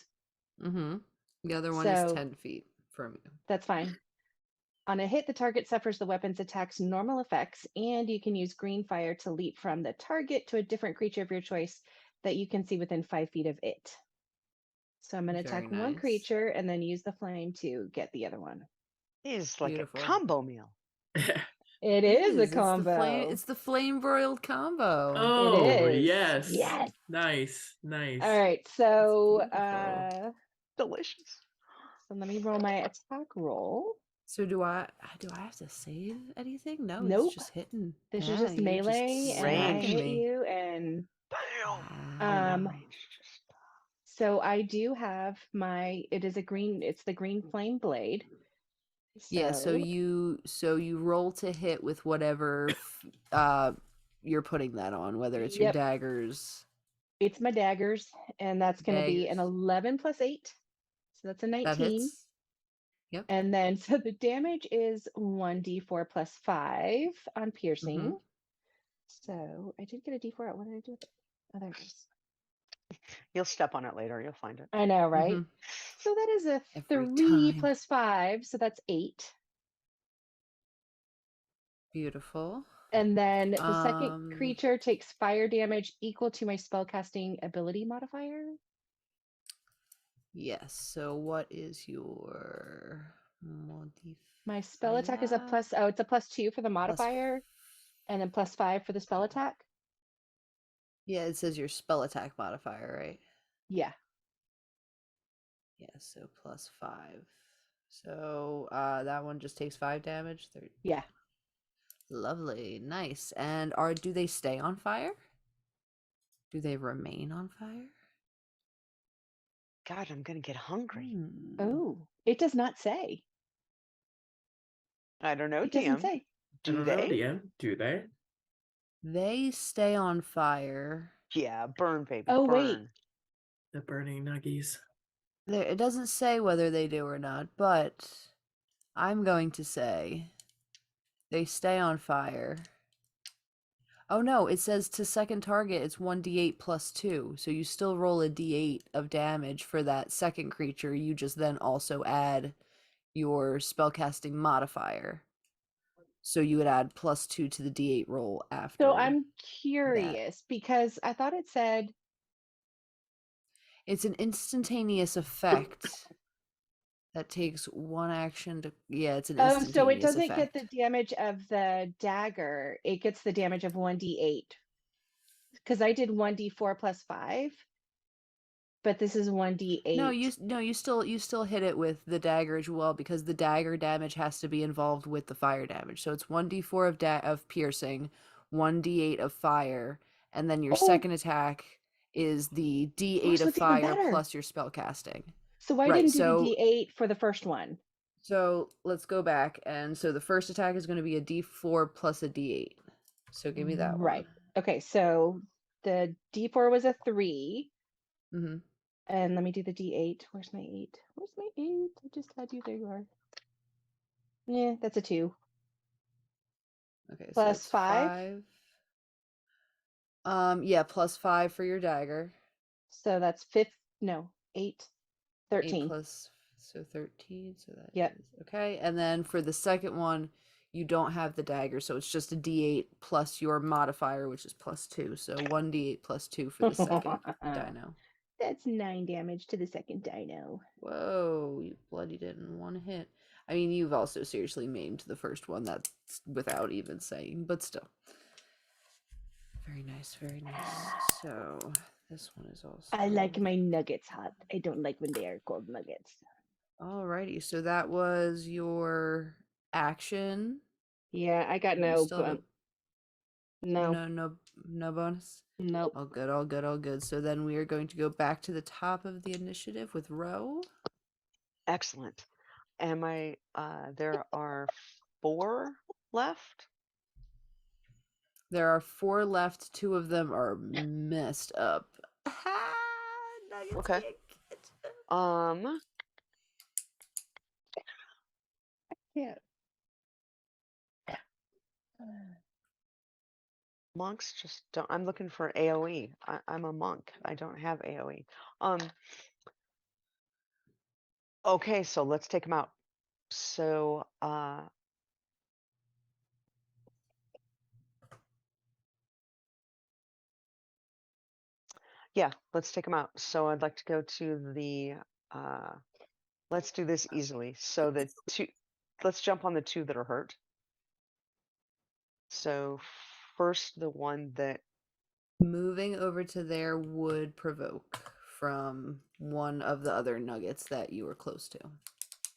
Mm-hmm. The other one is So- 10 feet from you. that's fine. On a hit, the target suffers the weapon's attack's normal effects, and you can use green fire to leap from the target to a different creature of your choice that you can see within 5 feet of it. So I'm going to Very attack one nice. creature and then use the flame to get the other one. It's like Beautiful. a combo meal. It is a It's the combo. It's the flame broiled combo. oh is. yes. Yes. Nice. All right, so beautiful. Delicious. so let me roll my attack roll. So do I have to save anything? No, Nope. it's just hitting. This Yeah, is just you're melee, and I range hit smacking me. you, and Bam. Um, so I do have it's the green flame blade. Yeah, so you roll to hit with whatever you're putting that on, whether it's your Yep. daggers. It's my daggers, and that's going to be an Daggers. 11 plus 8. So that's a That 19. hits. Yep. And then, so the damage is 1d4 plus 5 on piercing. Mhm. So I did get a d4 out. What did I do with it? Oh, there it is. You'll step on it later. You'll find it. I know, right? Mhm. So that is a Every 3 time. plus 5. So that's 8. Beautiful. And then the second Um, creature takes fire damage equal to my spellcasting ability modifier. Yes. So what is your modifier? My spell attack is a plus, oh, it's a +2 for the Plus- modifier, and then +5 for the spell attack. Yeah, it says your spell attack modifier, right? Yeah. Yeah, so +5. So that one just takes 5 damage. Yeah. Lovely, nice. And do they stay on fire? Do they remain on fire? God, I'm gonna get hungry. Hmm. Oh, it does not say. I don't know, It doesn't DM. say. I Do don't know, they? DM. Do they? They stay on fire. Yeah, burn, baby, Oh, burn. wait. The burning nuggies. It doesn't say whether they do or not, but I'm going to say they stay on fire. Oh no, it says to second target, it's 1d8 plus 2. So you still roll a d8 of damage for that second creature. You just then also add your spellcasting modifier. So you would add +2 to the d8 roll after. So I'm curious because I thought it said, It's an instantaneous effect that takes 1 action to. Yeah, it's an oh, instantaneous so it doesn't effect. get the damage of the dagger. It gets the damage of 1d8. Because I did 1d4 plus 5, but this is 1d8. No, you still hit it with the dagger as well because the dagger damage has to be involved with the fire damage. So it's 1d4 of piercing, 1d8 of fire, and then your Oh. second attack is the d8 so of it's even fire better. plus your spell casting. So I Right, didn't do so- the d8 for the first one. So let's go back, and so the first attack is going to be a d4 plus a d8. So give me that Right. Okay, so the d4 was a 3. one. Mm-hmm. And let me do the d8. Where's my 8? Where's my 8? I just had you. There you are. Yeah, that's a 2. Okay, so Plus it's 5. 5. Yeah, +5 for your dagger. So that's 8. 8 13. plus, so 13. So that Yep. is okay. And then for the second one, you don't have the dagger, so it's just a d8 plus your modifier, which is +2. So 1d8 plus 2 for the second dino. That's 9 damage to the second dino. Whoa, you bloodied it in 1 hit. I mean, you've also seriously maimed the first one, that's without even saying, but still. Very nice, very nice. So this one is also. I like my nuggets hot. I don't like when they are cold nuggets. Alrighty, so that was your action. Yeah, I got You no. still have No. no bonus. Nope. All good, all good, all good. So then we are going to go back to the top of the initiative with Ro. Excellent. Am I? There are 4 left. There are 4 left. 2 of them are messed up. Nuggets Okay. can't get- Yeah. Monks just don't. I'm looking for AOE. I'm a monk. I don't have AOE. Okay, so let's take them out. So, yeah, let's take them out. So I'd like to go to the, let's do this easily. So the 2, let's jump on the 2 that are hurt. So first, the one that, Moving over to there would provoke from one of the other nuggets that you were close to.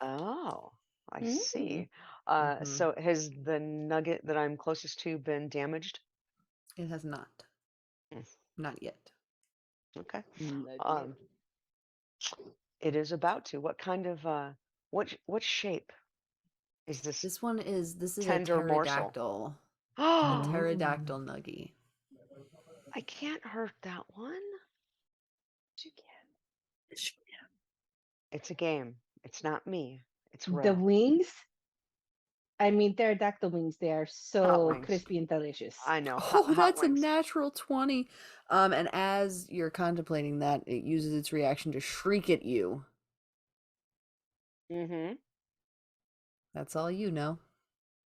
oh, I Mm. see. Mhm. So has the nugget that I'm closest to been damaged? It has not. Mm. Not yet. Okay. Nugget. It is about to. What kind of what shape is this? This is a Tender morsel. pterodactyl. A Oh, pterodactyl nuggie. I can't hurt that one. It's a game. It's not me. It's The Ro. wings, I mean, pterodactyl wings, they are Hot so wings. crispy and delicious. I know. Oh, Hot that's a wings. natural 20. And as you're contemplating that, it uses its reaction to shriek at you. Mm-hmm. That's all you know.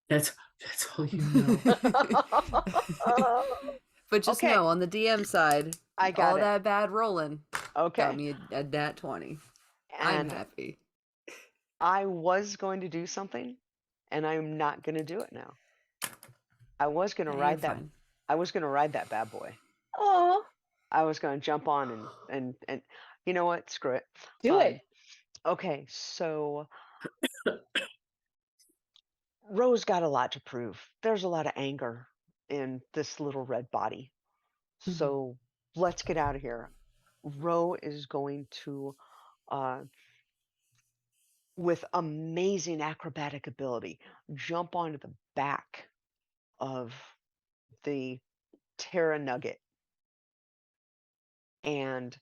That's all you know. But just Okay. know, on the DM side, I got all it. that bad rolling got Okay. me a nat 20. I'm And happy. I was going to do something, and I'm not going to do it now. I was going to Yeah, ride you're that. fine. I was going to ride that bad boy. Oh, I was going to jump on and you know what? Screw it. do it. Okay, so Rose got a lot to prove. There's a lot of anger in this little red body. Mhm. So let's get out of here. Ro is going to, with amazing acrobatic ability, jump onto the back of the Terra Nugget and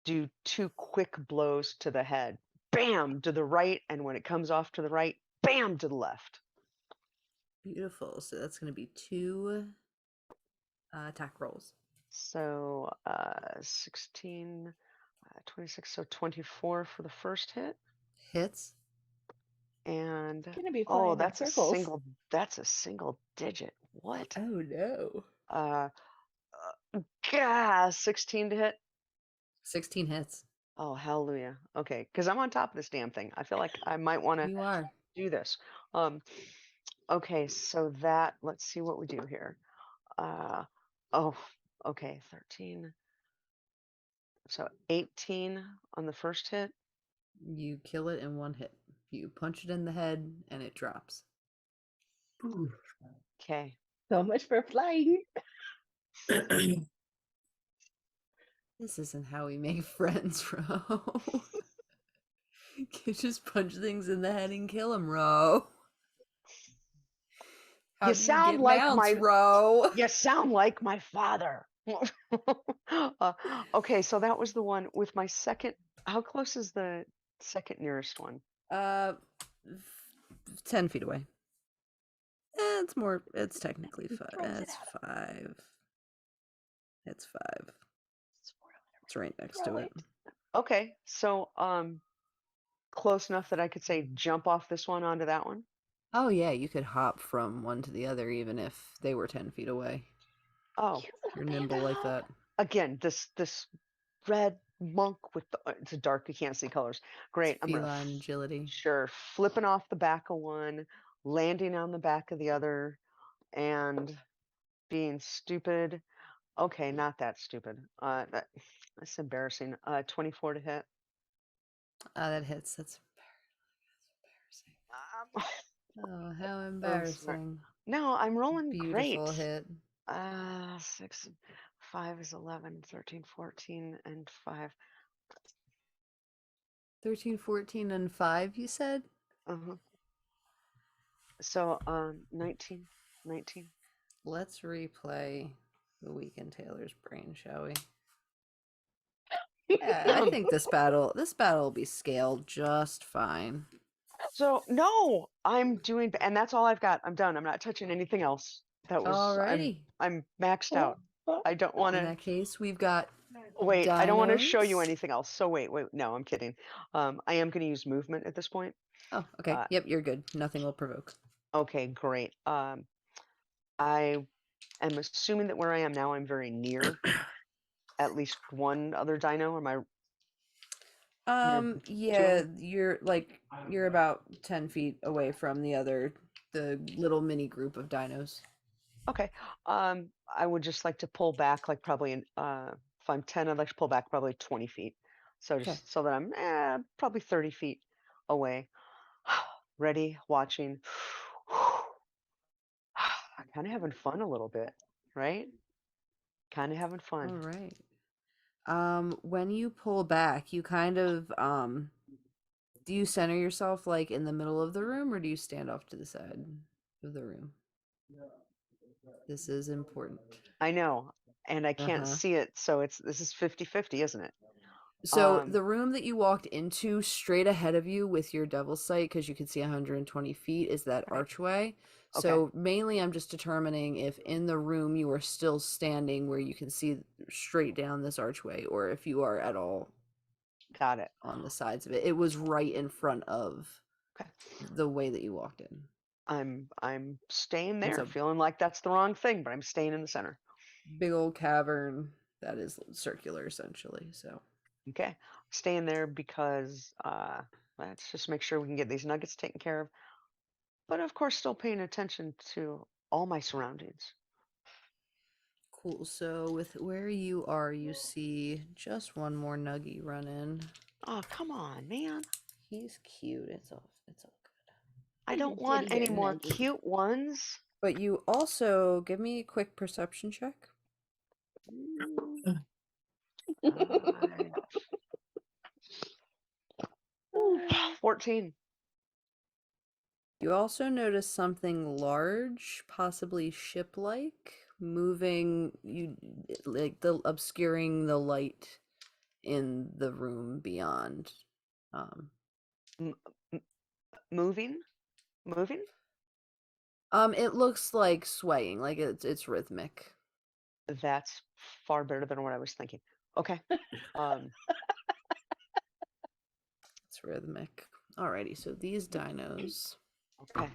do 2 quick blows to the head. Bam to the right, and when it comes off to the right, bam to the left. Beautiful. So that's going to be 2 attack rolls. So 16, 26, so 24 for the first hit. Hits. And Gonna be oh, flying in that's circles. that's a single digit. What? Oh, no. 16 to hit. 16 hits. Oh, hallelujah. Okay, because I'm on top of this damn thing. I feel like I might want to You are. do this. Okay, so that, let's see what we do here. Oh, okay, 13. So 18 on the first hit. You kill it in 1 hit. You punch it in the head, and it drops. Okay. So much for flying. This isn't how we make friends, Ro. You just punch things in the head and kill them, Ro. How do you sound get like mounts, my- Ro? You sound like my father. Okay, so that was the one with my second. How close is the second nearest one? 10 feet away. It's more. It's technically 5. Throws it It's at 5. It's 5. It's right next to Throw it. Okay, so close enough that I could say jump off this one onto that one. Oh yeah, you could hop from one to the other even if they were 10 feet away. Oh, You little You're nimble like panda. that. again, this red monk with the it's a dark, you can't see colors. Great. It's I'm gonna feline agility. sure flipping off the back of one, landing on the back of the other, and being stupid. Okay, not that stupid. That's embarrassing. 24 to hit. That hits. That's Um, oh, how sorry. embarrassing. No, I'm rolling Beautiful great. hit. 6, 5 is 11, 13, 14, and 5. 13, 14, and 5, you said? Uh-huh. So 19. Let's replay the week in Taylor's brain, shall we? Yeah, I think this battle will be scaled just fine. So no, I'm doing, and that's all I've got. I'm done. I'm not touching anything else. That was Alrighty. I'm maxed out. I don't want In to. that case, we've got Wait, I don't want to show you dinos. anything else. So wait. No, I'm kidding. I am going to use movement at this point. Oh, okay. Yep, you're good. Nothing will provoke. Okay, great. I am assuming that where I am now, I'm very near at least one other dino. Am I? Yeah, you're about 10 feet away from the little mini group of dinos. Okay. I would just like to pull back, like probably if I'm 10, I'd like to pull back probably 20 feet. So Okay. just so that I'm probably 30 feet away. Ready, watching. Kind of having fun a little bit, right? Kind of having fun. All right. When you pull back, you kind of do you center yourself like in the middle of the room, or do you stand off to the side of the room? This is important. I know. and I can't see it, so this is 50-50, isn't it? So the room that you walked into, straight ahead of you with your devil's sight, because you can see 120 feet, is that Right. archway. Okay. So mainly I'm just determining if in the room you are still standing where you can see straight down this archway, or if you are at all Got it. on the sides of it. It was right in front of Okay. the way that you walked in. I'm staying It's there, a feeling like that's the wrong thing, but I'm staying in the center. big old cavern that is circular, essentially. So Okay. Staying there because let's just make sure we can get these nuggets taken care of. But of course, still paying attention to all my surroundings. cool. So with where you are, you see just one more nuggie run in. Oh, come on, man. He's cute. It's all good. I He's a don't want teddy any bear more nuggie. cute ones. But you also give me a quick perception check. Mm, Ooh. 14. You also notice something large, possibly ship-like, moving, like the obscuring the light in the room beyond. Moving? Moving? It looks like swaying, like it's rhythmic. That's far better than what I was thinking. Okay. It's rhythmic. Alrighty, so these dinos. Okay.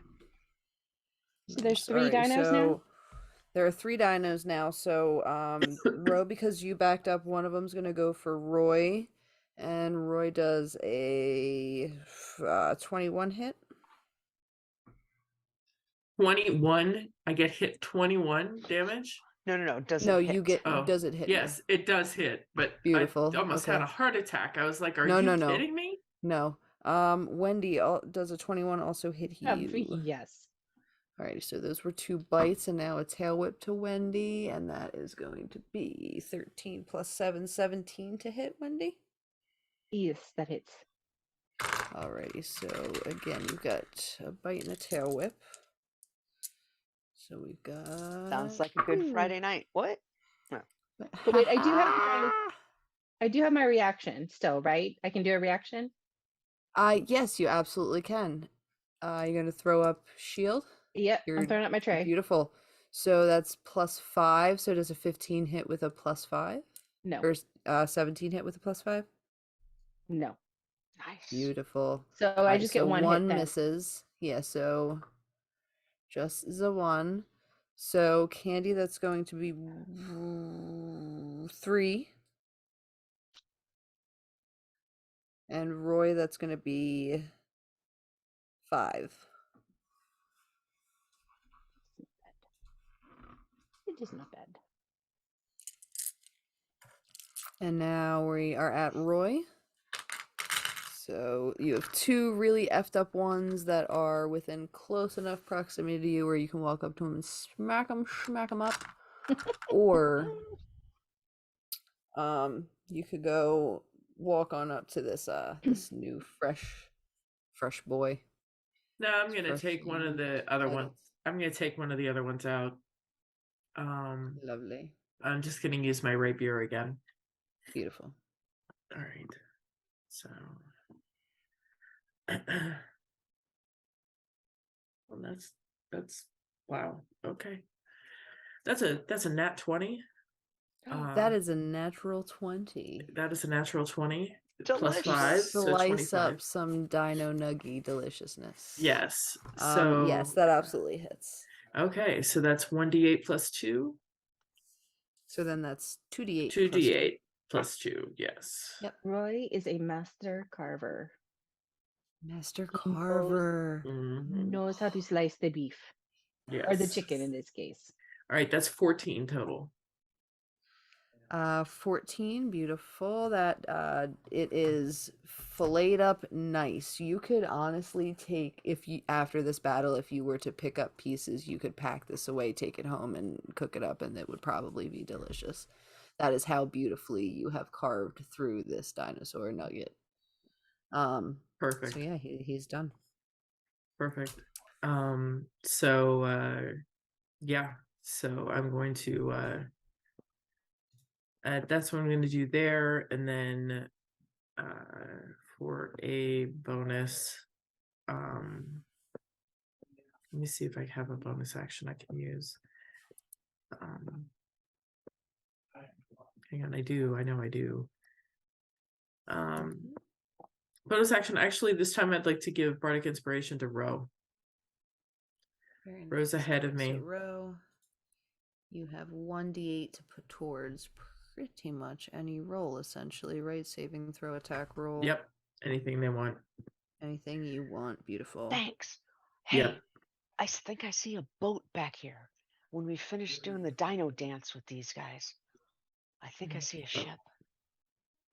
So there's Nice. 3 Alright, dinos so now? there are 3 dinos now. So Ro, because you backed up, one of them's gonna go for Roy, and Roy does a 21 hit. 21. I get hit 21 damage. No. Does No, it you hit? get. Oh, Does it hit you? yes, it does hit, but Beautiful. I almost had Okay. a heart attack. I was like, "Are No, you no. kidding me?" No. Wendy does a 21 also hit you? Yes. Alrighty, so those were 2 bites, and now a tail whip to Wendy, and that is going to be 13 plus 7, 17 to hit Wendy. Yes, that hits. Alrighty, so again, you've got a bite and a tail whip. So we've got. Sounds like a good Friday night. What? No. But wait, I do have my reaction still, right? I can do a reaction? Yes, you absolutely can. You're gonna throw up shield? Yep, I'm throwing up my tray. Beautiful. So that's +5. So does a 15 hit with a +5? No. Or 17 hit with a +5? No. Nice. Beautiful. So I just get so one hit one then. misses. Yeah, so just the one. So Candy, that's going to be 3. And Roy, that's going to be 5. It is not bad. And now we are at Roy. So you have 2 really effed up ones that are within close enough proximity to you where you can walk up to them and smack them up. Or you could go walk on up to this this new fresh boy. No, I'm gonna Fresh take one of human. the other Oh, ones. I'm gonna take one of the other ones out. Lovely. I'm just gonna use my rapier again. Beautiful. All right. So well, that's wow. Okay. That's a nat 20. That is a natural 20. That is a natural 20 Delicious. plus 5, so Slice 25. up some Dino Nuggie deliciousness. Yes. So yes, that absolutely hits. Okay, so that's 1d8 plus 2. So then that's 2d8. 2d8 plus 2. Yes. Yep. Roy is a master carver. Master He knows- Carver. Mhm. Knows how to slice the beef. Yes. Or the chicken in this case. All right, that's 14 total. 14, beautiful. That it is filleted up nice. You could honestly take, if you after this battle, if you were to pick up pieces, you could pack this away, take it home, and cook it up, and it would probably be delicious. That is how beautifully you have carved through this dinosaur nugget. Perfect. So yeah, he's done. Perfect. Yeah, so I'm going to That's what I'm going to do there. And then for a bonus, let me see if I have a bonus action I can use. Hang on, I do. I know I do. Bonus action. Actually, this time I'd like to give Bardic Inspiration to Ro. Very Ro's nice. ahead of So me. Ro, you have 1d8 to put towards pretty much any roll, essentially, right? Saving throw, attack roll. Yep. Anything they want. Anything you want. Beautiful. Thanks. Hey, Yep. I think I see a boat back here. When we finish doing the Dino dance with these guys, I think I see a ship.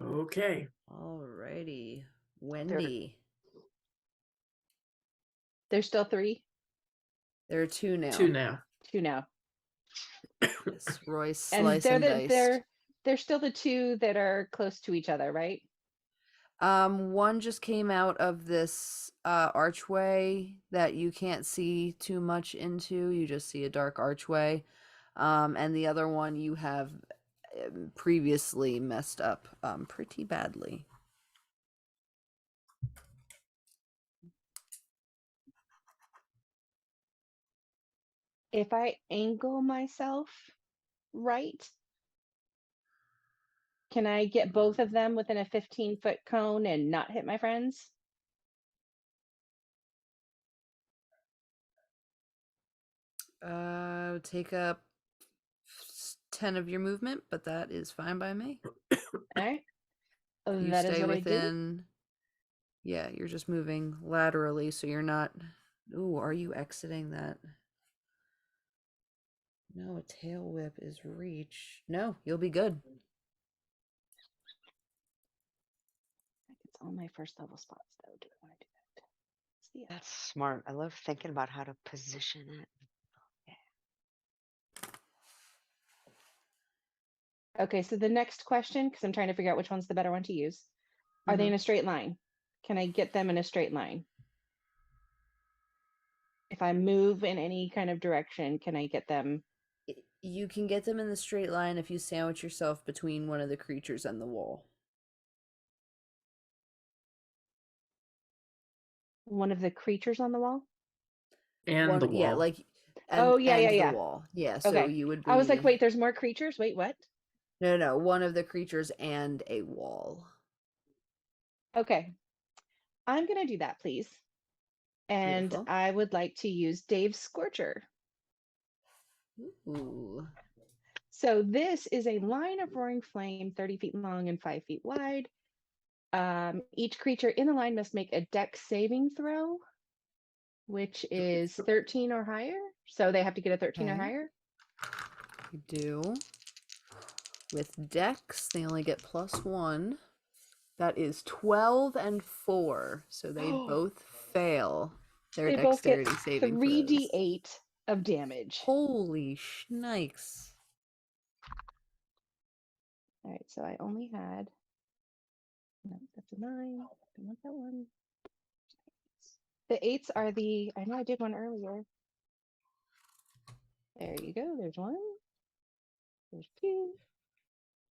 Alrighty. Okay. Wendy. There's still 3? There are 2 now. 2 now. 2 now. Yes, Royce And slice they're and diced. they're still the 2 that are close to each other, right? One just came out of this archway that you can't see too much into. You just see a dark archway. And the other one you have previously messed up pretty badly. If I angle myself right, can I get both of them within a 15-foot cone and not hit my friends? Take up 10 of your movement, but that is fine by me. All right. You That is stay what I do. within. Yeah, you're just moving laterally, so you're not. Ooh, are you exiting that? No, a tail whip is reach. No, you'll be good. It's on my first level spots, though. Do I want to do that? See, That's smart. I love thinking about how to position it. okay, so the next question, because I'm trying to figure out which one's the better one to use. Are they in a straight line? Can I get them in a straight line? If I move in any kind of direction, can I get them? You can get them in the straight line if you sandwich yourself between one of the creatures and the wall. One of the creatures on the wall? And the wall. Yeah, like Oh, yeah, and yeah. the wall. Yeah, so Okay. you would be. I was like, wait, there's more creatures? Wait, what? No, one of the creatures and a wall. Okay. I'm going to do that, please. And Beautiful. I would like to use Dave's Scorcher. Ooh. So this is a line of roaring flame, 30 feet long and 5 feet wide. Each creature in the line must make a dex saving throw, which is 13 or higher. So they have to get a 13 or Okay. higher. You do. With dex, they only get +1. That is 12 and 4. So they both fail their They both get dexterity saving 3d8 of damage. Holy shnikes. All right, so I only had, no, that's a 9. I want that one. The 8s are the, I know I did one earlier. There you go. There's 1. There's 2.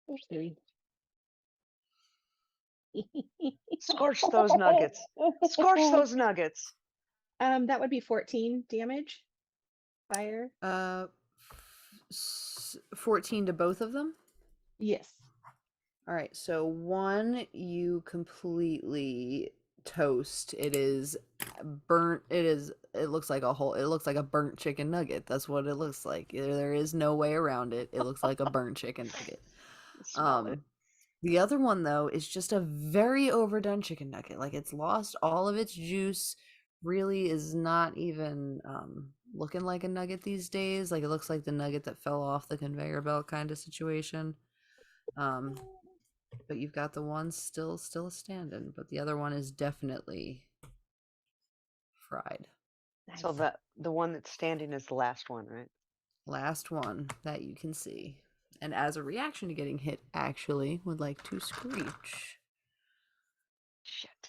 There's 3. Scorch those nuggets. Scorch those nuggets. That would be 14 damage. Fire. 14 to both of them? Yes. All right, so one you completely toast. It is burnt. It looks like a burnt chicken nugget. That's what it looks like. There is no way around it. It looks like a burnt chicken nugget. Smell it. The other one though is just a very overdone chicken nugget. Like it's lost all of its juice. Really is not even looking like a nugget these days. Like it looks like the nugget that fell off the conveyor belt kind of situation. But you've got the one still standing, but the other one is definitely fried. Nice. So the one that's standing is the last one, right? Last one that you can see. And as a reaction to getting hit, actually would like to screech. Shit.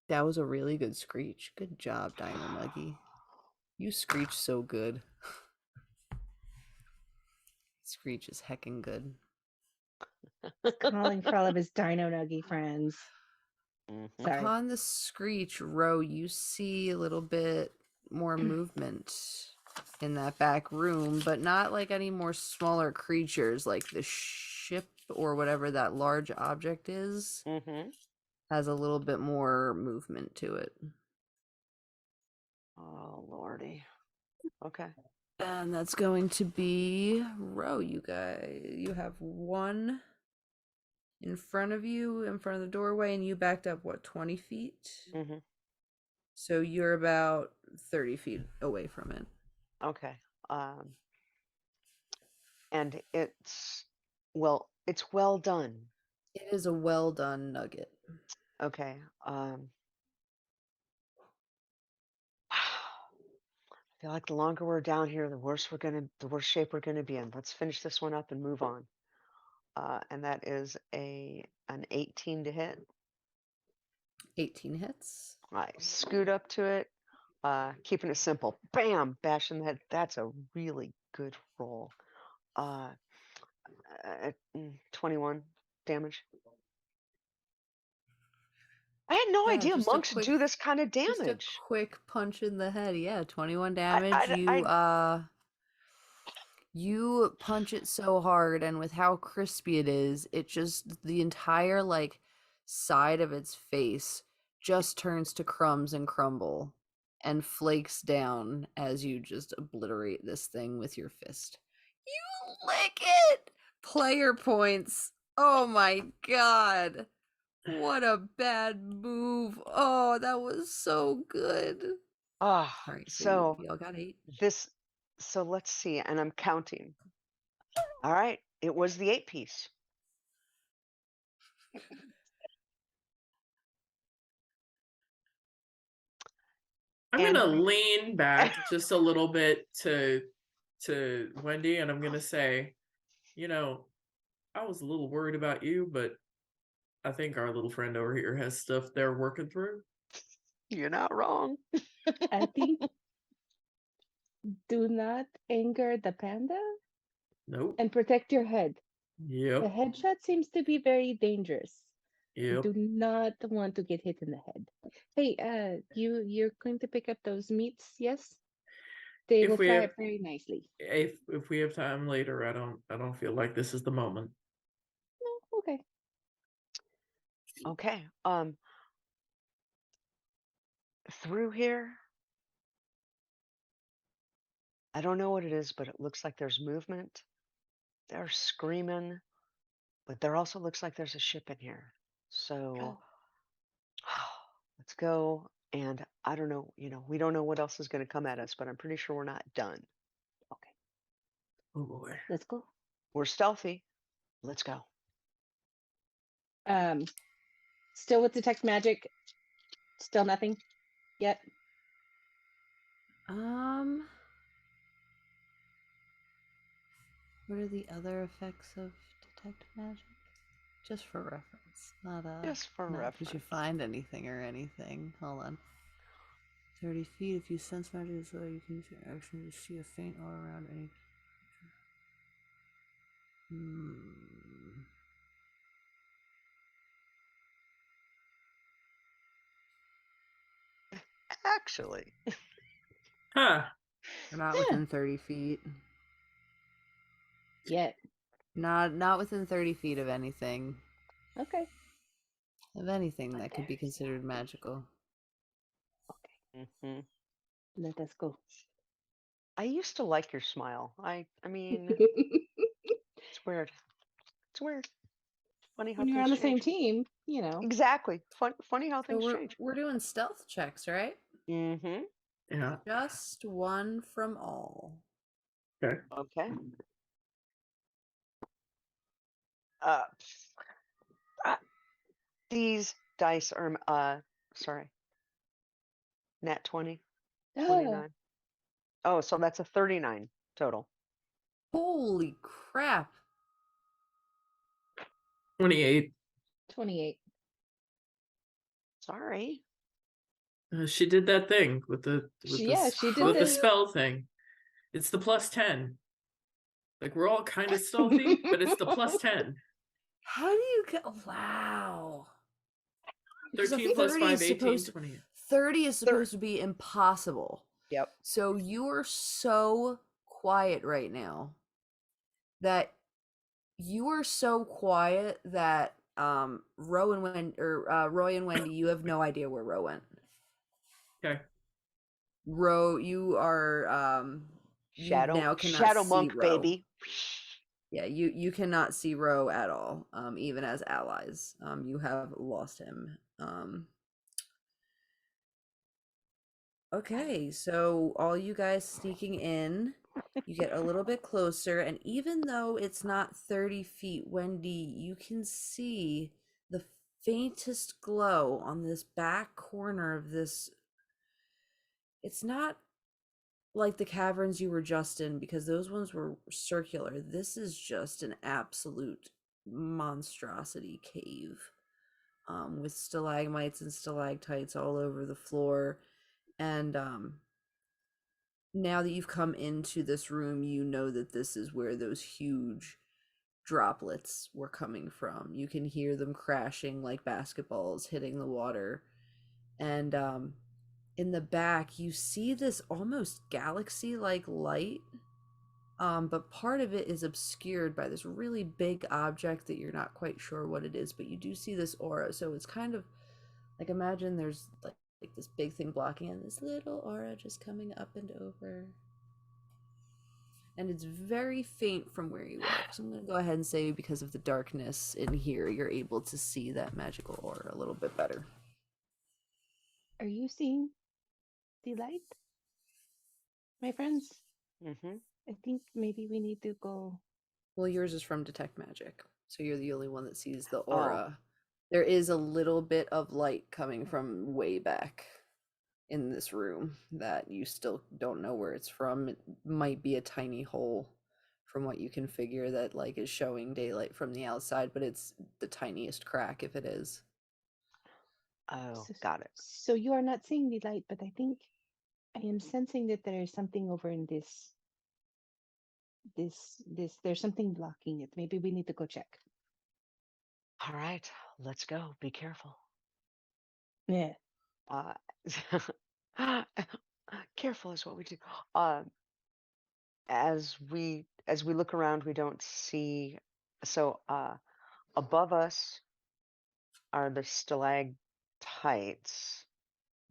That was a really good screech. Good job, Dino Nuggie. You screech so good. Screech is heckin' good. Calling for all of his Dino Nuggie friends. Mhm. Sorry. Upon the Screech, Ro, you see a little bit more movement in that back room, but not like any more smaller creatures. Like the ship or whatever that large object is Mhm. has a little bit more movement to it. Oh lordy. Okay. And that's going to be Ro. You guys, you have one in front of you, in front of the doorway, and you backed up what, 20 feet? Mhm. So you're about 30 feet away from it. Okay. And it's well done. It is a well done nugget. Okay. I feel like the longer we're down here, the worse shape we're gonna be in. Let's finish this one up and move on. And that is an 18 to hit. 18 hits. I scoot up to it, keeping it simple. Bam, bash in the head. That's a really good roll. 21 damage. I had no Yeah, idea just a monks quick- do this kind of Just a damage. quick punch in the head. Yeah, 21 damage. You punch it so hard, and with how crispy it is, it just the entire like side of its face just turns to crumbs and crumble and flakes down as you just obliterate this thing with your fist. You lick it! Player points. Oh my god. What a bad move. Oh, that was so good. All right, So y'all got 8. so let's see, and I'm counting. All right, it was the 8-piece. I'm gonna lean back just a little bit to Wendy, and I'm gonna say, you know, I was a little worried about you, but I think our little friend over here has stuff they're working through. You're not wrong. I think do not anger the panda Nope. and protect your head. The Yep. headshot seems to be very dangerous. You Yep. do not want to get hit in the head. Hey, you're going to pick up those meats, yes? They If will we fry have- up very nicely. If we have time later, I don't feel like this is the moment. No, okay. Okay. Through here, I don't know what it is, but it looks like there's movement. They're screaming, but there also looks like there's a ship in here. So let's go. And I don't know, we don't know what else is going to come at us, but I'm pretty sure we're not done. Okay, Oh boy. let's go. We're stealthy. Let's go. Still with detect magic. Still nothing yet. What are the other effects of detect magic? Just for reference, not Just for not if you reference. find anything or anything. Hold on. 30 feet. If you sense magic, so you can use your action to see a faint all around any. Actually. Huh. We're not within 30 feet. Yet. Not within 30 feet of anything. Okay. Of anything that could be considered magical. Okay. Mm-hmm. Let us go. I used to like your smile. I mean, it's weird. It's weird. Funny how When you're on the things same change. team, you know. Exactly. Funny how So things change. we're doing stealth checks, right? Mm-hmm. Yeah. Just one from all. Okay. Okay. These dice are sorry. Nat 20. 29. Oh, so that's a 39 total. Holy crap. 28. 28. Sorry. She did that thing with the She did with the this. spell thing. It's the +10. Like we're all kind of stealthy, but it's the +10. How do you get? Wow. Because a 13 plus 30 5, is 18, supposed 28. 30 is supposed to be impossible. Yep. So you are so quiet right now that Roy and Wendy, you have no idea where Ro went. Okay. Ro, you are you now cannot Shadow see monk, Ro. baby. Yeah, you cannot see Ro at all, even as allies. You have lost him. Okay, so all you guys sneaking in, you get a little bit closer, and even though it's not 30 feet, Wendy, you can see the faintest glow on this back corner of this. It's not like the caverns you were just in, because those ones were circular. This is just an absolute monstrosity cave, with stalagmites and stalactites all over the floor. And now that you've come into this room, you know that this is where those huge droplets were coming from. You can hear them crashing like basketballs hitting the water. And in the back, you see this almost galaxy-like light, but part of it is obscured by this really big object that you're not quite sure what it is, but you do see this aura. So it's kind of like, imagine there's like this big thing blocking and this little aura just coming up and over. And it's very faint from where you are. So I'm going to go ahead and say, because of the darkness in here, you're able to see that magical aura a little bit better. Are you seeing the light, my friends? Mm-hmm. I think maybe we need to go. Well, yours is from Detect Magic, so you're the only one that sees the Oh. aura. There is a little bit of light coming from way back in this room that you still don't know where it's from. It might be a tiny hole from what you can figure that like is showing daylight from the outside, but it's the tiniest crack if it is. Oh, So, got it. so you are not seeing the light, but I think I am sensing that there is something over in this. There's something blocking it. Maybe we need to go check. All right, let's go. Be careful. Yeah. Careful is what we do. As we look around, we don't see. So above us are the stalactites.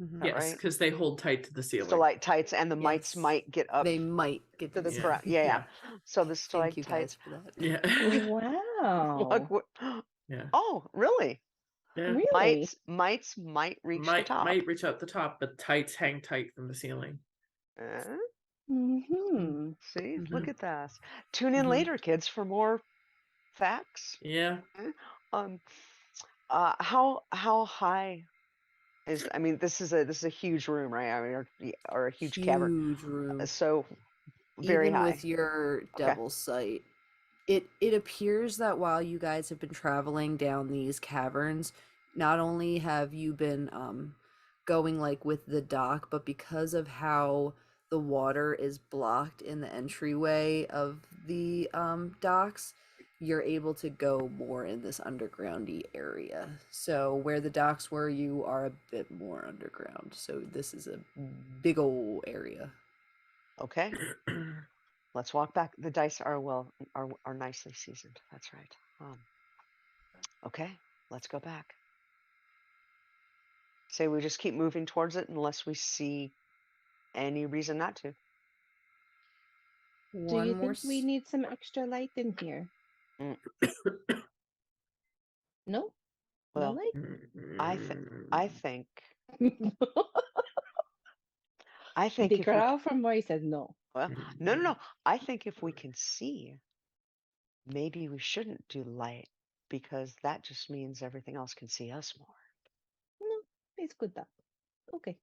Mhm. That Yes, right? because they hold tight to the ceiling. Stalactites, and the mites Yes. might get up They might get to the Yeah. ground. Yeah, Yeah. So the Thank you guys stalactites. for that. Yeah. Wow. Look, Yeah. oh, really? Yeah. Really? Mites might reach the top. Might reach out the top, but tights hang tight from the ceiling. Mm-hmm. See, Mhm. look at that. Tune in Mhm. later, kids, for more facts. Yeah. How high is? I mean, this is a huge room, right? I mean, or a huge cavern. Huge room. So very Even high. with your Okay. devil's sight, it appears that while you guys have been traveling down these caverns, not only have you been going like with the dock, but because of how the water is blocked in the entryway of the docks, you're able to go more in this undergroundy area. So where the docks were, you are a bit more underground. So this is a big old area. Okay. Let's walk back. The dice are are nicely seasoned. That's right. Okay, let's go back. Say we just keep moving towards it unless we see any reason not to. Do you think we need some extra light in here? Mm. No? Well, No light? I think The if we, girl from Roy said no. well, no. I think if we can see, maybe we shouldn't do light because that just means everything else can see us more. No, it's good that. Okay.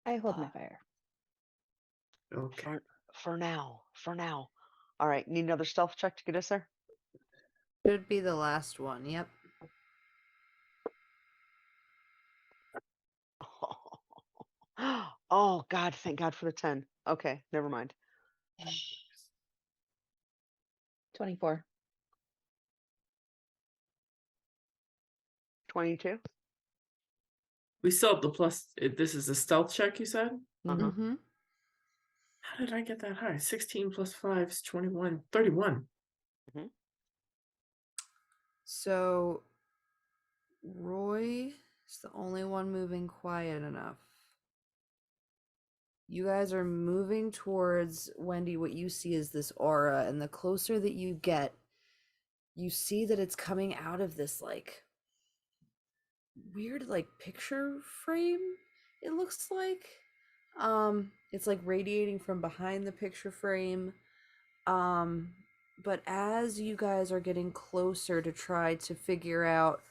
I hold my fire. Okay. For now. All right, need another stealth check to get us there? Should be the last one. Yep. Oh God, thank God for the 10. Okay, never mind. 24. 22. We still have the plus. This is a stealth check, you said? Uh-huh. Mm-hmm. How did I get that high? 16 plus 5 is 21. 31. So Roy is the only one moving quiet enough. You guys are moving towards Wendy. What you see is this aura, and the closer that you get, you see that it's coming out of this like weird like picture frame, it looks like. It's like radiating from behind the picture frame. But as you guys are getting closer to try to figure out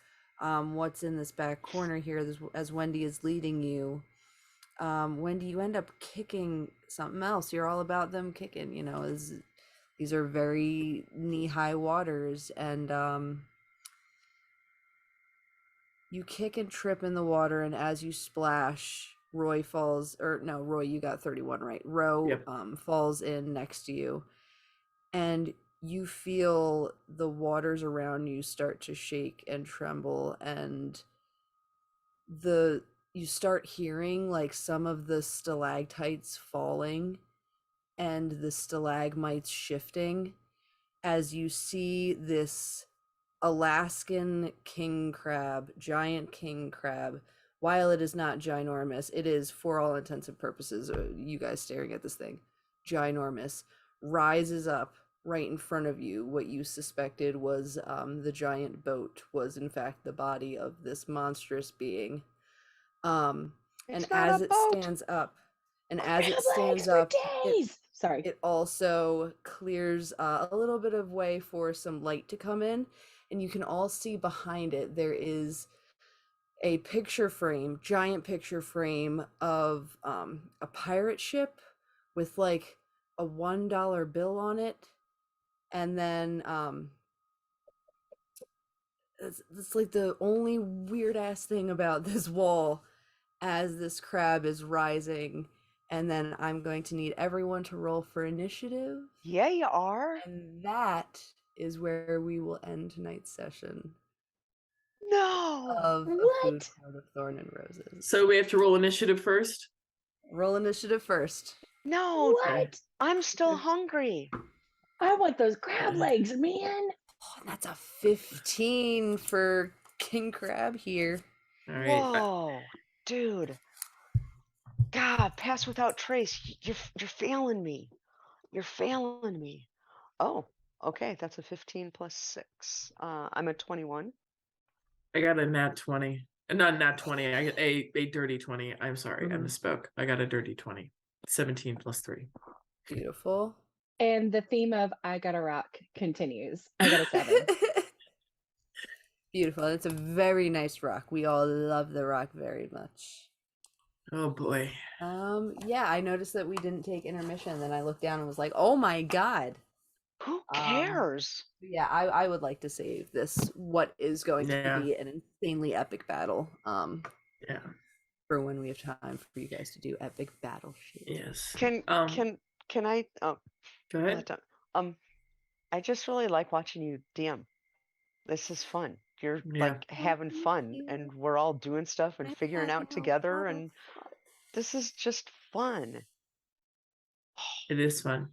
what's in this back corner here, as Wendy is leading you, Wendy, you end up kicking something else. You're all about them kicking, you know, these are very knee-high waters, and you kick and trip in the water, and as you splash, Roy falls, or no, Roy, you got 31 right. Ro Yep. falls in next to you, and you feel the waters around you start to shake and tremble, and you start hearing like some of the stalactites falling and the stalagmites shifting as you see this Alaskan king crab, giant king crab. While it is not ginormous, it is, for all intents and purposes, you guys staring at this thing, ginormous, rises up right in front of you. What you suspected was the giant boat was in fact the body of this monstrous being. And It's not as a it boat. stands up, and as it Crab stands legs for up, days. Sorry. it also clears a little bit of way for some light to come in, and you can all see behind it there is a picture frame, giant picture frame of a pirate ship with like a $1 bill on it, and then it's like the only weird ass thing about this wall as this crab is rising. And then I'm going to need everyone to roll for initiative. Yeah, you are. And that is where we will end tonight's session No. of A What? Food Court of Thorn and Roses. So we have to roll initiative first? Roll initiative first. No. What? I'm still hungry. I want those crab legs, man. Oh, and that's a 15 for King Crab here. All right. Whoa, dude. God, pass without trace. You're failing me. You're failing me. Oh, okay. That's a 15 plus 6. I'm at 21. I got a nat 20. Not nat 20. I got a dirty 20. I'm sorry. I Mhm. misspoke. I got a dirty 20. 17 plus 3. Beautiful. And the theme of I Got a Rock continues. I got a 7. Beautiful. It's a very nice rock. We all love the rock very much. Oh boy. Yeah, I noticed that we didn't take intermission. Then I looked down and was like, oh my God. Who cares? Yeah, I would like to save this, what is going Yeah. to be an insanely epic battle. Yeah. For when we have time for you guys to do epic battle shit. Yes. Can I? Oh, Go ahead. I just really like watching you DM. This is fun. You're Yeah. like having thank fun, you. and we're all doing stuff and I'm figuring having out a together, lot of and fun. this is just fun. It is fun.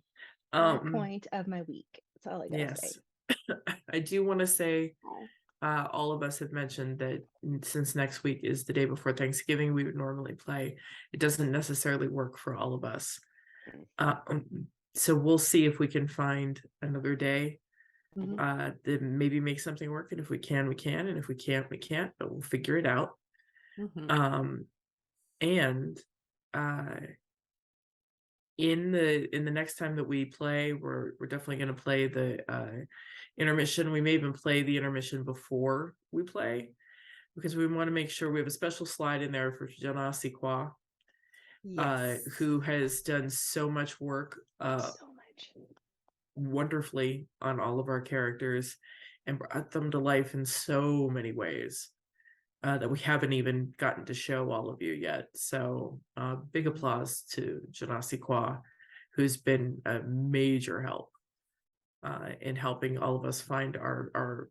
High point of my week. That's all I gotta say. Yes. I do want to say Oh. all of us have mentioned that since next week is the day before Thanksgiving, we would normally play. It doesn't necessarily work for all of us. So we'll see if we can find another day Mhm. that maybe make something work. And if we can, we can. And if we can't, we can't. But we'll figure it out. Mhm. And in the next time that we play, we're definitely going to play the intermission. We may even play the intermission before we play, because we want to make sure we have a special slide in there for Janasi Kwa, Yes. who has done so much work So much. wonderfully on all of our characters and brought them to life in so many ways that we haven't even gotten to show all of you yet. So big applause to Janasi Kwa, who's been a major help in helping all of us find our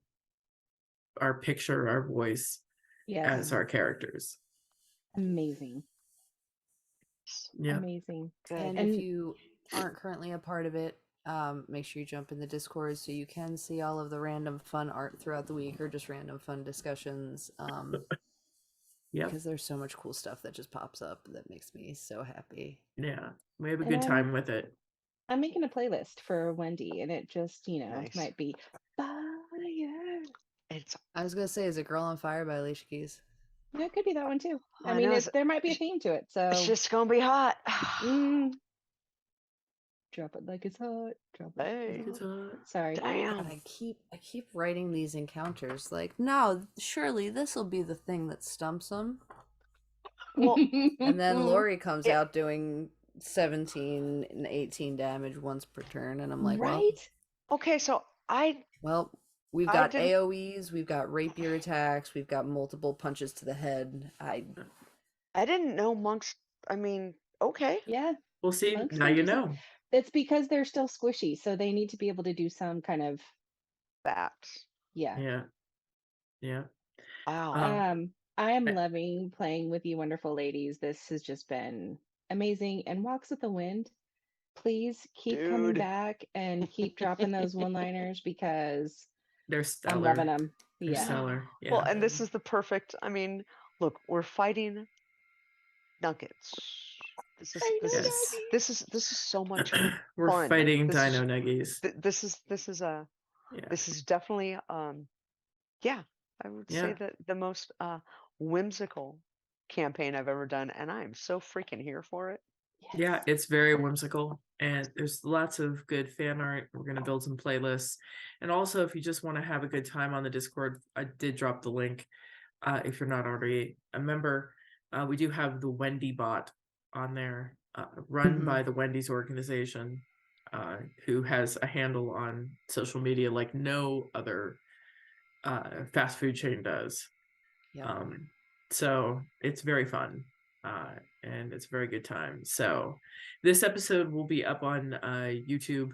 picture, our voice Yes. as our characters. Amazing. Yeah. Amazing. Good. And And- if you aren't currently a part of it, make sure you jump in the Discord so you can see all of the random fun art throughout the week or just random fun discussions. Yep. Because there's so much cool stuff that just pops up that makes me so happy. Yeah. We have a And good time with it. I'm making a playlist for Wendy, and it just, Nice. might be fire. It's I was gonna say, is it Girl on Fire by Alicia Keys? Yeah, it could be that one too. I I mean, know, there might be a theme to it. So it's just gonna be hot. mm, drop it like it's hot. Drop it. Hey. Like it's It's, hot. Sorry. Damn. And I keep writing these encounters like, no, surely this will be the thing that stumps them. Well, And then Lori comes It- out doing 17 and 18 damage once per turn, and I'm like, right? Okay, so well, we've I got didn't- AoEs, we've got rapier attacks, we've got multiple punches to the head. I didn't know monks. I mean, okay. Yeah. we'll see. Monks Now can you do some- know. It's because they're still squishy, so they need to be able to do some kind of Facts. yeah. Yeah. Yeah. Wow. I am I- loving playing with you wonderful ladies. This has just been amazing. And Walks with the Wind, please keep coming Dude. back and keep dropping those one-liners because They're stellar. I'm loving them. They're Yeah. stellar. Yeah. Well, and this is the perfect. I mean, look, we're fighting nuggets. This is I this know, is Yes. Nuggies. this is so much We're fun. fighting This is- Dino Nuggies. this is a Yeah. this is definitely yeah, I would say Yeah. that the most whimsical campaign I've ever done, and I am so freaking here for it. Yeah, it's very whimsical, and there's lots of good fan art. We're gonna build some playlists, and also if you just want to have a good time on the Discord, I did drop the link. If you're not already a member, we do have the Wendy bot on there, run Mhm. by the Wendy's organization, who has a handle on social media like no other fast food chain does. Yep. So it's very fun, and it's a very good time. So this episode will be up on YouTube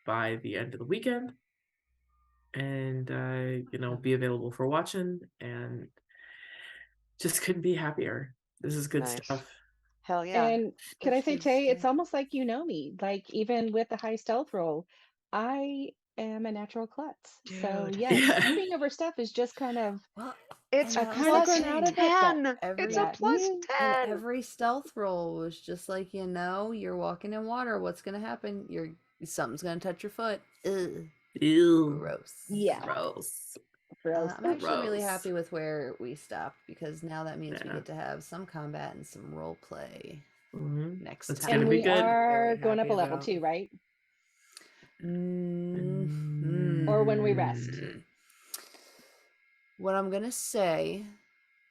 by the end of the weekend, and be available for watching. And just couldn't be happier. This is good Nice. stuff. Hell yeah. And can I This say, is Tay, it's good. almost like you know me. Like even with the high stealth roll, I am a natural klutz. So Dude. yes, Yeah. shooting over stuff is just kind of Well, It's and a I kinda plus grown out of it, but 10. every- It's Yeah. a plus Mm. 10. and every stealth roll was just like, you're walking in water. What's gonna happen? Something's gonna touch your foot. Ugh, Ew. gross. Yeah. Gross. gross. I'm actually really Gross. happy with where we stopped because now that means we Yeah. get to have some combat and some role play Mhm. next It's time. gonna And be we good. are Very going up a happy level about. too, right? Mm, Or when we rest. What I'm gonna say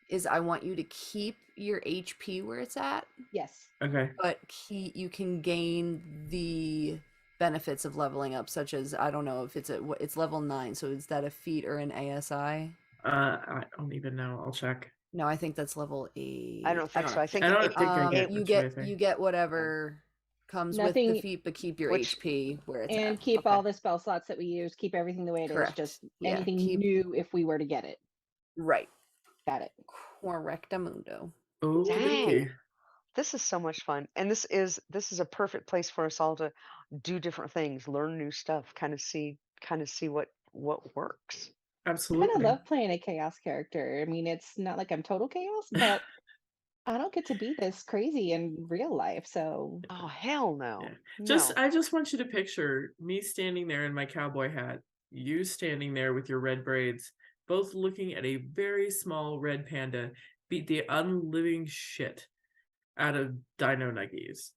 is I want you to keep your HP where it's at, Yes. Okay. but you can gain the benefits of leveling up, such as, I don't know if it's level 9, so is that a feat or an ASI? I don't even know. I'll check. No, I think that's level 8. I don't think so. know. I think I don't it, think I get you much get anything. you get whatever comes with the Nothing- feat, but keep your Which- HP where it's And at. keep Okay. all the spell slots that we use, keep everything the way it is. Correct. Just Yeah, anything keep- new if we were to get it. Right. Got it. Correctamundo. Okay. Dang. This is so much fun, and this is a perfect place for us all to do different things, learn new stuff, kind of see what works. I Absolutely. kind of love playing a chaos character. I mean, it's not like I'm total chaos, but I don't get to be this crazy in real life. So Oh hell no! Yeah. No. I just want you to picture me standing there in my cowboy hat, you standing there with your red braids, both looking at a very small red panda beat the unliving shit out of Dino Nuggies,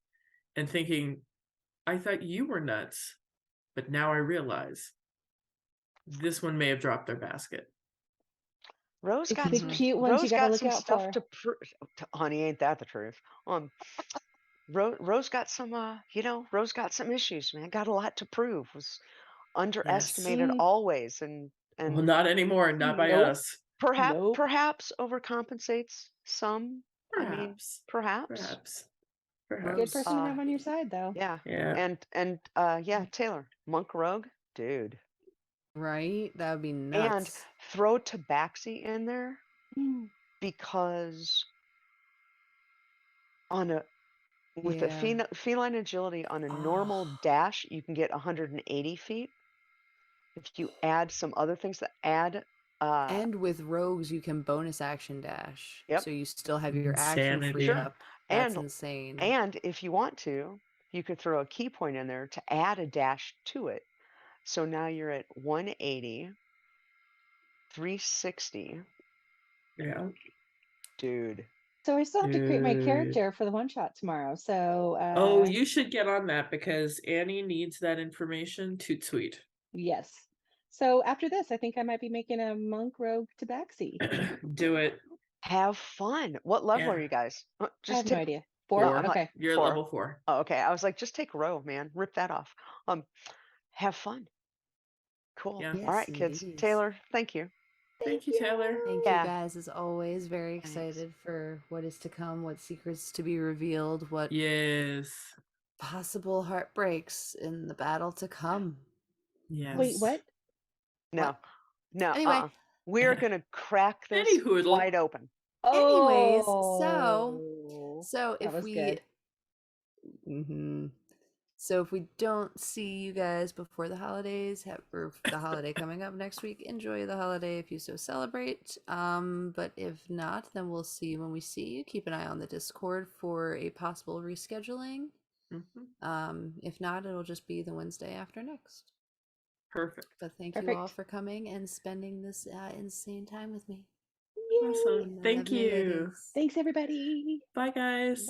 and thinking, I thought you were nuts, but now I realize this one may have dropped their basket. Rose it's got the some. cute ones Rose you gotta got look some out stuff for. to prove. Honey, ain't that the truth? Rose got some. Rose got some issues. Man, got a lot to prove. Was underestimated Mm. always, and Well, not anymore, not by Nope. us. Nope. perhaps overcompensates some. I mean, Perhaps. perhaps. Good perhaps. person to have on your side, though. Yeah. Yeah. And yeah, Taylor, Monk Rogue, dude. Right? That would be And nuts. throw Tabaxi in there Mm. because with Yeah. a feline agility on a normal dash, you can get 180 feet. If you add some other things that add And with rogues, you can bonus action dash. Yep. So you still have your action free Insanity. Sure. up. That's insane. And if you want to, you could throw a key point in there to add a dash to it. So now you're at 180, 360. Yeah. Dude. So I still have to create my Dude. character for the one shot tomorrow. So Oh, you should get on that because Annie needs that information. Toot sweet. yes. So after this, I think I might be making a monk rogue tabaxi. Do it. Have fun. What level Yeah. are you guys? I Just have no take idea. 4? No, I'm Okay. You're 4. level 4. Oh, okay. I was like, just take row, man. Rip that off. Have fun. Cool. Yeah. All right, Yes, kids. indeed. Taylor, thank you. Thank you, Taylor. Thank Yeah. you guys, as always. Very Thanks. excited for what is to come, what secrets to be revealed, what Yes. possible heartbreaks in the battle to come. Yes. Wait, what? No. What? No. Anyway. We're gonna crack this Anyhoodle. wide open. Anyways, Oh, so that if was we good. So if we don't see you guys before the holidays, or the holiday coming up next week, enjoy the holiday if you so celebrate. But if not, then we'll see you when we see you. Keep an eye on the Discord for a possible rescheduling. If not, it'll just be the Wednesday after next. Perfect. But thank you all Perfect. for coming and spending this insane time with me. Awesome. And I Thank love you, you. ladies. Thanks, everybody. Bye, guys.